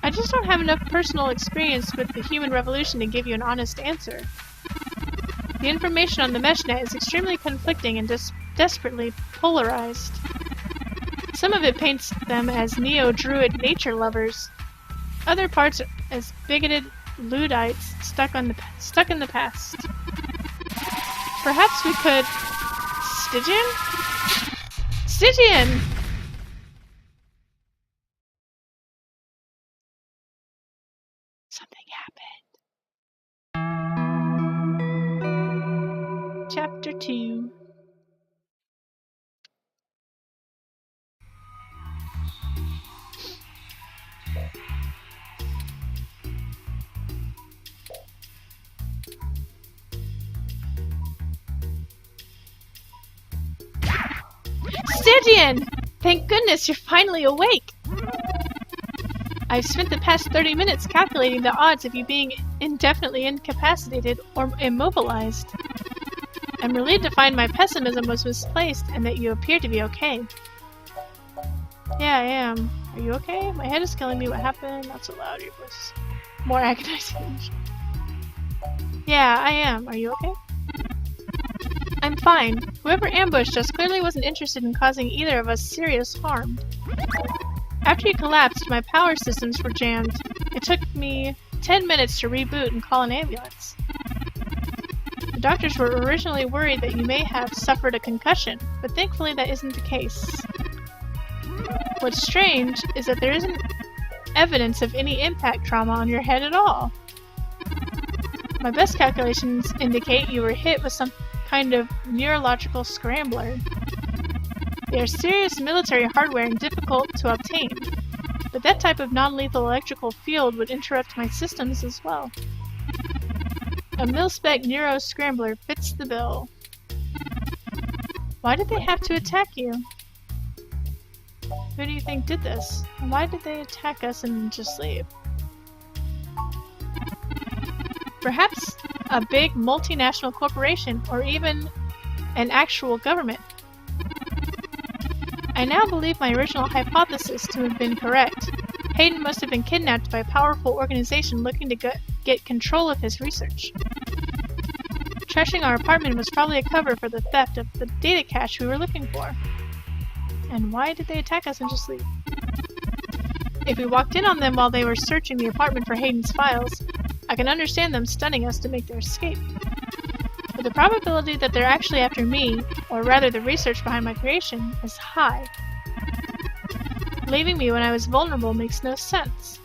I just don't have enough personal experience with the human revolution to give you an honest answer. The information on the meshnet is extremely conflicting and desperately polarized. Some of it paints them as neo-druid nature lovers. Other parts as bigoted Luddites stuck in the past. Perhaps we could... Stygian? Stygian! Something happened. Chapter 2. Stygian! Thank goodness you're finally awake! I've spent the past 30 minutes calculating the odds of you being indefinitely incapacitated or immobilized. I'm relieved to find my pessimism was misplaced and that you appear to be okay. Yeah, I am. Are you okay? My head is killing me. What happened? Not so loud, your voice. More agonizing. Yeah, I am. Are you okay? I'm fine. Whoever ambushed us clearly wasn't interested in causing either of us serious harm. After you collapsed, my power systems were jammed. It took me 10 minutes to reboot and call an ambulance. The doctors were originally worried that you may have suffered a concussion, but thankfully that isn't the case. What's strange is that there isn't evidence of any impact trauma on your head at all. My best calculations indicate you were hit with some kind of neurological scrambler. They are serious military hardware and difficult to obtain, but that type of non-lethal electrical field would interrupt my systems as well. A mil-spec neuro scrambler fits the bill. Why did they have to attack you? Who do you think did this? And why did they attack us and just leave? Perhaps a big multinational corporation or even an actual government. I now believe my original hypothesis to have been correct. Hayden must have been kidnapped by a powerful organization looking to get control of his research. Trashing our apartment was probably a cover for the theft of the data cache we were looking for. And why did they attack us and just leave? If we walked in on them while they were searching the apartment for Hayden's files, I can understand them stunning us to make their escape. But the probability that they're actually after me, or rather the research behind my creation, is high. Leaving me when I was vulnerable makes no sense.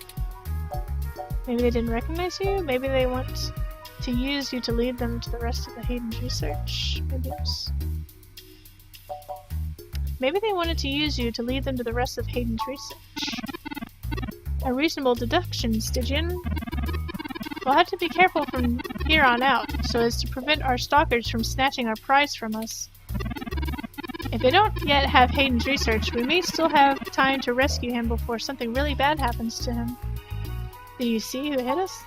Maybe they didn't recognize you? Maybe they want to use you to lead them to the rest of the Hayden's research? Maybe they wanted to use you to lead them to the rest of Hayden's research. A reasonable deduction, Stygian. We'll have to be careful from here on out, so as to prevent our stalkers from snatching our prize from us. If they don't yet have Hayden's research, we may still have time to rescue him before something really bad happens to him. Did you see who hit us?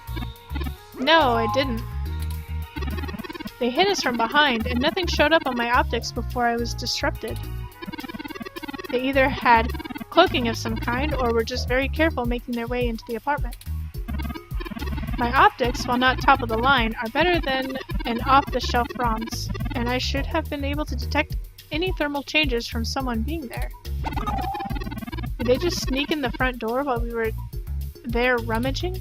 No, I didn't. They hit us from behind, and nothing showed up on my optics before I was disrupted. They either had cloaking of some kind, or were just very careful making their way into the apartment. My optics, while not top of the line, are better than an off-the-shelf ROMs, and I should have been able to detect any thermal changes from someone being there. Did they just sneak in the front door while we were there rummaging?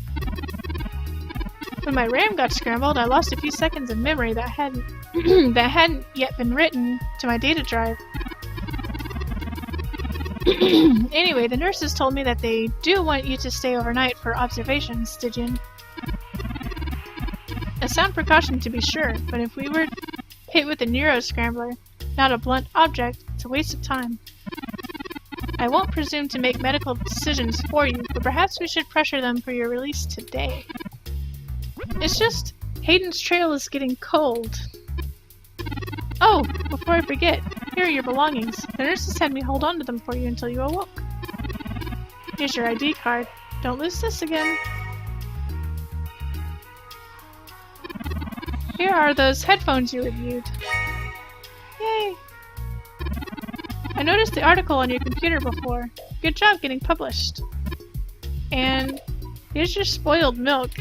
When my RAM got scrambled, I lost a few seconds of memory that hadn't that hadn't yet been written to my data drive. Anyway, the nurses told me that they do want you to stay overnight for observations, Stygian. A sound precaution to be sure, but if we were hit with a neuroscrambler, not a blunt object, it's a waste of time. I won't presume to make medical decisions for you, but perhaps we should pressure them for your release today. It's just, Hayden's trail is getting cold. Oh, before I forget, here are your belongings. The nurses had me hold on to them for you until you awoke. Here's your ID card. Don't lose this again. Here are those headphones you reviewed. Yay! I noticed the article on your computer before. Good job getting published. And here's your spoiled milk.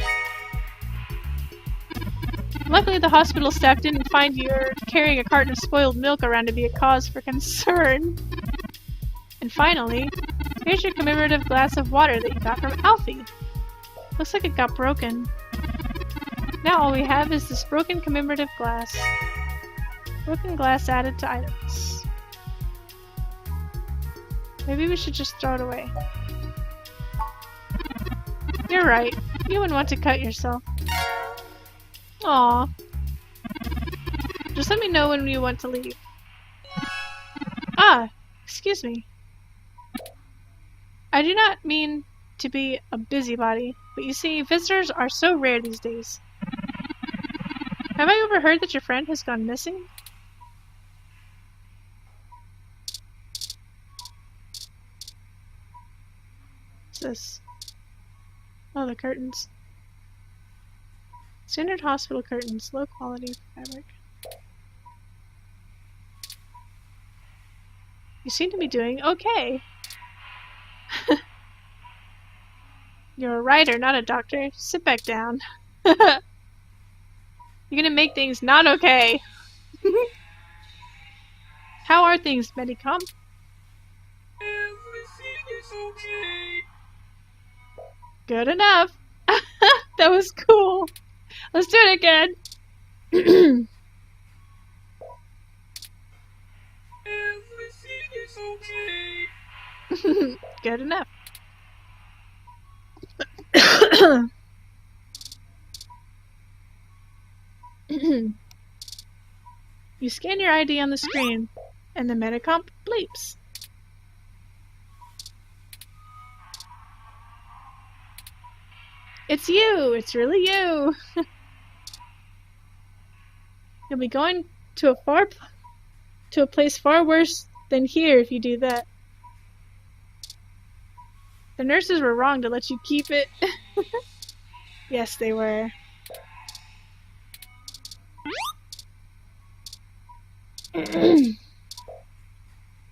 Luckily the hospital staff didn't find you carrying a carton of spoiled milk around to be a cause for concern. And finally, here's your commemorative glass of water that you got from Alfie. Looks like it got broken. Now all we have is this broken commemorative glass. Broken glass added to items. Maybe we should just throw it away. You're right. You wouldn't want to cut yourself. Aww. Just let me know when you want to leave. Ah! Excuse me. I do not mean to be a busybody, but you see, visitors are so rare these days. Have I overheard that your friend has gone missing? What's this? Oh, the curtains. Standard hospital curtains, low quality fabric. You seem to be doing okay. You're a writer, not a doctor. Sit back down. You're gonna make things not okay. How are things, Medicom? Everything is okay. Good enough. That was cool. Let's do it again. Everything is okay. Good enough. You scan your ID on the screen, and the Medicomp bleeps. It's you! It's really you! You'll be going to a place far worse than here if you do that. The nurses were wrong to let you keep it. Yes, they were.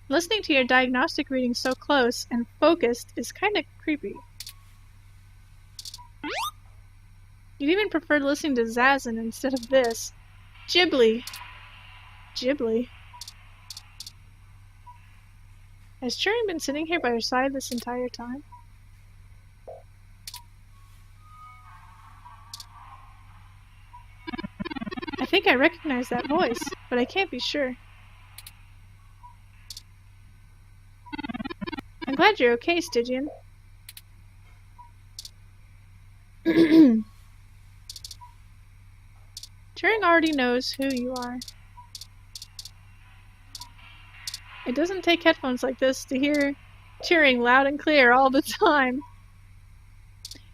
Listening to your diagnostic reading so close and focused is kinda creepy. You'd even prefer listening to Zazen instead of this. Ghibli. Ghibli. Has Turing been sitting here by your side this entire time? I think I recognize that voice, but I can't be sure. I'm glad you're okay, Stygian. Turing already knows who you are. It doesn't take headphones like this to hear Turing loud and clear all the time.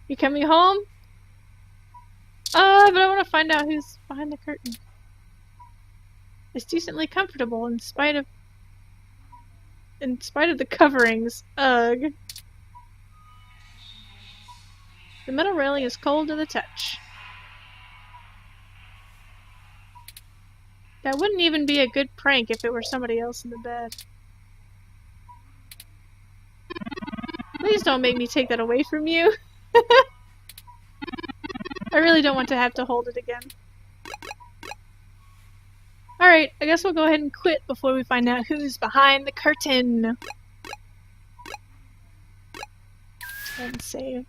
You coming home? But I want to find out who's behind the curtain. It's decently comfortable in spite of the coverings. Ugh. The metal railing is cold to the touch. That wouldn't even be a good prank if it were somebody else in the bed. Please don't make me take that away from you. I really don't want to have to hold it again. Alright, I guess we'll go ahead and quit before we find out who's behind the curtain. And save.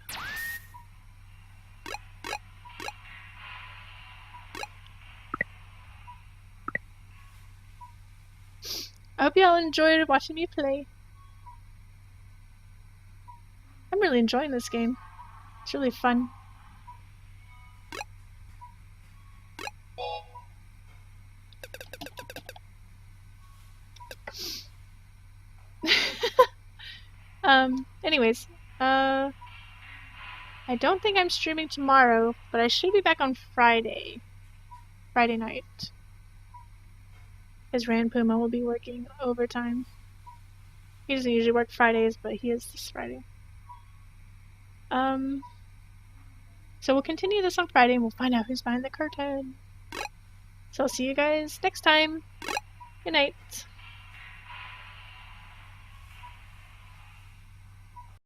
I hope y'all enjoyed watching me play. I'm really enjoying this game. It's really fun. Anyways, I don't think I'm streaming tomorrow, but I should be back on Friday. Friday night. Because Rand Puma will be working overtime. He doesn't usually work Fridays, but he is this Friday. So we'll continue this on Friday and we'll find out who's behind the curtain. So I'll see you guys next time. Good night.